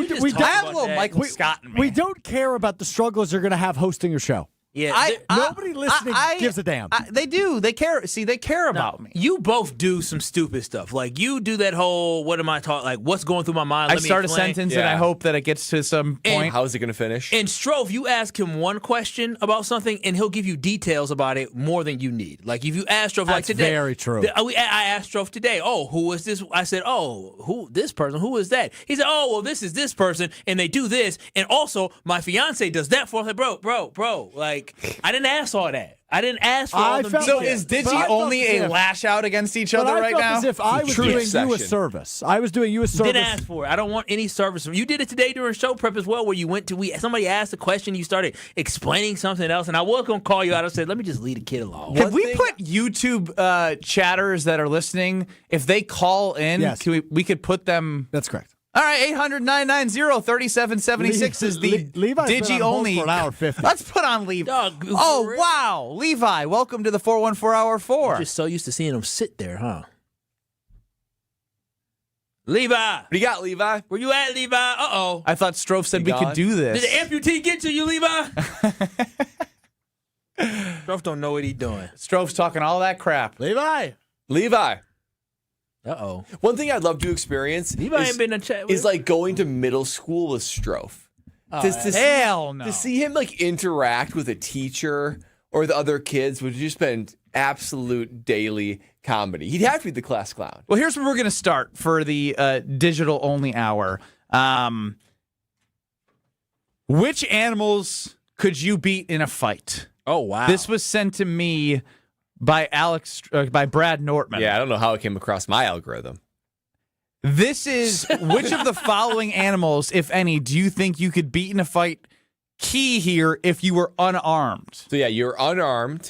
have a little Michael Scott in me. We don't care about the struggles you're going to have hosting your show. Yeah, Nobody listening gives a damn. They do. They care. See, they care about me. You both do some stupid stuff. Like you do that whole what am I talking? Like what's going through my mind? I Let me start explain. a sentence and I hope that it gets to some point. How is it going to finish? And Strofe, you ask him one question about something, and he'll give you details about it more than you need. Like if you ask Strofe, like That's today, very true. I asked Strofe today. Oh, who is this? I said, oh, who this person? Who is that? He said, oh, well, this is this person, and they do this, and also my fiance does that for. I said, bro, like I didn't ask all that. I didn't ask for all them details. So is Digi only a lash out against each other right now? As if I was doing you a service. I was doing you a service. Didn't ask for it. I don't want any service. You did it today during show prep as well, where you went to somebody asked a question, you started explaining something else, and I was gonna call you out. I said, let me just leave the kid alone. Can we put YouTube chatters that are listening, if they call in, Yes. we could put them. That's correct. All right, 800-990-3776 is the Levi's been Digi on hold only. for an hour 50. Let's put on Levi. Oh, wow. Levi, welcome to the 414 Hour 4. You're just so used to seeing him sit there, huh? Levi. What do you got, Levi? Where you at, Levi? Uh-oh. I thought Strofe said we could do this. Did the amputee get to you, Levi? Strofe don't know what he's doing. Strofe's talking all that crap. Levi. Uh-oh. One thing I'd love to experience ain't been in chat with is like going to middle school with Strofe. Hell no. To see him like interact with a teacher or the other kids would have just been absolute daily comedy. He'd have to be the class clown. Well, here's where we're going to start for the digital only hour. Which animals could you beat in a fight? Oh, wow. This was sent to me by by Brad Nortman. Yeah, I don't know how it came across my algorithm. This is which of the following animals, if any, do you think you could beat in a fight? Key here if you were unarmed. So yeah, you're unarmed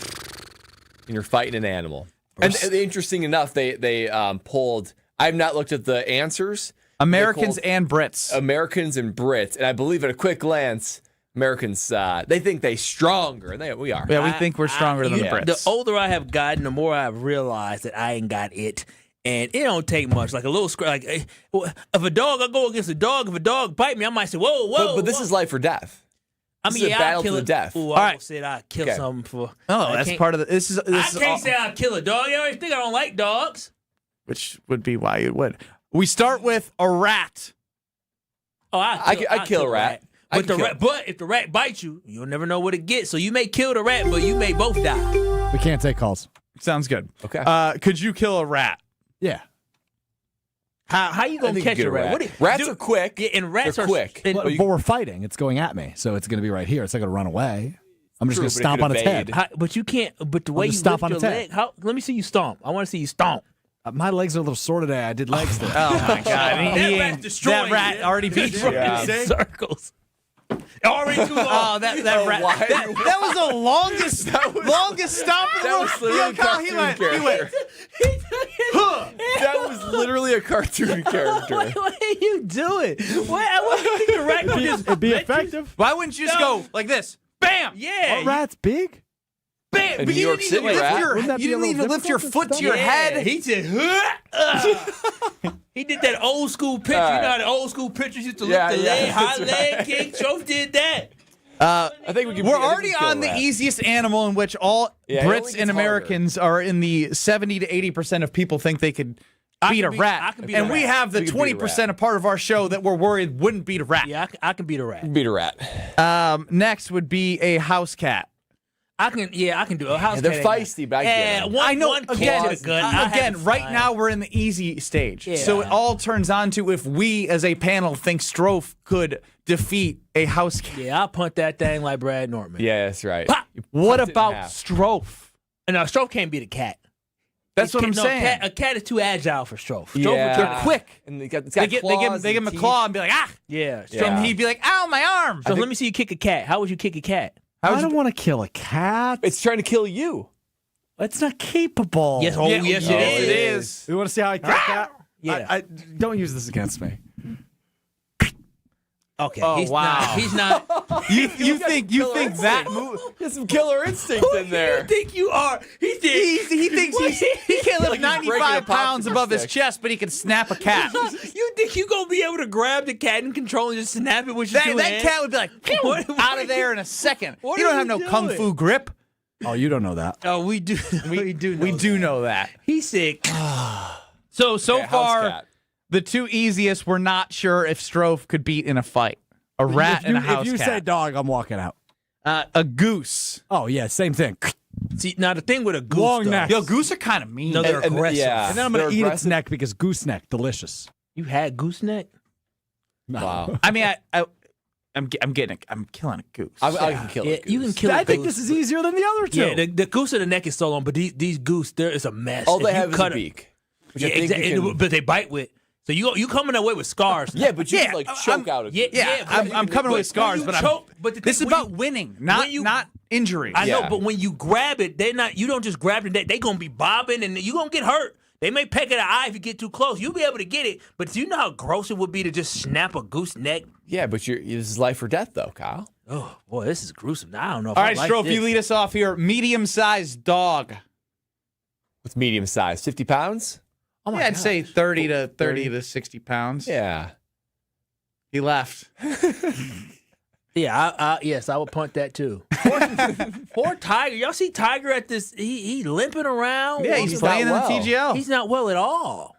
and you're fighting an animal. And interesting enough, they polled. I've not looked at the answers. Americans and Brits. Americans and Brits, and I believe at a quick glance, Americans they think they stronger, and we are. Yeah, we think we're stronger than the Brits. The older I have gotten, the more I've realized that I ain't got it. And it don't take much. Like a little scratch. Like, if a dog, I go against a dog. If a dog bite me, I might say, whoa. But this is life or death. I This mean, is a battle to the death. Ooh, All I right. said I'd kill something for. Oh, that's part of the. This is I can't say I'd kill a dog. You already think I don't like dogs. Which would be why you would. We start with a rat. Oh, I'd kill a rat. But if the rat bites you, you'll never know what it gets. So you may kill the rat, but you may both die. We can't take calls. Sounds good. Okay. Could you kill a rat? Yeah. How you gonna catch a rat? Rats are quick. Yeah, and rats They're are quick. and- But we're fighting. It's going at me, so it's going to be right here. It's not going to run away. I'm just True, going to but it stomp could on its evade. head. but you can't. But the way you just stomp lift on your its head. leg, let me see you stomp. I want to see you stomp. My legs are a little sore today. I did legs today. Oh my God! That rat already beat you. Yeah. Circles. Already too long. Oh, that rat. That was the longest stomp in the world. was literally a cartoon character. That was literally a cartoon character. What are you doing? What do you think the rat gonna just It'd be let you- effective. Why wouldn't you just go like this? Bam! Yeah. What rat's big? Bam! A But New you York didn't City even rat. lift your. Wouldn't that be You a didn't little even lift your difficult foot to your Yeah, head. he just. He did that old school picture. All right. You know how the old school pictures used to Yeah, lift the yeah, leg, high that's leg right. kick. Strofe did that. I think we can. We're already on the easiest animal in which all Yeah, it only Brits gets and Americans are in the 70 to 80% of people think they could beat a rat. I can beat and a we rat. have the We can beat a 20% of part of our show that we're worried wouldn't beat a rat. Yeah, I can beat a rat. Beat a rat. Next would be a house cat. I can do a house. Yeah, they're cat ain't feisty, but I get 'em. I know. One Again, kid is good. I have again it right fine. now we're in the easy stage. Yeah. So it all turns on to if we as a panel think Strofe could defeat a house cat. Yeah, I'll punt that thing like Brad Nortman. Yeah, that's right. Pop! What Punt it in about half. Strofe? And now Strofe can't beat a cat. That's what I'm saying. A cat is too agile for Strofe. Strofe Yeah. They're quick. And it's got They give claws him a and claw teeth. and be like, ah! Yeah. Yeah. And he'd be like, ow, my arm. So let me see you kick a cat. How would you kick a cat? I don't want to kill a cat. It's trying to kill you. It's not capable. Yes, yes, it is. We want to see how I kill a cat? Yeah. I don't use this against me. Okay. Oh, he's wow. Not, he's not. You think that move? There's some killer instinct in there. You think you are? He thinks he can't lift Like he's 95 breaking a pounds popsicle above his stick. chest, but he can snap a cat. You think you gonna be able to grab the cat and control and just snap it with your two That hands? cat would be like What out of there in a second. What You are don't have you no kung doing? fu grip. Oh, you don't know that. Oh, we do. We do. We do know that. He's sick. So Okay, house far, cat. the two easiest, we're not sure if Strofe could beat in a fight. A rat and a house If you cat. say dog, I'm walking out. A goose. Oh, yeah, same thing. See, now the thing with a goose, Long though, neck. Yo, goose are kind of mean. No, they're aggressive. Yeah. And then I'm going They're to eat its aggressive. neck because goose neck, delicious. You had gooseneck? Wow. I mean, I'm killing a goose. I can kill Yeah, it. you can kill. I a think goose. this is easier than the other two. Yeah, the goose of the neck is so long, but these goose, there is a mess. All If they you have is a cut it- beak. Which Yeah, I think exactly. you can- But they bite with. So you coming away with scars. Yeah, but you can like choke out a Yeah, goose. yeah. I'm coming but with scars, when but you choke, but the this is thing, when about you- winning, when you- not injury. I know, Yeah. but when you grab it, they're not. You don't just grab it. They gonna be bobbing, and you gonna get hurt. They may peck at the eye if you get too close. You'll be able to get it, but do you know how gross it would be to just snap a goose neck? Yeah, but this is life or death, though, Kyle. Oh boy, this is gruesome. I don't know. If All I right, like Strofe, this. you lead us off here. Medium-sized dog. What's medium size? 50 pounds? Oh my Yeah, I'd gosh. say 30 to 60 pounds. Yeah. He left. Yeah, yes, I would punt that too. Poor Tiger. Y'all see Tiger at this? He limping around. Yeah, he's He's playing in not the well. TGL. He's not well at all.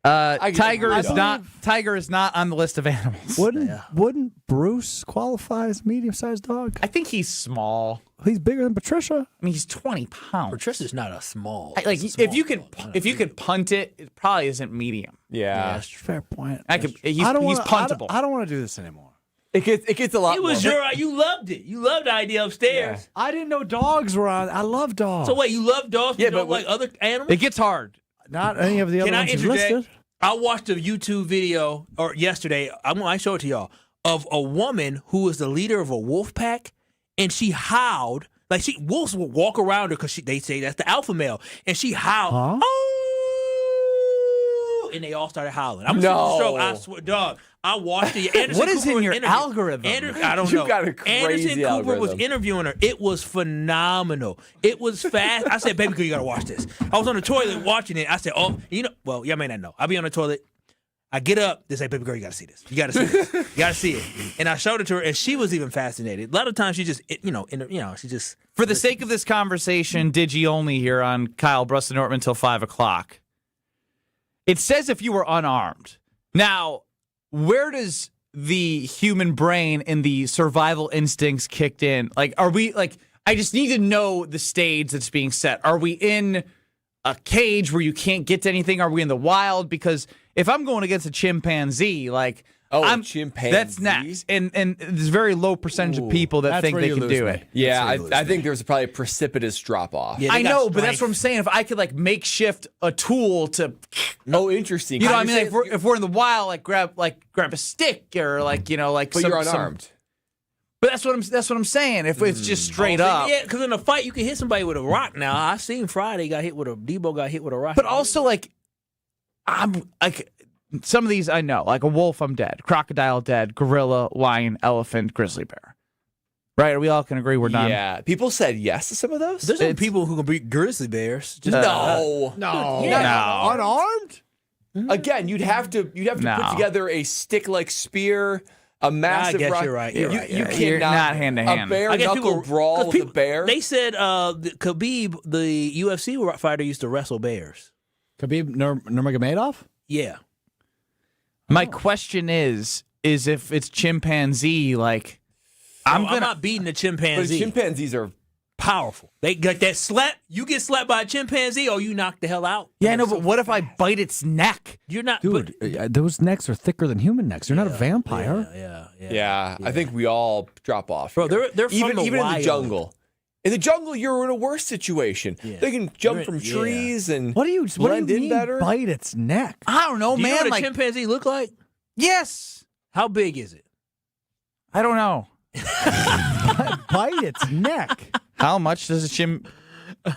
Tiger is believe- not on the list of animals. Wouldn't Bruce qualify as a medium-sized dog? I think he's small. He's bigger than Patricia. I mean, he's 20 pounds. Patricia's not a small. Like it's a if you small could if you could punt it, it probably isn't medium. Yeah. Fair point. He's wanna- puntable. I don't want to do this anymore. It gets a lot It was more. you loved it. You loved the idea upstairs. I didn't know dogs were on. I love dogs. So wait, you love dogs, but Yeah, you don't but like other animals? It gets hard. Not any of the other Can I ones you've interject? listed. I watched a YouTube video or yesterday. I show it to y'all of a woman who was the leader of a wolf pack, and she howled like wolves will walk around her because they say that's the alpha male, and she howled. Oh, and they all started howling. I'm No. stroke. I swear, dog. I watched it. Anderson What is Cooper in was your interviewing- algorithm? I don't You know. got a crazy Anderson Cooper was algorithm. interviewing her. It was phenomenal. It was fast. I said, "Baby girl, you gotta watch this." I was on the toilet watching it. I said, "Oh, well, y'all may not know. I'll be on the toilet. I get up. They say, "Baby girl, you gotta see this. You gotta see this. You gotta see it." And I showed it to her, and she was even fascinated. A lot of times, she just, she just. For the sake of this conversation, Digi only here on Kyle Brust Nortman till 5 o'clock. It says if you were unarmed. Now, where does the human brain and the survival instincts kicked in? Like, are we like? I just need to know the stage that's being set. Are we in a cage where you can't get to anything? Are we in the wild? Because if I'm going against a chimpanzee, like. a chimpanzee? That's next. And there's a very low percentage of people that That's think where they you can lose do me. it. Yeah, I think there's probably a precipitous drop off. Yeah, I they got know, but that's strength. what I'm saying. If I could like makeshift a tool to, Oh, interesting. you know, what I mean, like if we're in the wild, like grab a stick or like but you're unarmed. But that's what I'm saying. If it's just straight up, Yeah, because in a fight, you can hit somebody with a rock. Now I seen Friday Debo got hit with a rock. but also like I'm like some of these I know, like a wolf, I'm dead. Crocodile, dead. Gorilla, lion, elephant, grizzly bear. Right? We all can agree we're done. Yeah, people said yes to some of those. There's some people who can beat grizzly bears. Just No. Unarmed? Again, you'd have to put together a stick-like spear, a massive. I guess rock. you're right. You You're cannot You're not hand to A hand. bare I guess knuckle people- brawl 'cause with a people- bear. They said Khabib, the UFC fighter, used to wrestle bears. Khabib Nurmagomedov? Yeah. My question is if it's chimpanzee, like I'm not beating the but chimpanzee. chimpanzees are Powerful. They got that slap. You get slapped by a chimpanzee, or you knock the hell out. yeah, I know, but what if I bite its neck? You're not, Dude, those necks are thicker than human necks. You're not a vampire. Yeah, I think we all drop off. Bro, here. they're from even the in the wild. jungle. In the jungle, you're in a worse situation. They can jump from trees and What do you blend in mean better. bite its neck? I don't know, Do you man. know what like a chimpanzee look like? yes, How big is it? I don't know. Bite its neck. How much does a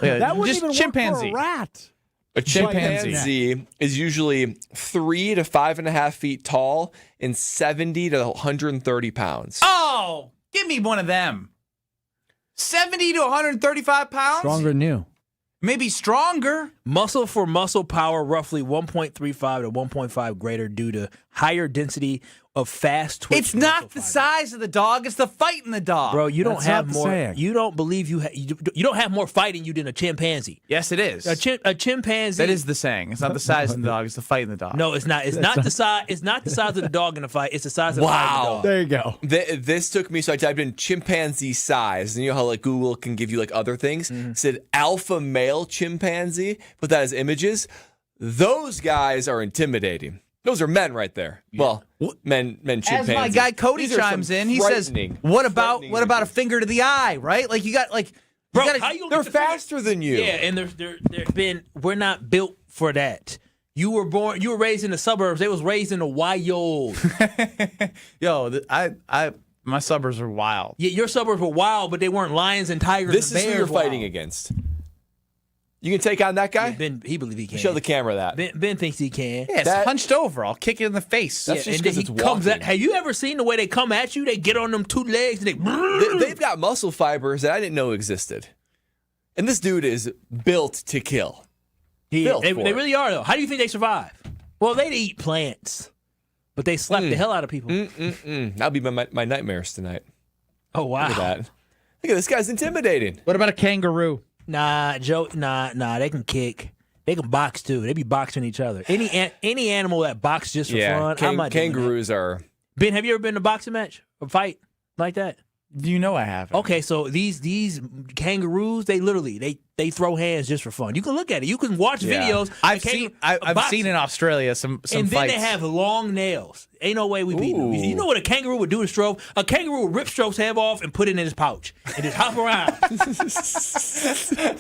That wouldn't just even chimpanzee? work for a rat. A chimpanzee is usually 3 to 5.5 feet tall and 70 to 130 pounds. Oh, give me one of them. 70 to 135 pounds? Stronger than you. Maybe stronger. Muscle for muscle power, roughly 1.35 to 1.5 greater due to higher density of fast twitch. It's not the size of the dog; it's the fight in the dog. Bro, you don't That's have not the more. saying. You don't believe you don't have more fight in you than a chimpanzee. Yes, it is. A chimpanzee. That is the saying. It's not the size of the dog; it's the fight in the dog. No, it's not. It's not the size. It's not the size of the dog in the fight. It's the size of the dog. There you go. This took me, so I typed in chimpanzee size, and you know how like Google can give you like other things. It said alpha male chimpanzee, put that as images. Those guys are intimidating. Those are men right there. Yeah. Well, men chimpanzees. As my guy Cody These are chimes some in, he says, "What about a finger to the eye?" Right? Like you got like, Bro, they're faster than you. Yeah, and we're not built for that. You were raised in the suburbs. They was raised in the wild. Yo, my suburbs are wild. Yeah, your suburbs were wild, but they weren't lions and tigers. This and is who bears you're wild. fighting against. You can take on that guy? Yeah, Ben, he believes he can. Show the camera that. Ben thinks he can. Yeah, it's hunched over. I'll kick it in the face. That's just and because then it's he comes walking. at. Have you ever seen the way they come at you? They get on them 2 legs and They've got muscle fibers that I didn't know existed. And this dude is built to kill. They really are, though. How do you think they survive? Well, they eat plants, but they slap the hell out of people. That'll be my nightmares tonight. Oh, wow. Look at that. Look at this guy's intimidating. What about a kangaroo? Nah, Joe. Nah. They can kick. They can box too. They be boxing each other. Any animal that box just for fun. I'm not doing that. Kangaroos are. Ben, have you ever been to a boxing match or fight like that? You know I haven't. Okay, so these kangaroos, they throw hands just for fun. You can look at it. You can watch videos. I've seen in Australia some and then fights. they have long nails. Ain't no way we beat them. You know what a kangaroo would do to Strofe? A kangaroo would rip Strofe's head off and put it in his pouch and just hop around.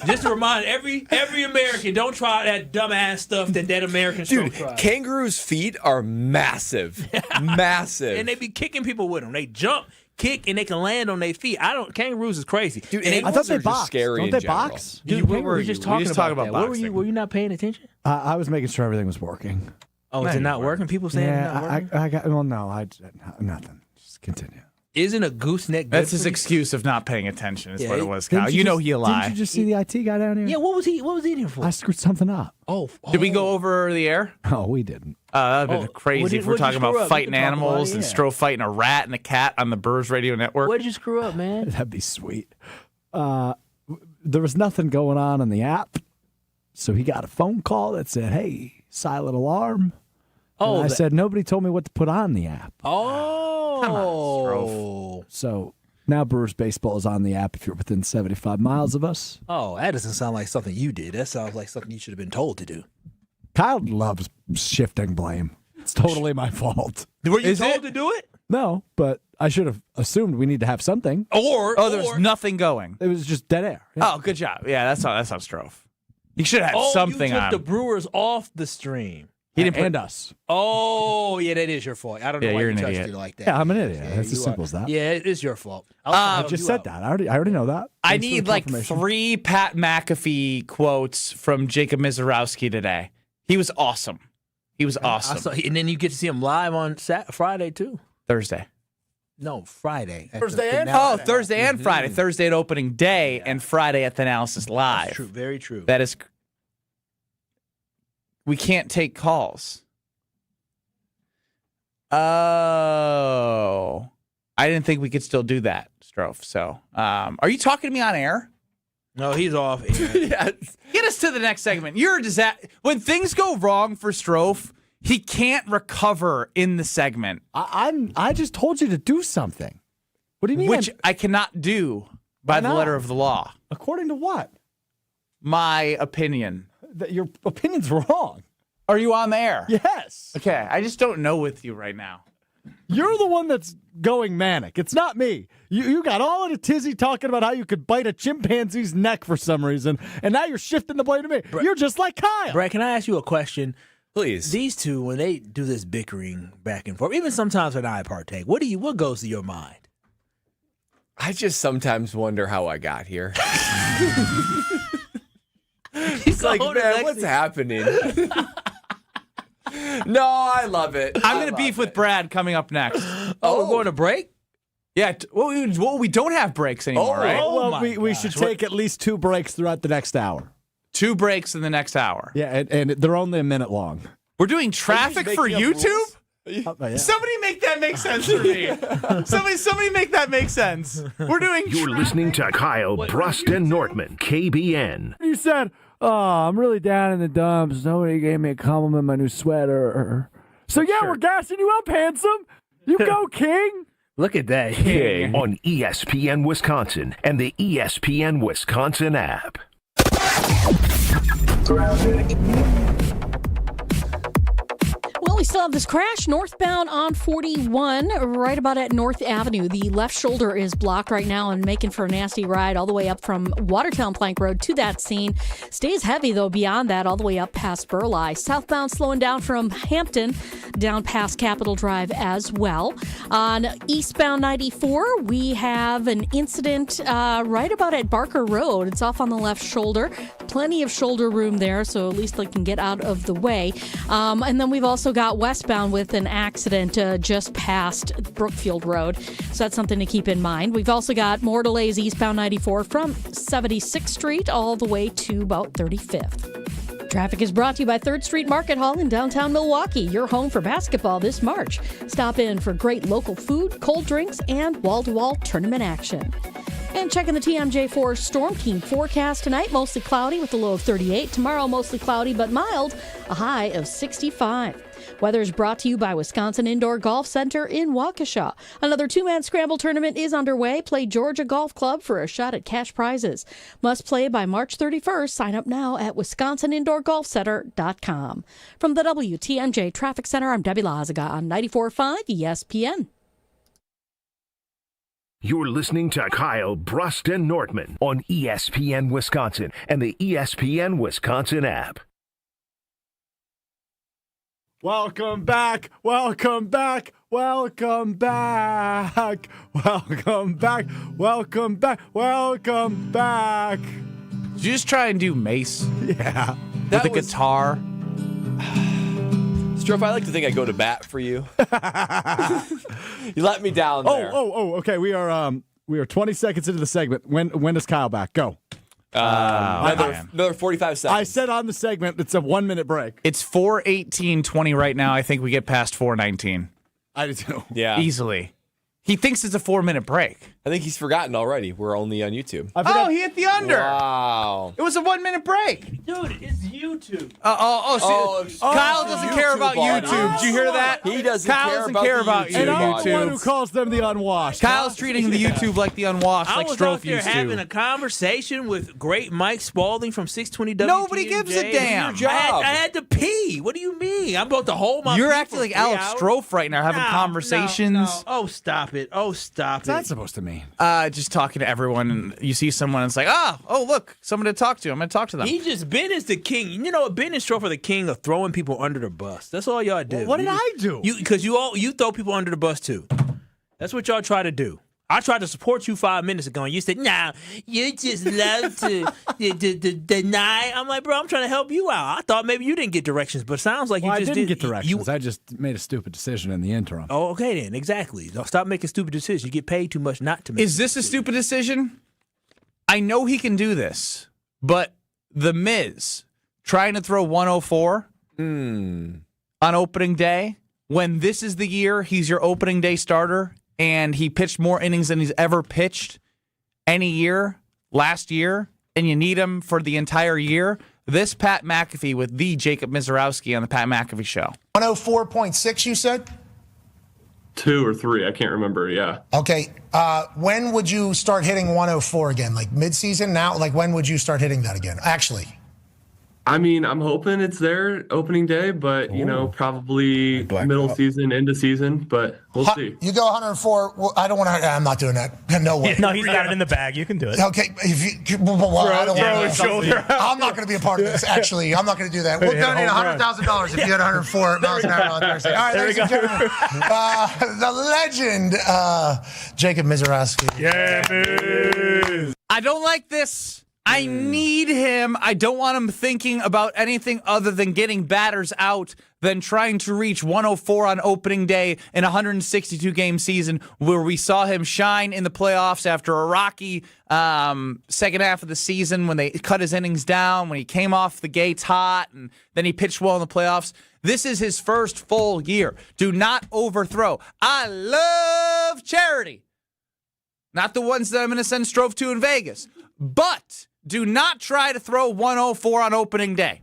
Just to remind every American, don't try that dumbass stuff that American Strofe tried. Kangaroos' feet are massive. Massive. And they be kicking people with them. They jump, kick, and they can land on their feet. Kangaroos is crazy. Dude, I thought they box. Scary Don't in they general. box? Dude, we were just talking about that. boxing. Were you not paying attention? I was making sure everything was working. Oh, is it not working? People saying it's not working? I got. Well, no, nothing. Just continue. Isn't a gooseneck good That's for his you? excuse of not paying attention. Is Yeah, what it was, Kyle. Didn't You know just- he'll lie. Didn't you just see the IT guy down here? Yeah, what was he in here for? I screwed something up. Did we go over the air? Oh, we didn't. That would have been crazy if we're talking about fighting animals and Strofe Strofe fighting a rat and a cat on the Burrs Radio Network. What did you screw up, man? That'd be sweet. There was nothing going on the app, so he got a phone call that said, "Hey, silent alarm." Oh, and I said nobody told me what to put on the app. Oh, come on, Strofe. So now Brewers baseball is on the app if you're within 75 miles of us. Oh, that doesn't sound like something you did. That sounds like something you should have been told to do. Kyle loves shifting blame. It's totally my fault. Were you told to do it? No, but I should have assumed we need to have something. Or there's nothing going. It was just dead air. Yeah. Oh, good job. Yeah, that's not Strofe. He should have something you took on. the Brewers off the stream. He didn't and us. Oh, yeah, that is your fault. I don't know why you're you an touched idiot. it like that. Yeah, I'm an idiot. Yeah, That's as you simple are. as that. Yeah, it is your fault. I just said that. I already know that. I Thanks for need the like confirmation. 3 Pat McAfee quotes from Jacob Mizorowski today. He was awesome. He was awesome. And then you get to see him live on Friday, too. Thursday. No, Friday. Thursday and Friday. Thursday at opening day and Friday at the Analysis Live. That's true. Very true. That is. We can't take calls. Oh. I didn't think we could still do that, Strofe. So, are you talking to me on air? No, he's off. Yes. Get us to the next segment. You're a disaster. When things go wrong for Strofe, he can't recover in the segment. I just told you to do something. What do you mean? Which I cannot do by the not? letter of the law. According to what? My opinion. Your opinion's wrong. Are you on the air? Yes. Okay, I just don't know with you right now. You're the one that's going manic. It's not me. You got all in a tizzy talking about how you could bite a chimpanzee's neck for some reason, and now you're shifting the blame to me. You're just like Kyle. Brett, can I ask you a question? Please. These two, when they do this bickering back and forth, even sometimes when I partake, what goes to your mind? I just sometimes wonder how I got here. It's like, man, what's happening? No, I love it. I'm going to beef with Brad coming up next. We're going to break? Yeah. Well, we don't have breaks anymore, right? Well, we should take at least 2 breaks throughout the next hour. 2 breaks in the next hour. Yeah, and they're only a minute long. We're doing traffic for YouTube? Yeah. Somebody make that make sense for me. Somebody make that make sense. We're doing You're listening to Kyle Brust and Nortman, KBN. You said, I'm really down in the dumps. Nobody gave me a compliment on my new sweater. So, we're gassing you up, handsome. You go, King. Look at that. King on ESPN Wisconsin and the ESPN Wisconsin app. Well, we still have this crash northbound on 41, right about at North Avenue. The left shoulder is blocked right now and making for a nasty ride all the way up from Watertown Plank Road to that scene. Stays heavy, though, beyond that, all the way up past Burleigh. Southbound slowing down from Hampton down past Capitol Drive as well. On eastbound 94, we have an incident right about at Barker Road. It's off on the left shoulder. Plenty of shoulder room there, so at least they can get out of the way. And then we've also got westbound with an accident just past Brookfield Road. So that's something to keep in mind. We've also got more delays eastbound 94 from 76th Street all the way to about 35th. Traffic is brought to you by 3rd Street Market Hall in downtown Milwaukee, your home for basketball this March. Stop in for great local food, cold drinks, and wall-to-wall tournament action. And checking the TMJ4 Storm Team forecast tonight, mostly cloudy with a low of 38. Tomorrow, mostly cloudy but mild, a high of 65. Weather is brought to you by Wisconsin Indoor Golf Center in Waukesha. Another 2-man scramble tournament is underway. Play Georgia Golf Club for a shot at cash prizes. Must play by March 31st. Sign up now at wisconsinindoorgolfcenter.com. From the WTMJ Traffic Center, I'm Debbie Lazaga on 94.5 ESPN. You're listening to Kyle Brust and Nortman on ESPN Wisconsin and the ESPN Wisconsin app. Welcome back. Welcome back. Welcome back. Welcome back. Welcome back. Welcome back. Did you just try and do Mace? Yeah. With a guitar? Strofe, I like to think I go to bat for you. You let me down there. Okay. We are 20 seconds into the segment. When is Kyle back? Go. Another 45 seconds. I said on the segment it's a 1-minute break. It's 4:18:20 right now. I think we get past 4:19. I do too. Yeah. Easily. He thinks it's a 4-minute break. I think he's forgotten already. We're only on YouTube. He hit the under. Wow. It was a 1-minute break. Dude, it's YouTube. Kyle doesn't care about YouTube. Did you hear that? He doesn't Kyle doesn't care about And I'm the one who YouTube. calls them the unwashed. Kyle's treating the YouTube like the unwashed, I like was out Strofe there used having to. a conversation with great Mike Spalding from 620 WTMJ. Nobody gives a damn. I had to pee. What do you mean? I'm about to hold my You're pee acting for like 3 Alex hours? Strofe right now, having conversations. No. Oh, stop it. What's that supposed to mean? Just talking to everyone, and you see someone, and it's like, look, someone to talk to. I'm going to talk to them. Ben is the king. You know, Ben and Strofe are the king of throwing people under the bus. That's all y'all do. What did I do? Because you throw people under the bus too. That's what y'all try to do. I tried to support you 5 minutes ago, and you said, "Nah, you just love to deny." I'm like, bro, I'm trying to help you out. I thought maybe you didn't get directions, but it sounds like Well, you just I didn't get directions. I just made a stupid decision in the interim. Oh, okay then. Exactly. Don't stop making stupid decisions. You get paid too much not to make. Is this a stupid decision? I know he can do this, but The Miz trying to throw 104 on opening day when this is the year he's your opening day starter and he pitched more innings than he's ever pitched any year last year, and you need him for the entire year. This Pat McAfee with the Jacob Mizorowski on the Pat McAfee Show. 104.6, you said? 2 or 3, I can't remember, yeah. Okay, when would you start hitting 104 again? Like mid-season now? Like when would you start hitting that again? Actually. I mean, I'm hoping it's there opening day, but, probably middle season, end of season, but we'll see. You go 104. Well, I don't want to. I'm not doing that. No way. No, he's got it in the bag. You can do it. Okay. I'm not going to be a part of this, actually. I'm not going to do that. We'll donate $100,000 if you hit 104 miles an hour on Thursday. All right, ladies and gentlemen, the legend, Jacob Mizorowski. I don't like this. I need him. I don't want him thinking about anything other than getting batters out than trying to reach 104 on opening day in a 162-game season where we saw him shine in the playoffs after a rocky second half of the season when they cut his innings down, when he came off the gates hot, and then he pitched well in the playoffs. This is his first full year. Do not overthrow. I love charity. Not the ones that I'm going to send Strove to in Vegas. But do not try to throw 104 on opening day.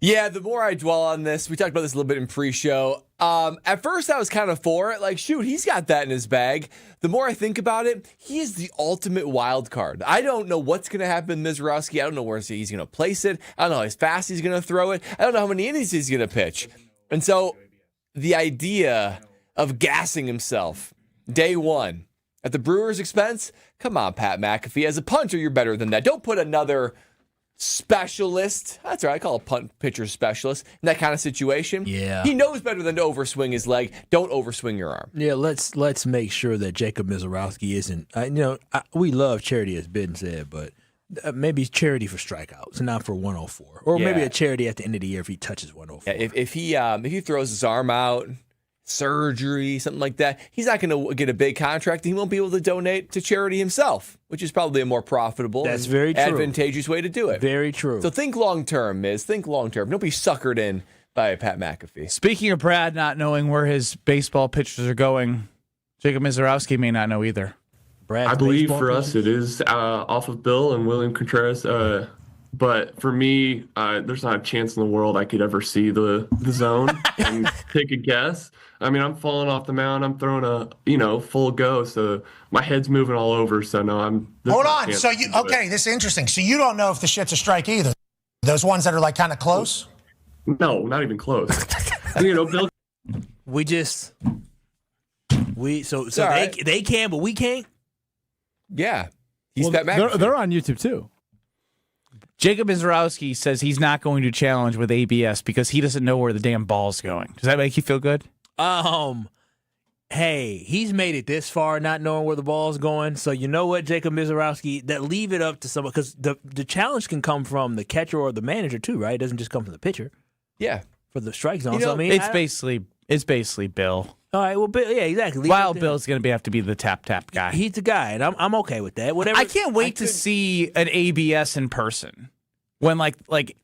Yeah, the more I dwell on this, we talked about this a little bit in pre-show. At first, I was kind of for it. Like, shoot, he's got that in his bag. The more I think about it, he is the ultimate wild card. I don't know what's going to happen to Mizorowski. I don't know where he's going to place it. I don't know how fast he's going to throw it. I don't know how many innings he's going to pitch. And so the idea of gassing himself day one at the Brewers' expense, come on, Pat McAfee. As a punter, you're better than that. Don't put another specialist, that's right, I call a punt pitcher specialist, in that kind of situation. Yeah. He knows better than to overswing his leg. Don't overswing your arm. Yeah, let's make sure that Jacob Mizorowski isn't, we love charity, as Ben said, but maybe charity for strikeouts, not for 104. Or maybe a charity at the end of the year if he touches 104. Yeah, if he throws his arm out, surgery, something like that, he's not going to get a big contract. He won't be able to donate to charity himself, which is probably a more profitable That's very true. advantageous way to do it. Very true. So think long-term, Miz. Think long-term. Don't be suckered in by Pat McAfee. Speaking of Brad not knowing where his baseball pitchers are going, Jacob Mizorowski may not know either. I believe for us it is off of Bill and William Contreras. But for me, there's not a chance in the world I could ever see the zone and take a guess. I mean, I'm falling off the mound. I'm throwing a full go, so my head's moving all over. So no, Hold on. So this is interesting. So you don't know if the shit's a strike either. Those ones that are like kind of close. No, not even close. Bill. They can, but we can't. Yeah, they're on YouTube too. Jacob Mizorowski says he's not going to challenge with ABS because he doesn't know where the damn ball's going. Does that make you feel good? Hey, he's made it this far not knowing where the ball's going. So you know what, Jacob Mizorowski, that leave it up to someone, because the challenge can come from the catcher or the manager too, right? It doesn't just come from the pitcher. Yeah. For the strike zone. It's basically Bill. All right, well, Bill, yeah, exactly. Wild Bill's going to have to be the tap guy. He's the guy, and I'm okay with that. Whatever. I can't wait to see an ABS in person. When like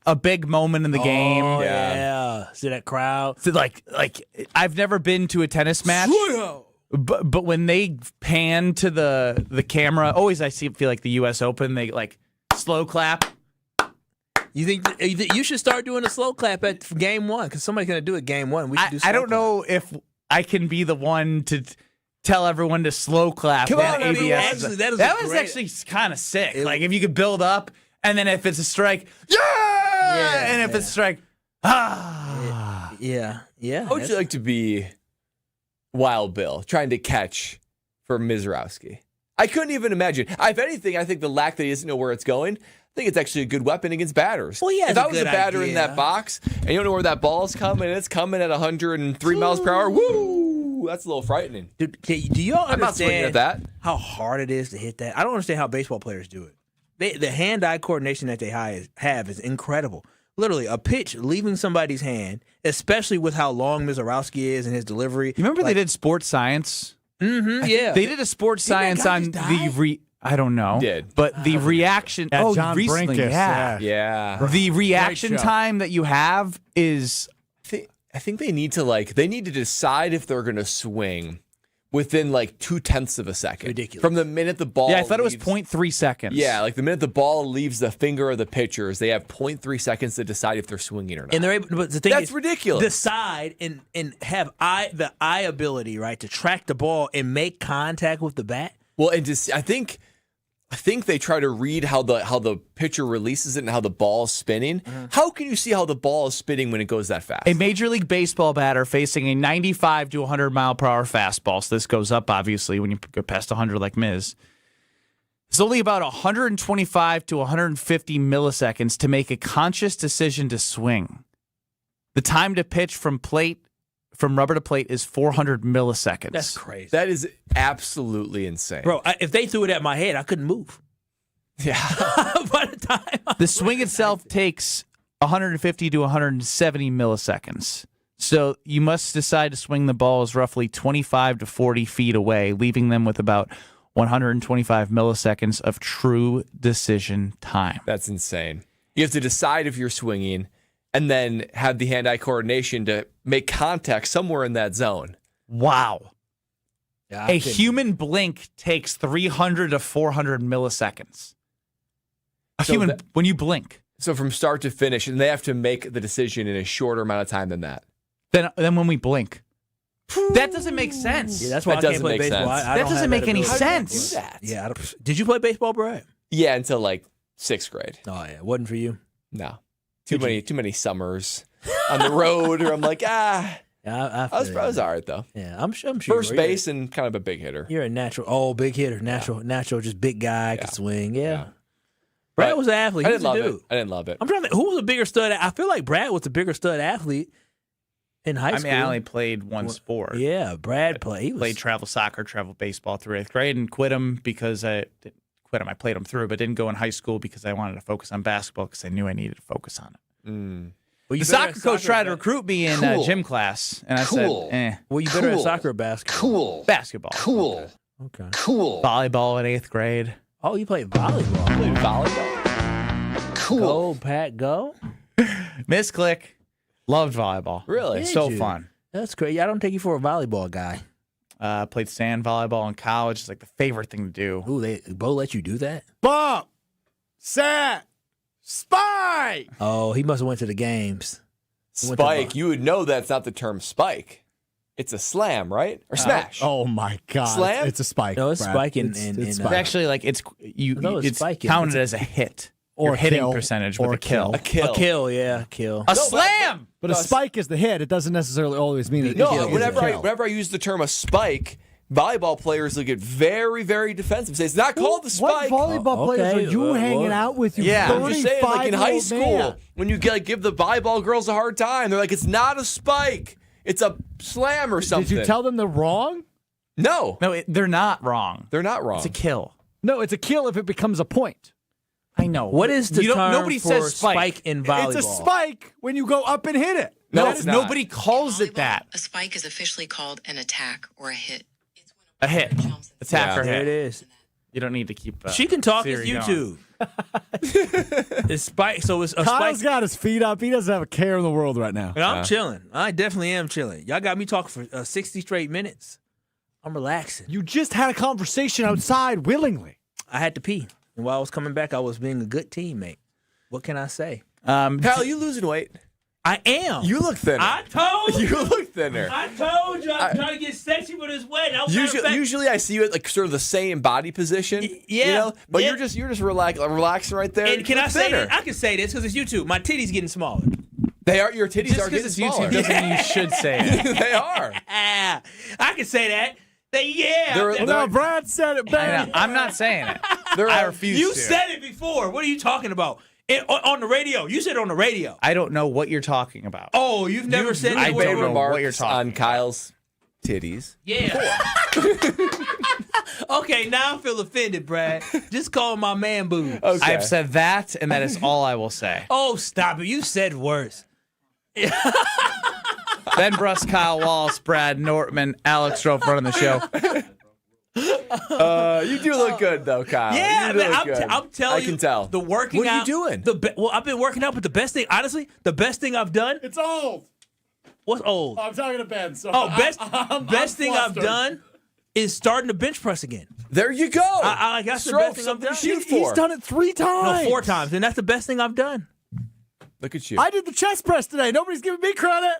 a big moment in the game. Oh yeah. See that crowd. So like I've never been to a tennis match. But when they pan to the camera, always I feel like the US Open, they like slow clap. You think you should start doing a slow clap at game one, because somebody's gonna do it game one. We should do slow I don't know if I can be the one to tell everyone to slow clap. Come on, ABS. That was actually kind of sick. Like if you could build up. And then if it's a strike, yeah! And if it's a strike, yeah. How would you like to be Wild Bill trying to catch for Mizorowski? I couldn't even imagine. If anything, I think the lack that he doesn't know where it's going, I think it's actually a good weapon against batters. Well, yeah, if I was a batter in that box and you don't know where that ball's coming, and it's coming at 103 miles per hour, woo! That's a little frightening. Do y'all understand I'm not swinging at that. How hard it is to hit that? I don't understand how baseball players do it. The hand-eye coordination that they have is incredible. Literally, a pitch leaving somebody's hand, especially with how long Mizorowski is and his delivery. You remember they did sports science? Mm-hmm, yeah. They did a sports science on I don't know. But the reaction. John recently, Brinkus, yeah. The reaction time that you have is. I think they need to decide if they're going to swing within 0.2 of a second. Ridiculous. From the minute the ball I thought it was 0.3 seconds. Yeah, like the minute the ball leaves the finger of the pitchers, they have 0.3 seconds to decide if they're swinging or not. And they're able, but the thing That's is, ridiculous. Decide and have the eye ability, right, to track the ball and make contact with the bat. Well, and just I think they try to read how the pitcher releases it and how the ball's spinning. Mm-hmm. How can you see how the ball is spinning when it goes that fast? A Major League Baseball batter facing a 95 to 100 mile per hour fastball. So this goes up, obviously, when you go past 100 like Miz. It's only about 125 to 150 milliseconds to make a conscious decision to swing. The time to pitch from rubber to plate is 400 milliseconds. That's crazy. That is absolutely insane. Bro, if they threw it at my head, I couldn't move. Yeah. By the time The swing itself takes 150 to 170 milliseconds. So you must decide to swing the balls roughly 25 to 40 feet away, leaving them with about 125 milliseconds of true decision time. That's insane. You have to decide if you're swinging and then have the hand-eye coordination to make contact somewhere in that zone. Wow. Yeah, A human blink takes 300 to 400 milliseconds. When you blink. So from start to finish, and they have to make the decision in a shorter amount of time than that. Then when we blink. That doesn't make sense. Yeah, that's why That I can't play doesn't make baseball. sense. I That don't doesn't have make any ability. sense. Do that. Yeah. Did you play baseball, Brad? Yeah, until like 6th grade. Oh yeah, wasn't for you. No. Too many summers on the road, or I'm like, Yeah, I was all right, though. Yeah, I'm sure. First base and kind of a big hitter. You're a natural. Oh, big hitter. Natural. Just big guy can swing. Yeah. Brad was an athlete. I He didn't was a love dude. it. I didn't love it. I'm trying to think, who was a bigger stud? I feel like Brad was the bigger stud athlete in high school. I only played one sport. Yeah, Brad played. He Played travel soccer, travel baseball through 8th grade, and quit them because I didn't quit them. I played them through, but didn't go in high school because I wanted to focus on basketball because I knew I needed to focus on it. Well, The soccer coach tried to recruit me in gym class, and I said, Well, you better at soccer or basketball? Basketball. Okay. Volleyball in 8th grade. Oh, you played volleyball. I played volleyball. Go, Pat, go. Misclick. Loved volleyball. Really? Did So you? fun. That's great. I don't take you for a volleyball guy. Played sand volleyball in college. It's like the favorite thing to do. Ooh, Bo let you do that? Bump, set, spike. Oh, he must have went to the games. He went to Spike. You would know that's not the term spike. It's a slam, right? Or smash. Oh my God! Slam? It's a spike. No, it's Brad. spike in It's spike. actually like it's it's spiking. counted as a hit Or Your hitting kill. percentage Or with a kill. A kill. A kill, yeah, kill. A slam. But a spike is the hit. It doesn't necessarily always mean it. No, is a kill. whenever I use the term a spike, volleyball players will get very, very defensive. Say it's not called the What spike. volleyball players okay. are you hanging out with? You Yeah, I'm just saying, like in high 35-year-old school, man? when you give the volleyball girls a hard time, they're like, it's not a spike, it's a slam or something. Did you tell them they're wrong? No, they're not wrong. they're not wrong. It's a kill. No, it's a kill if it becomes a point. I know. What is the term nobody for says spike in volleyball? It's a spike when you go up and hit it. No, it's not. Nobody calls it that. A spike is officially called an attack or a hit. A hit. Attack or There hit. it is. You don't need to keep. She can talk. It's Siri YouTube. It's spike. So it's a Kyle's spike. got his feet up. He doesn't have a care in the world right now. And I'm chilling. I definitely am chilling. Y'all got me talking for 60 straight minutes. I'm relaxing. You just had a conversation outside willingly. I had to pee. And while I was coming back, I was being a good teammate. What can I say? Kyle, you losing weight? I am. You look thinner. I told you. You look thinner. I told you I'm trying to get sexy with this weight. Usually I see you at like sort of the same body position. Yeah, You know? But yeah. you're just relaxing right there. And You can I look say thinner. this? I can say this because it's YouTube. My titties getting smaller. They are. Your titties Just are getting because it's smaller. YouTube doesn't mean you should say it. They are. I can say that. No, Brad said it better. I'm not saying it. I refuse You to. said it before. What are you talking about? On the radio. You said it on the radio. I don't know what you're talking about. Oh, you've never said it. I before? don't know what you're Remarks talking on about. Kyle's titties. Yeah. Okay, now I feel offended, Brad. Just call my man boobs. Okay. I've said that, and that is all I will say. Oh, stop it. You said worse. Ben Brust, Kyle Wallace, Brad Nortman, Alex Strofe running the show. You do look good though, Kyle. Yeah, You do man, look I'm good. telling you. I can tell. The working What are you out. doing? Well, I've been working out, but the best thing, honestly, the best thing I've done. It's old. What's old? I'm talking to Ben. So Best thing I've done is starting to bench press again. There you go. That's the best thing I've done. He's done it 3 times. No, 4 times, and that's the best thing I've done. Look at you. I did the chest press today. Nobody's giving me credit.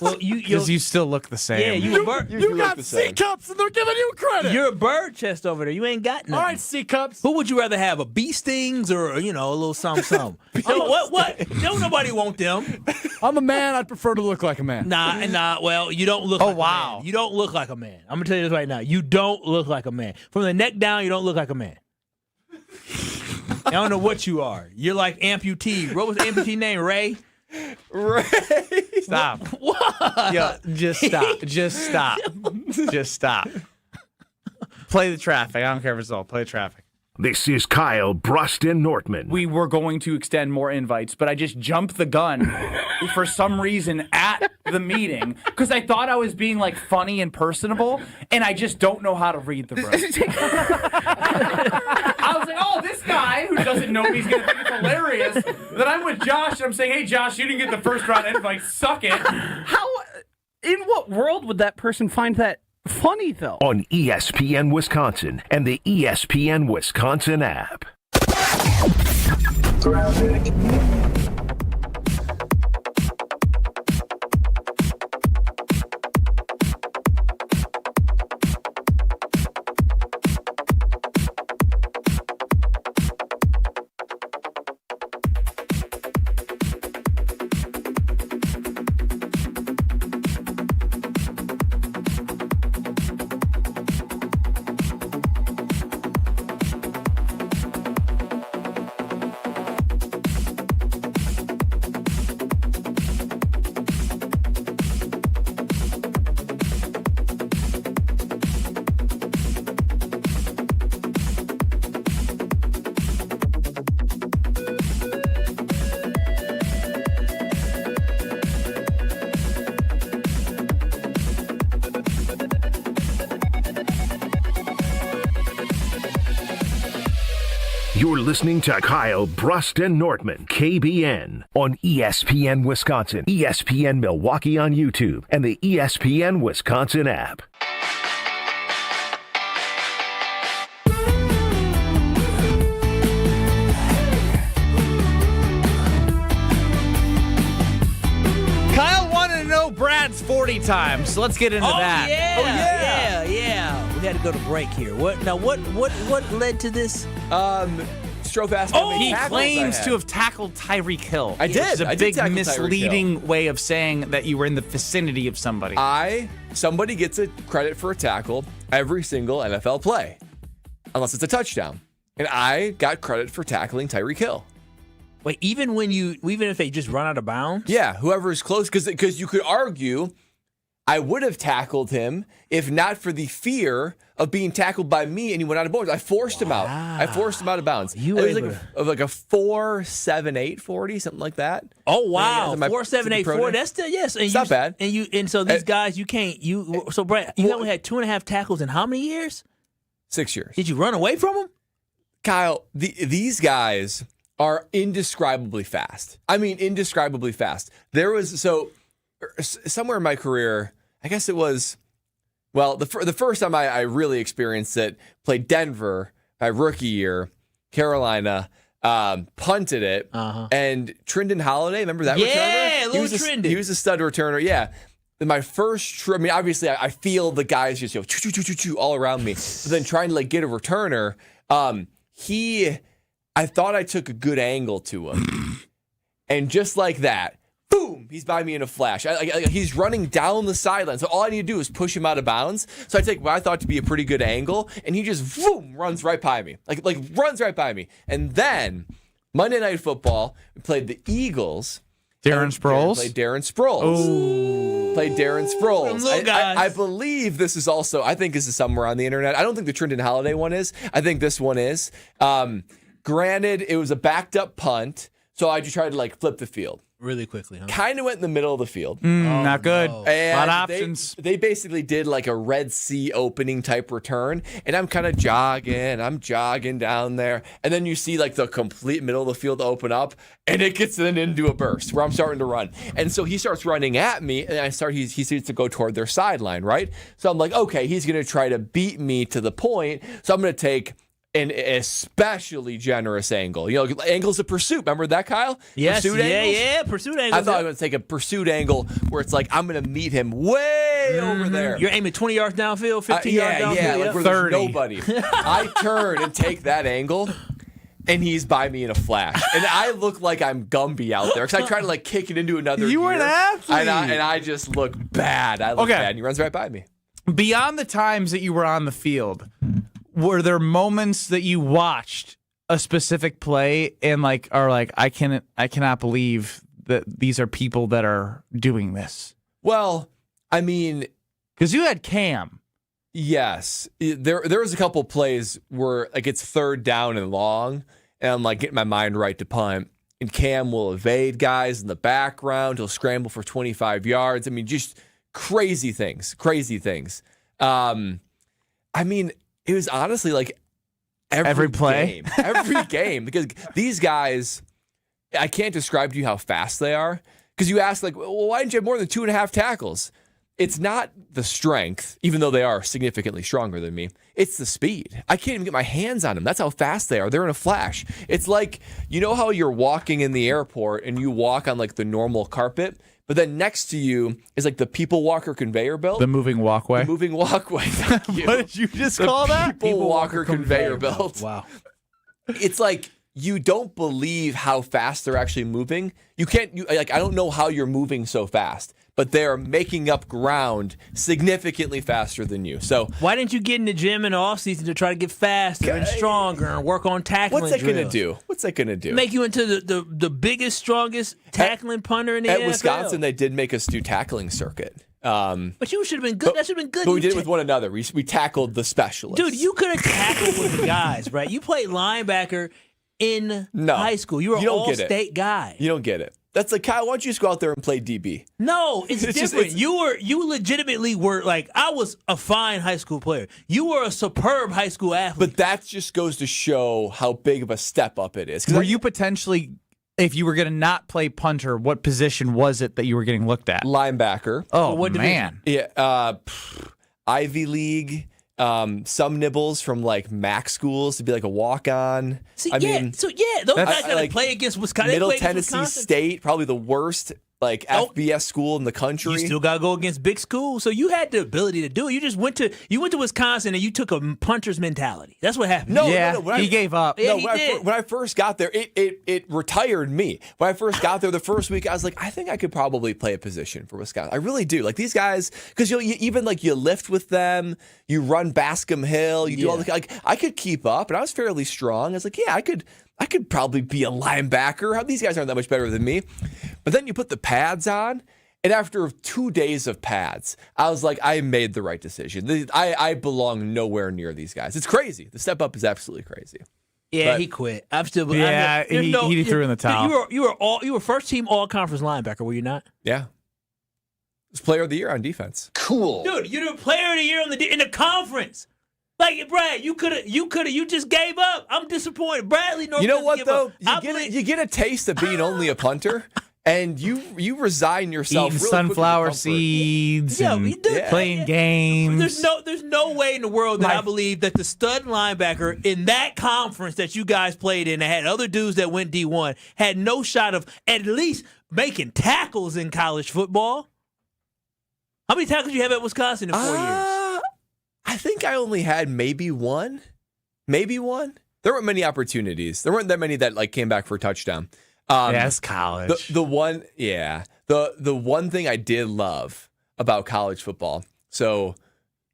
Well, Because you still look the same. yeah, you a bird. You got C cups and they're giving you credit. You're a bird chest over there. You ain't got nothing. All right, C cups. Who would you rather have, a bee stings or a little something? What? Don't nobody want them. I'm a man. I'd prefer to look like a man. Nah. Well, you don't look. Oh, like wow. A man. You don't look like a man. I'm gonna tell you this right now. You don't look like a man. From the neck down, you don't look like a man. I don't know what you are. You're like amputee. What was the amputee name? Ray. Stop. What? Yo, just stop. Just stop. Just stop. Play the traffic. I don't care if it's all. Play the traffic. This is Kyle, Brust, and Nortman. We were going to extend more invites, but I just jumped the gun for some reason at the meeting because I thought I was being like funny and personable, and I just don't know how to read the room. I was like, oh, this guy who doesn't know me is going to think it's hilarious that I'm with Josh, and I'm saying, hey, Josh, you didn't get the first round invite. Suck it. In what world would that person find that funny, though? On ESPN Wisconsin and the ESPN Wisconsin app. You're listening to Kyle, Brust, and Nortman, KBN, on ESPN Wisconsin, ESPN Milwaukee on YouTube, and the ESPN Wisconsin app. Kyle wanted to know Brad's 40 times, so let's get into that. Yeah. We had to go to break here. What led to this? Strofe asked how many He tackles claims I had. to have tackled Tyreek Hill. I did. It's a I did big tackle Tyreek misleading Hill. way of saying that you were in the vicinity of somebody. Somebody gets a credit for a tackle every single NFL play, unless it's a touchdown. And I got credit for tackling Tyreek Hill. Wait, even if they just run out of bounds? Yeah, whoever is close, because you could argue I would have tackled him if not for the fear of being tackled by me and he went out of bounds. I forced him out. I fored him out of bounds. It was like a 4.78 40, something like that. Oh wow, 4.78 4.78. That's still yes. And it's not bad. And so these guys, you can't. So Brad, you only had 2.5 tackles in how many years? 6 years. Did you run away from them? Kyle, these guys are indescribably fast. I mean, indescribably fast. There was somewhere in my career, I guess it was, well, the first time I really experienced it, played Denver my rookie year, Carolina, punted it, and Trindon Holiday, remember that returner? Yeah, little Trindon. He was a stud returner, yeah. In my first I mean, obviously, I feel the guys just choo all around me. But then trying to like get a returner, I thought I took a good angle to him, and just like that, boom, he's by me in a flash. He's running down the sideline. So all I need to do is push him out of bounds. So I take what I thought to be a pretty good angle, and he just, boom, runs right by me. Like runs right by me. And then Monday Night Football, we played the Eagles. Darren Sproles? Played Darren Sproles. Played Darren Sproles. I believe this is also, I think this is somewhere on the internet. I don't think the Trindon Holiday one is. I think this one is. Granted, it was a backed up punt, so I just tried to like flip the field. Really quickly, huh? Kind of went in the middle of the field. Not good. No. A lot of options. They basically did like a Red Sea opening type return, and I'm kind of jogging down there, and then you see like the complete middle of the field open up, and it gets then into a burst where I'm starting to run. And so he starts running at me, and he starts to go toward their sideline, right? So I'm like, okay, he's going to try to beat me to the point, so I'm going to take an especially generous angle. You know, angles of pursuit. Remember that, Kyle? Yes, pursuit angles? Pursuit angles. I thought I was going to take a pursuit angle where it's like I'm going to meet him way over there. You're aiming 20 yards downfield, 15 yards downfield? Yeah, like where 30. there's nobody. I turn and take that angle, and he's by me in a flash. And I look like I'm Gumby out there because I try to like kick it into another You were gear, an athlete. And I just look bad. I look bad, and he runs right by me. Beyond the times that you were on the field, were there moments that you watched a specific play and I cannot believe that these are people that are doing this? Well, I mean, because you had Cam, Yes. There was a couple plays where like it's third down and long, and I'm like getting my mind right to punt. And Cam will evade guys in the background. He'll scramble for 25 yards. I mean, just crazy things. I mean, it was honestly like every play, every game, because these guys, I can't describe to you how fast they are. Because you ask, like, well, why didn't you have more than 2.5 tackles? It's not the strength, even though they are significantly stronger than me. It's the speed. I can't even get my hands on them. That's how fast they are. They're in a flash. It's like, you know how you're walking in the airport and you walk on like the normal carpet, but then next to you is like the people walker conveyor belt. The moving walkway. The moving walkway. Thank you. What did you just call that? People walker conveyor belt. Wow. It's like you don't believe how fast they're actually moving. I don't know how you're moving so fast, but they're making up ground significantly faster than you. So why didn't you get in the gym in the offseason to try to get faster and stronger and work on tackling? What's that going to do? Make you into the biggest, strongest tackling punter in the NFL. At Wisconsin, they did make us do tackling circuit. But you should have been good. That should have been good. But we did it with one another. We tackled the specialists. Dude, you could have tackled with the guys, right? You played linebacker in high school. You were an all-state guy. You don't get it. That's like, Kyle, why don't you just go out there and play DB? No, it's different. You legitimately were like, I was a fine high school player. You were a superb high school athlete. But that just goes to show how big of a step up it is. Were you potentially, if you were going to not play punter, what position was it that you were getting looked at? Linebacker. Oh, what man. Yeah, Ivy League. Some nibbles from like MAC schools to be like a walk-on. Those guys got to play against Wisconsin. Middle Tennessee State, probably the worst like FBS school in the country. You still got to go against big schools, so you had the ability to do it. You just went to Wisconsin and you took a punter's mentality. That's what happened. No, he gave up. Yeah, when I first got there, it retired me. When I first got there the first week, I was like, I think I could probably play a position for Wisconsin. I really do. Like these guys, because you even like you lift with them, you run Bascom Hill, you do all the like. I could keep up, and I was fairly strong. I was like, yeah, I could probably be a linebacker. These guys aren't that much better than me. But then you put the pads on, and after 2 days of pads, I was like, I made the right decision. I belong nowhere near these guys. It's crazy. The step up is absolutely crazy. Yeah, he quit. I'm still. Yeah, he threw in the towel. You were first team all conference linebacker, were you not? Yeah. Was player of the year on defense. Cool, dude. You're the player of the year in the conference. Like, Brad, you just gave up. I'm disappointed. Bradley Norman. You know what, though? You get a taste of being only a punter, and you resign yourself eating really sunflower seeds playing games. There's no way in the world that I believe that the stud linebacker in that conference that you guys played in that had other dudes that went D1 had no shot of at least making tackles in college football. How many tackles you have at Wisconsin in 4 years? I think I only had maybe one. There weren't many opportunities. There weren't that many that like came back for a touchdown. Yes, college. The one thing I did love about college football. So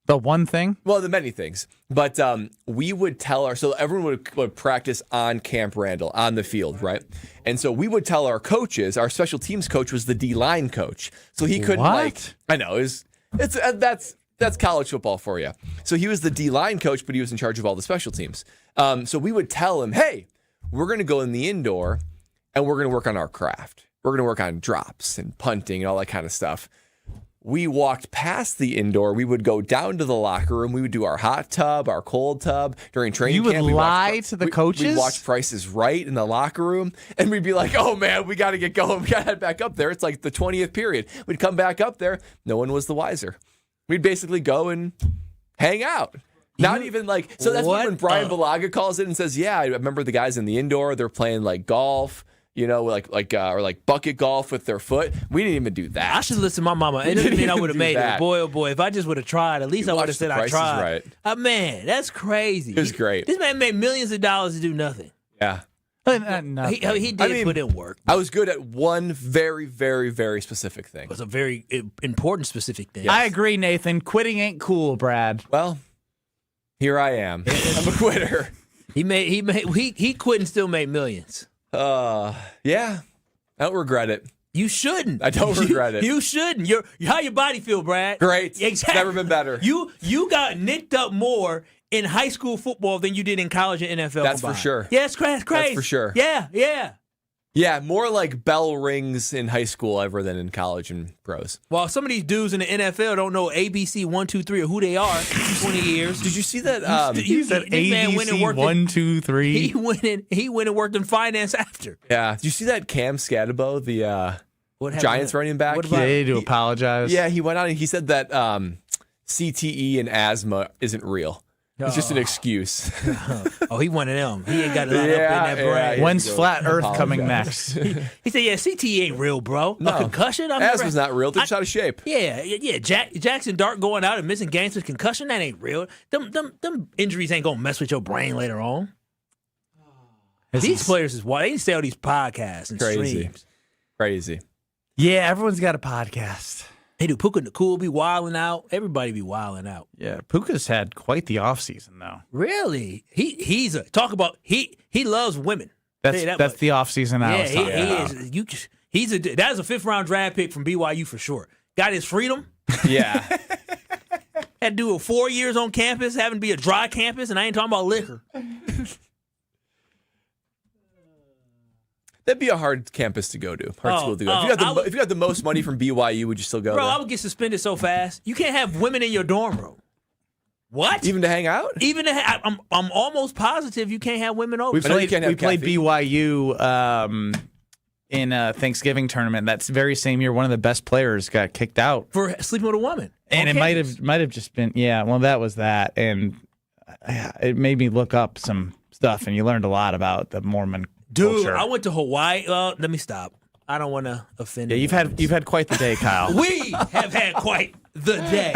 the one thing? Well, the many things. But we would tell so everyone would practice on Camp Randall on the field, right? And so we would tell our coaches. Our special teams coach was the D-line coach, so he couldn't I know that's college football for you. So he was the D-line coach, but he was in charge of all the special teams. So we would tell him, hey, we're going to go in the indoor and we're going to work on our craft. We're going to work on drops and punting and all that kind of stuff. We walked past the indoor. We would go down to the locker room. We would do our hot tub, our cold tub during training camp. You would lie to the coaches? We'd watch Price is Right in the locker room, and we'd be like, oh, man, we got to get going. We got to head back up there. It's like the 20th period. We'd come back up there. No one was the wiser. We'd basically go and hang out. Not even like, so that's when Brian Balaga calls in and says, yeah, I remember the guys in the indoor, they're playing like golf, or like bucket golf with their foot. We didn't even do that. I should listen to my mama. It doesn't mean I would have made it. Boy, oh boy, if I just would have tried, at least I would have said I tried. Right. Man, that's crazy. It was great. This man made millions of dollars to do nothing. Yeah. He did put in work. I was good at one very, very, very specific thing. It was a very important specific thing. Yes. I agree, Nathan. Quitting ain't cool, Brad. Well, here I am. I'm a quitter. He quit and still made millions. Yeah. I don't regret it. You shouldn't. I don't regret it. You shouldn't. How your body feel, Brad? Great. Exactly. Never been better. You got nicked up more in high school football than you did in college and NFL. That's combined. for sure. Yeah, it's crazy. That's for sure. Yeah. Yeah, more like bell rings in high school ever than in college and pros. Well, some of these dudes in the NFL don't know ABC 1, 2, 3 or who they are. 20 years. Did you see that? You said ABC 1, 2, 3. He went and worked in finance after. Yeah. Did you see that Cam Scadabo, the Giants running back? To apologize. Yeah, he went out and he said that CTE and asthma isn't real. It's just an excuse. He one of them. He ain't got a lot up in that brain. When's Flat Earth coming next? He said, CTE ain't real, bro. No. A concussion? Asthma's not real. They're just out of shape. Yeah. Jackson Dart going out and missing games with concussion, that ain't real. Them injuries ain't going to mess with your brain later on. These players is wild. They need to stay on these podcasts and streams. Crazy. Yeah, everyone's got a podcast. They do. Puka Nakul be wilding out. Everybody be wilding out. Yeah, Puka's had quite the offseason, though. Really? He loves women. That's the offseason I was talking about. That is a 5th-round draft pick from BYU for sure. Got his freedom. Yeah. Had to do 4 years on campus, having to be a dry campus, and I ain't talking about liquor. That'd be a hard campus to go to, school to go. If you got the most money from BYU, would you still go Bro, there? I would get suspended so fast. You can't have women in your dorm room. What? Even to hang out? I'm almost positive you can't have women over. We played BYU in a Thanksgiving tournament. That's very same year. One of the best players got kicked out for sleeping with a woman. And it might have just been that was that, and it made me look up some stuff, and you learned a lot about the Mormon culture. I went to Hawaii. Let me stop. I don't want to offend. Yeah, you've had quite the day, Kyle. We have had quite the day.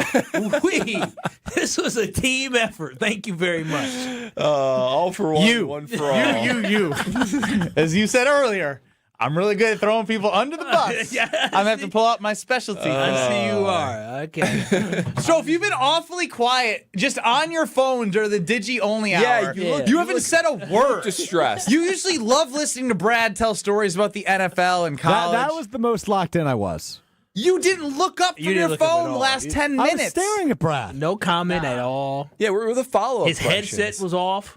This was a team effort. Thank you very much. All for one, one for all. You. As you said earlier, I'm really good at throwing people under the bus. I'm going to have to pull out my specialty. I see you are. Okay. So if you've been awfully quiet, just on your phone during the Digi-only hour, you haven't said a word. Distressed. You usually love listening to Brad tell stories about the NFL and college. That was the most locked in I was. You didn't look up from your phone the last 10 minutes. I was staring at Brad. No comment at all. Yeah, we're the follow-up His questions. headset was off.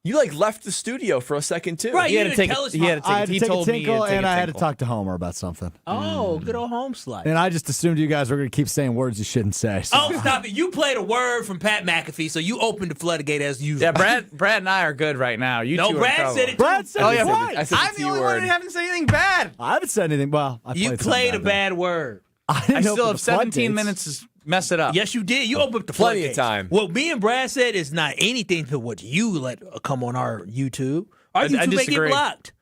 You left the studio for a second too. Right, I had to take a tinkle, and I had to talk to Homer about something. Oh, good old home slide. And I just assumed you guys were going to keep saying words you shouldn't say. So. Oh, stop it! You played a word from Pat McAfee, so you opened the floodgate as usual. Yeah, Brad and I are good right now. Brad said it. Brad said it. I said I'm the only one who haven't said anything bad. I haven't said anything. Well, you played a bad word. I still have 17 minutes to mess it up. Yes, you did. You opened up the plenty floodgates. of time. What me and Brad said is not anything to what you let come on our YouTube. Our YouTube may get blocked.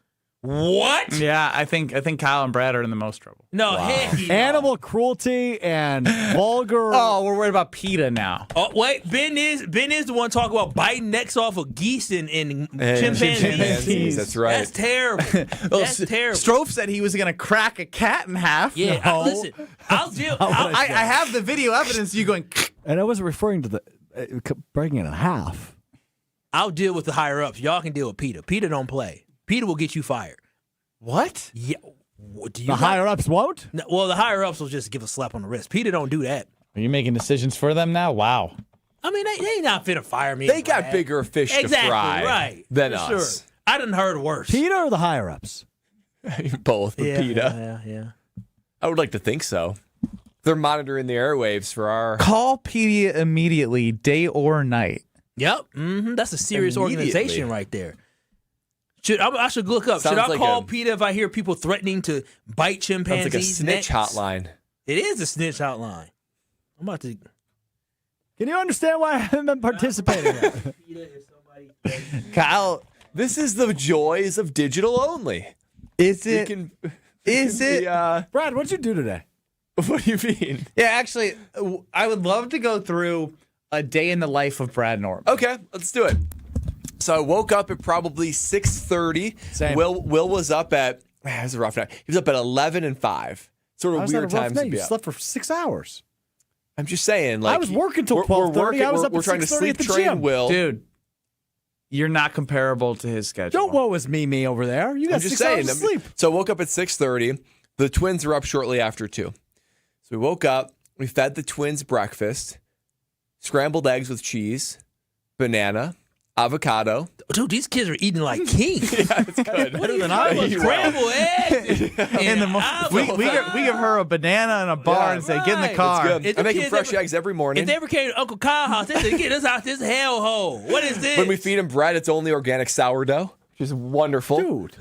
What? Yeah, I think Kyle and Brad are in the most trouble. No, heck, animal cruelty and vulgar. Oh, we're worried about PETA now. Oh wait, Ben is the one talking about biting necks off of geese and chimpanzees. That's right. That's terrible. That's terrible. Strofe said he was going to crack a cat in half. Yeah, no. Listen, I'll deal. I have the video evidence. You going? And I wasn't referring to the breaking it in half. I'll deal with the higher ups. Y'all can deal with PETA. PETA don't play. PETA will get you fired. What? Yeah. The higher-ups won't? No, well, the higher-ups will just give a slap on the wrist. PETA don't do that. Are you making decisions for them now? Wow. I mean, they not finna fire me. They got bigger fish to fry than us. Sure. I done heard worse. PETA or the higher-ups? Both, but PETA. Yeah. I would like to think so. They're monitoring the airwaves for our... Call PETA immediately, day or night. Yep. Mm-hmm. That's a serious organization right there. I should look up. Should I call PETA if I hear people threatening to bite chimpanzees? Sounds like a snitch hotline. It is a snitch hotline. I'm about to. Can you understand why I haven't been participating? Kyle, this is the joys of digital only. Is it? Brad, what'd you do today? What do you mean? Yeah, actually, I would love to go through a day in the life of Brad Nortman. Okay, let's do it. So I woke up at probably 6:30. Same. Will was up at, it was a rough night. He was up at 11 and 5. Sort of weird times to be You up. slept for 6 hours. I'm just saying. I was working till 12:30. I was up We're at trying to 6:30 sleep at the train gym. Will. Dude, you're not comparable to his schedule. Don't woe is me over there. You got I'm just 6 hours saying. of sleep. So I woke up at 6:30. The twins were up shortly after 2. So we woke up, we fed the twins breakfast, scrambled eggs with cheese, banana, avocado. Dude, these kids are eating like kings. Yeah, it's good. Better than I was. Scrambled eggs. We give her a banana and a bar and say, get in the car. It's good. I'm making fresh eggs every morning. If they ever came to Uncle Kyle's house, they said, get us out this hellhole. What is this? When we feed them bread, it's only organic sourdough, which is wonderful. Dude.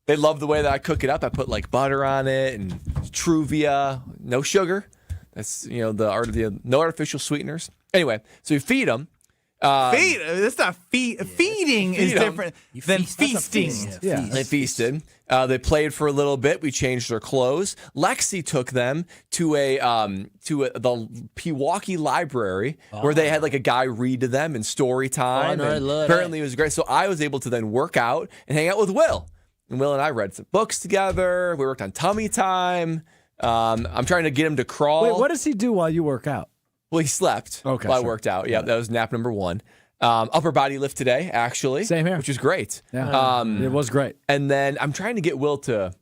They love the way that I cook it up. I put like butter on it and Truvia, no sugar. That's, the art of no artificial sweeteners. Anyway, so you feed them. That's not feeding is different than feasting. They feasted. They played for a little bit. We changed their clothes. Lexi took them to the Milwaukee library where they had like a guy read to them in story time. I love apparently, it was great. So I was able to then work out and hang out with Will. And Will and I read some books together. We worked on tummy time. I'm trying to get him to crawl. Wait, what does he do while you work out? Well, he slept while I worked out. Yeah, that was nap number 1. Upper body lift today, actually. Same here. Which is great. Yeah. It was great. And then I'm trying to get Will to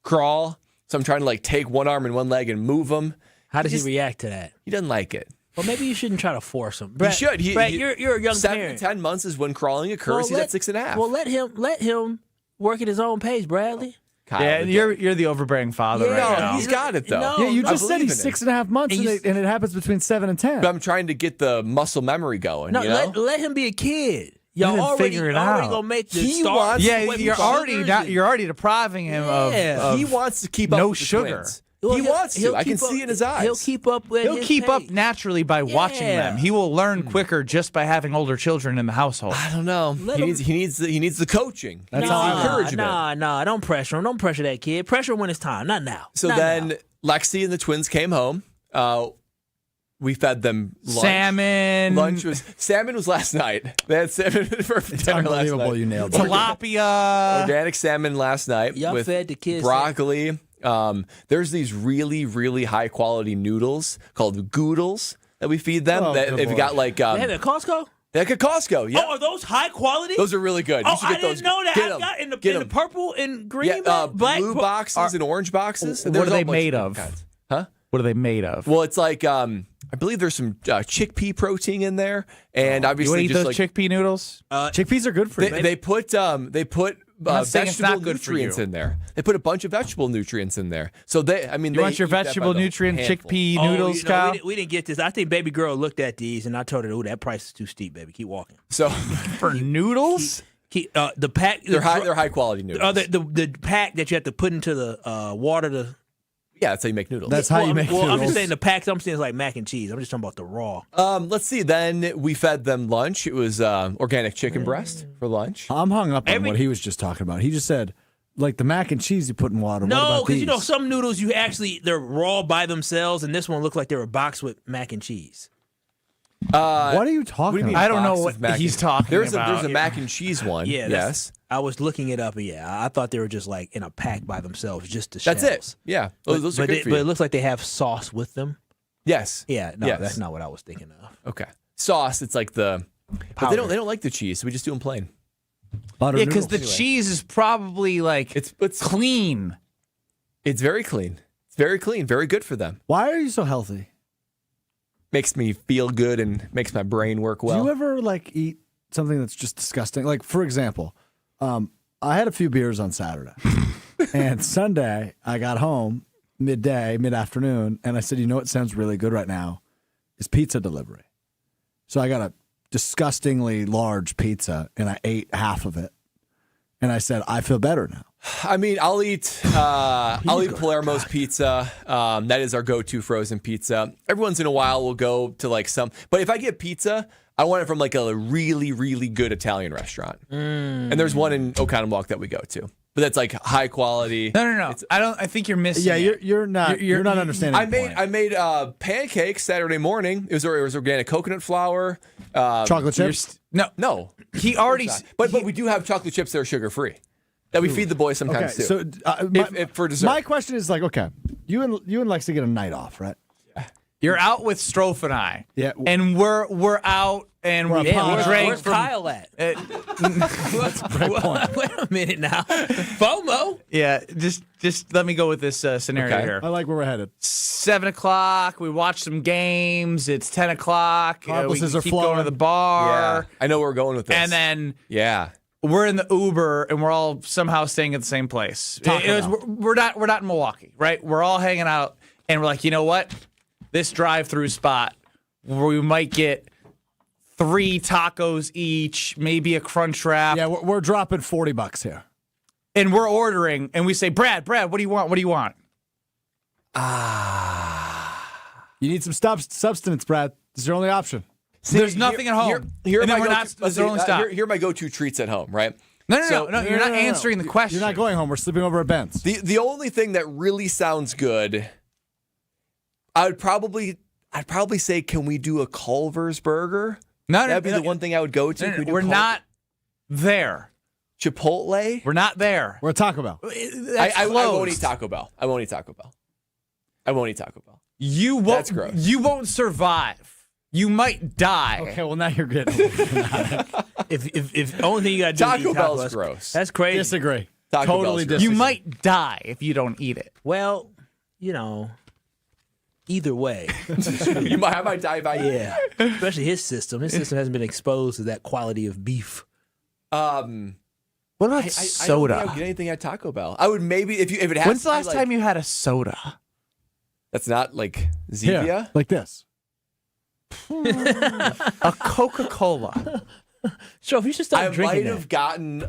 crawl. So I'm trying to like take one arm and one leg and move him. How does he react to that? He doesn't like it. Well, maybe you shouldn't try to force him. Brett, you should. Brett, you're a young 7 parent. to 10 months is when crawling occurs. He's at 6.5. Well, let him work at his own pace, Bradley. Kyle, yeah, you're the overbearing father right now. He's got it, though. Yeah, you just said he's 6.5 months, and it happens between 7 and 10. But I'm trying to get the muscle memory going. No, let him be a kid. Y'all already gonna make the start. You're already depriving him of he wants to keep up no with the sugar. twins. He wants to. I can see it in his eyes. He'll keep up with He'll keep up naturally by watching them. He will learn quicker just by having older children in the household. I don't know. He needs the coaching. That's all. Encouragement. Nah. Don't pressure him. Don't pressure that kid. Pressure him when it's time. Not now. So Lexi and the twins came home. We fed them lunch. Salmon was last night. They had salmon for dinner last night. You nailed it. Tilapia. Organic salmon last night. Y'all with fed the kids broccoli. There's these really, really high quality noodles called goodles that we feed them. They've got like they have it at Costco. They're at Costco. Yeah. Oh, are those high quality? Those are really good. You should get I didn't know that. I got in the purple and green, black, blue boxes and orange boxes. What are they made of? Huh? What are they made of? Well, it's like I believe there's some chickpea protein in there, and obviously you want to eat those chickpea noodles. Chickpeas are good for you. They put vegetable nutrients in there. They put a bunch of vegetable nutrients in there. So you want your vegetable nutrient chickpea noodles, Kyle? We didn't get this. I think baby girl looked at these, and I told her, "Oh, that price is too steep, baby. Keep walking." So for noodles. The pack they're high quality noodles. The pack that you have to put into the water to. Yeah, that's how you make noodles. That's how you make noodles. I'm just saying the packs I'm saying is like mac and cheese. I'm just talking about the raw. Let's see. Then we fed them lunch. It was organic chicken breast for lunch. I'm hung up on what he was just talking about. He just said, like the mac and cheese you put in water. No, because some noodles they're raw by themselves, and this one looked like they were boxed with mac and cheese. What are you talking about? I don't know what he's talking about. There's a mac and cheese one. Yeah, yes. I was looking it up. Yeah, I thought they were just like in a pack by themselves, just the shells. That's it. Yeah, those are good for you. But it looks like they have sauce with them. Yes. Yeah. No, that's not what I was thinking of. Okay. Sauce. It's like but they don't like the cheese, so we just do them plain. Yeah, because the cheese is probably like it's clean. It's very clean. It's very clean. Very good for them. Why are you so healthy? Makes me feel good and makes my brain work well. Do you ever eat something that's just disgusting? Like, for example, I had a few beers on Saturday, and Sunday I got home mid-afternoon, and I said, you know what sounds really good right now is pizza delivery. So I got a disgustingly large pizza, and I ate half of it, and I said, I feel better now. I mean, I'll eat Palermo's pizza. That is our go-to frozen pizza. Every once in a while, we'll go to but if I get pizza, I want it from a really, really good Italian restaurant. And there's one in Oconomowoc that we go to. But that's high quality. No. I think you're missing. Yeah, you're not understanding. I made pancakes Saturday morning. It was organic coconut flour, chocolate chips. No. He already. But we do have chocolate chips that are sugar free. That we feed the boys sometimes too. So for dessert. My question is okay, you and Lexi get a night off, right? You're out with Strofe and I. Yeah. And we're out and we drank. Where's Kyle at? Wait a minute now. FOMO. Yeah, just let me go with this scenario here. I like where we're headed. 7 o'clock. We watch some games. It's 10 o'clock. We Accomplices are keep flowing. going to the bar. Yeah, I know where we're going with this. And then yeah, we're in the Uber and we're all somehow staying at the same place. We're not in Milwaukee, right? We're all hanging out and we're like, you know what? This drive-through spot where we might get 3 tacos each, maybe a Crunch Wrap. Yeah, we're dropping $40 here. And we're ordering, and we say, Brad, what do you want? What do you want? You need some substance, Brad. This is your only option. There's nothing at home. Here are my go-to treats at home, right? No, you're not answering the question. You're not going home. We're sleeping over at Ben's. The only thing that really sounds good, I'd probably say, can we do a Culver's burger? That'd be the one thing I would go to. We're not there. Chipotle? We're not there. We're at Taco Bell. I won't eat Taco Bell. I won't eat Taco Bell. You won't. That's gross. You won't survive. You might die. Okay, well now you're getting. If the only thing you got to do Taco is eat Bell's gross. That's crazy. Disagree. Totally disagree. You might die if you don't eat it. Well, either way. I might die by you. Yeah. Especially his system. His system hasn't been exposed to that quality of beef. What about soda? I don't think I would get anything at Taco Bell. I would maybe if it has. When's the last time you had a soda? That's not like Zevia. Yeah, like this. A Coca-Cola. Sure, if you should stop drinking. I might have gotten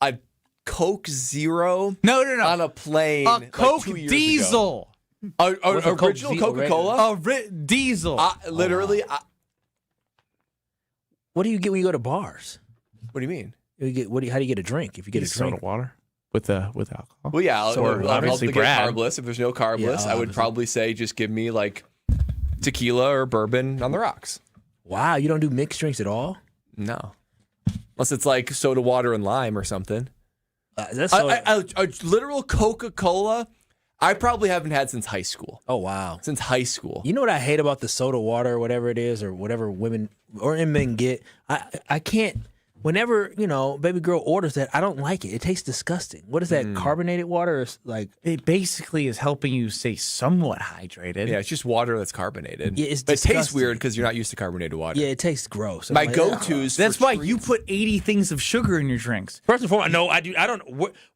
a Coke Zero. No. On a plane. A like Coke 2 years Diesel. Ago. Original Coca-Cola. Diesel. Literally. What do you get when you go to bars? What do you mean? How do you get a drink if you get a drink? Soda water with alcohol. Well, yeah, or obviously get Brad. carbless. If there's no carbless, I would probably say just give me like tequila or bourbon on the rocks. Wow, you don't do mixed drinks at all? No, unless it's like soda water and lime or something. That's a literal Coca-Cola. I probably haven't had since high school. Oh, wow. Since high school. You know what I hate about the soda water or whatever it is or whatever women or men get? I can't. Whenever, baby girl orders that, I don't like it. It tastes disgusting. What is that, carbonated water? Like, it basically is helping you stay somewhat hydrated. Yeah, it's just water that's carbonated. Yeah, it's but it tastes disgusting. weird because you're not used to carbonated water. Yeah, it tastes gross. My go-tos. That's why you put 80 things of sugar in your drinks. First and foremost, no, I do. I don't.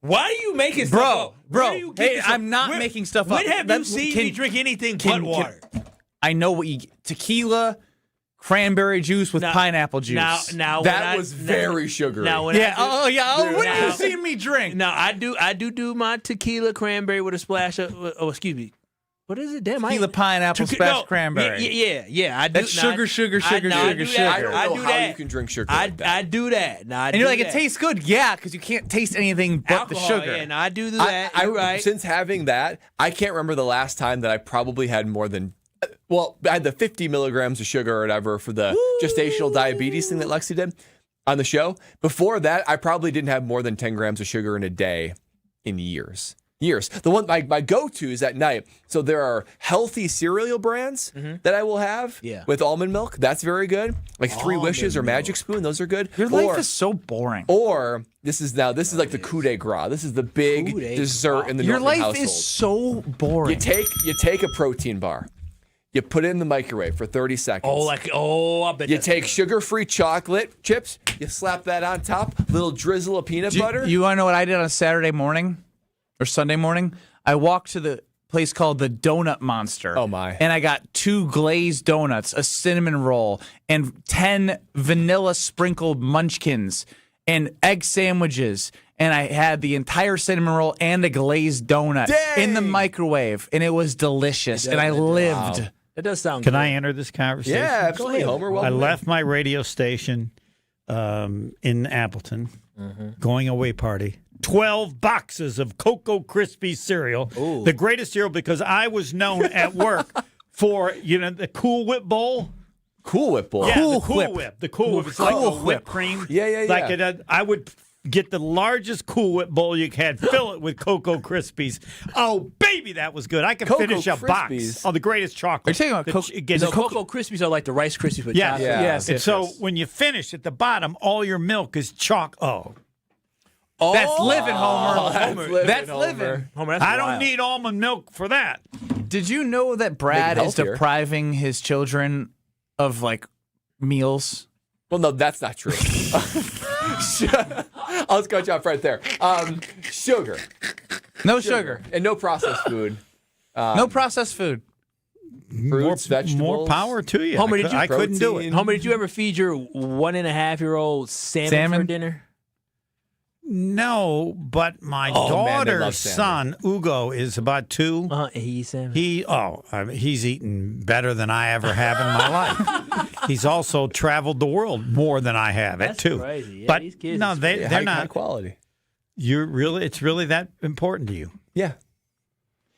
Why are you making stuff up? Bro, hey, I'm not making stuff up. When have you seen me drink anything but water? I know what you get. Tequila, cranberry juice with pineapple juice. Now that was very sugary. What have you seen me drink? Now I do my tequila cranberry with a splash of. Oh, excuse me. What is it? Damn, tequila pineapple splash cranberry. Yeah. I do. That's sugar. I don't know how you can drink sugar. I do that. And you're like, it tastes good, yeah, because you can't taste anything but alcohol, the sugar. Yeah, no, I do that. You're right. Since having that, I can't remember the last time that I probably had more than. Well, I had the 50 milligrams of sugar or whatever for the gestational diabetes thing that Lexi did on the show. Before that, I probably didn't have more than 10 grams of sugar in a day in years. The one my go-to is at night. So there are healthy cereal brands that I will have with almond milk. That's very good. Like Three Wishes or Magic Spoon. Those are good. Your life is so boring. Or this is like the coup de grace. This is the big dessert in the Your Nortman life household. is so boring. You take a protein bar. You put it in the microwave for 30 seconds. I bet you take sugar-free chocolate chips. You slap that on top. Little drizzle of peanut butter. You want to know what I did on Saturday morning or Sunday morning? I walked to the place called the Donut Monster. Oh, my. And I got 2 glazed donuts, a cinnamon roll, and 10 vanilla sprinkled munchkins and egg sandwiches. And I had the entire cinnamon roll and a glazed donut in the microwave. And it was delicious. And I lived. Wow. It does sound Can good. I enter this conversation? Yeah, absolutely, Homer. I left my radio station in Appleton, going away party. 12 boxes of Cocoa Krispies cereal, the greatest cereal because I was known at work for, the Cool Whip bowl. Cool Whip bowl? Yeah, the Cool Whip. The Cool Whip. It's like a whipped cream. Yeah. Like I would get the largest Cool Whip bowl you can, fill it with Cocoa Krispies. Oh, baby! Maybe that was good. I can Cocoa finish a Krispies. box of the greatest chocolate. Are you talking about The Cocoa Krispies are like the Rice Krispies with Yes. chocolate. Yes. And so when you finish at the bottom, all your milk is chalk. Oh. That's living, Homer. That's Homer. living. Homer, that's I don't wild. need almond milk for that. Did you know that Brad is healthier. depriving his children of like meals? Well, no, that's not true. I'll just cut you off right there. Sugar. No sugar. And no processed food. No processed food. Fruits, vegetables. More power to you. Homer, I couldn't do it. Homer, did you ever feed your 1.5-year-old salmon for dinner? No, but my Man, they daughter's love son, Ugo, is about 2. And he eats salmon. He's eaten better than I ever have in my life. He's also traveled the world more than I have That's too. crazy. Yeah, but these kids no, is they're high not quality. It's really that important to you. Yeah.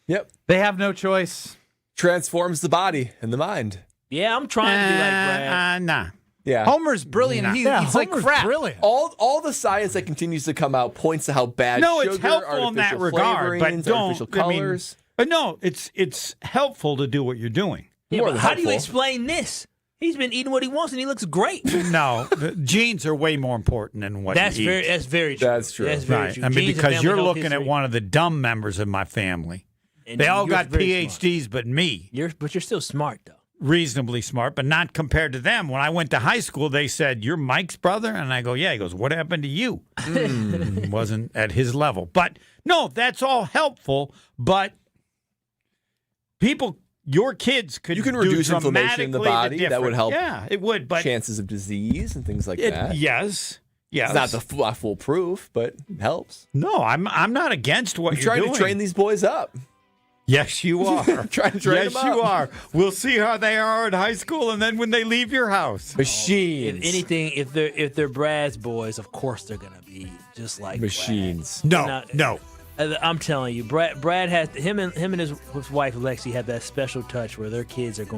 Yep. They have no choice. Transforms the body and the mind. Yeah, I'm trying to be like Brad. Nah. Yeah. Homer's brilliant. He eats like crap. Brilliant. All the science that continues to come out points to how bad No, sugar, it's helpful in that artificial regard, but flavorings, don't. artificial colors. But no, it's helpful to do what you're doing. Yeah, More but than how do you helpful. explain this? He's been eating what he wants and he looks great. No, the genes are way more important than what That's you eat. very true. That's true. That's very Right. true. I mean, Genes and because family you're health looking history. at one of the dumb members of my family. And They all you're got very PhDs, but me. But you're still smart though. Reasonably smart, but not compared to them. When I went to high school, they said, "You're Mike's brother," and I go, "Yeah." He goes, "What happened to you?" Wasn't at his level, but no, that's all helpful. But your kids could You can do reduce inflammation in the dramatically body. That would different- help. Yeah, it would. But chances of disease and things like that. yes. It's not the foolproof, but it helps. No, I'm not against what You're you're trying doing. to train these boys up. Yes, you are. Trying to train yes, them you up. are. We'll see how they are in high school, and then when they leave your house. Machines. If anything, if they're Brad's boys, of course they're gonna be just like machines. Brad. No. I'm telling you, Brad has him and his wife Lexi have that special touch where their kids are going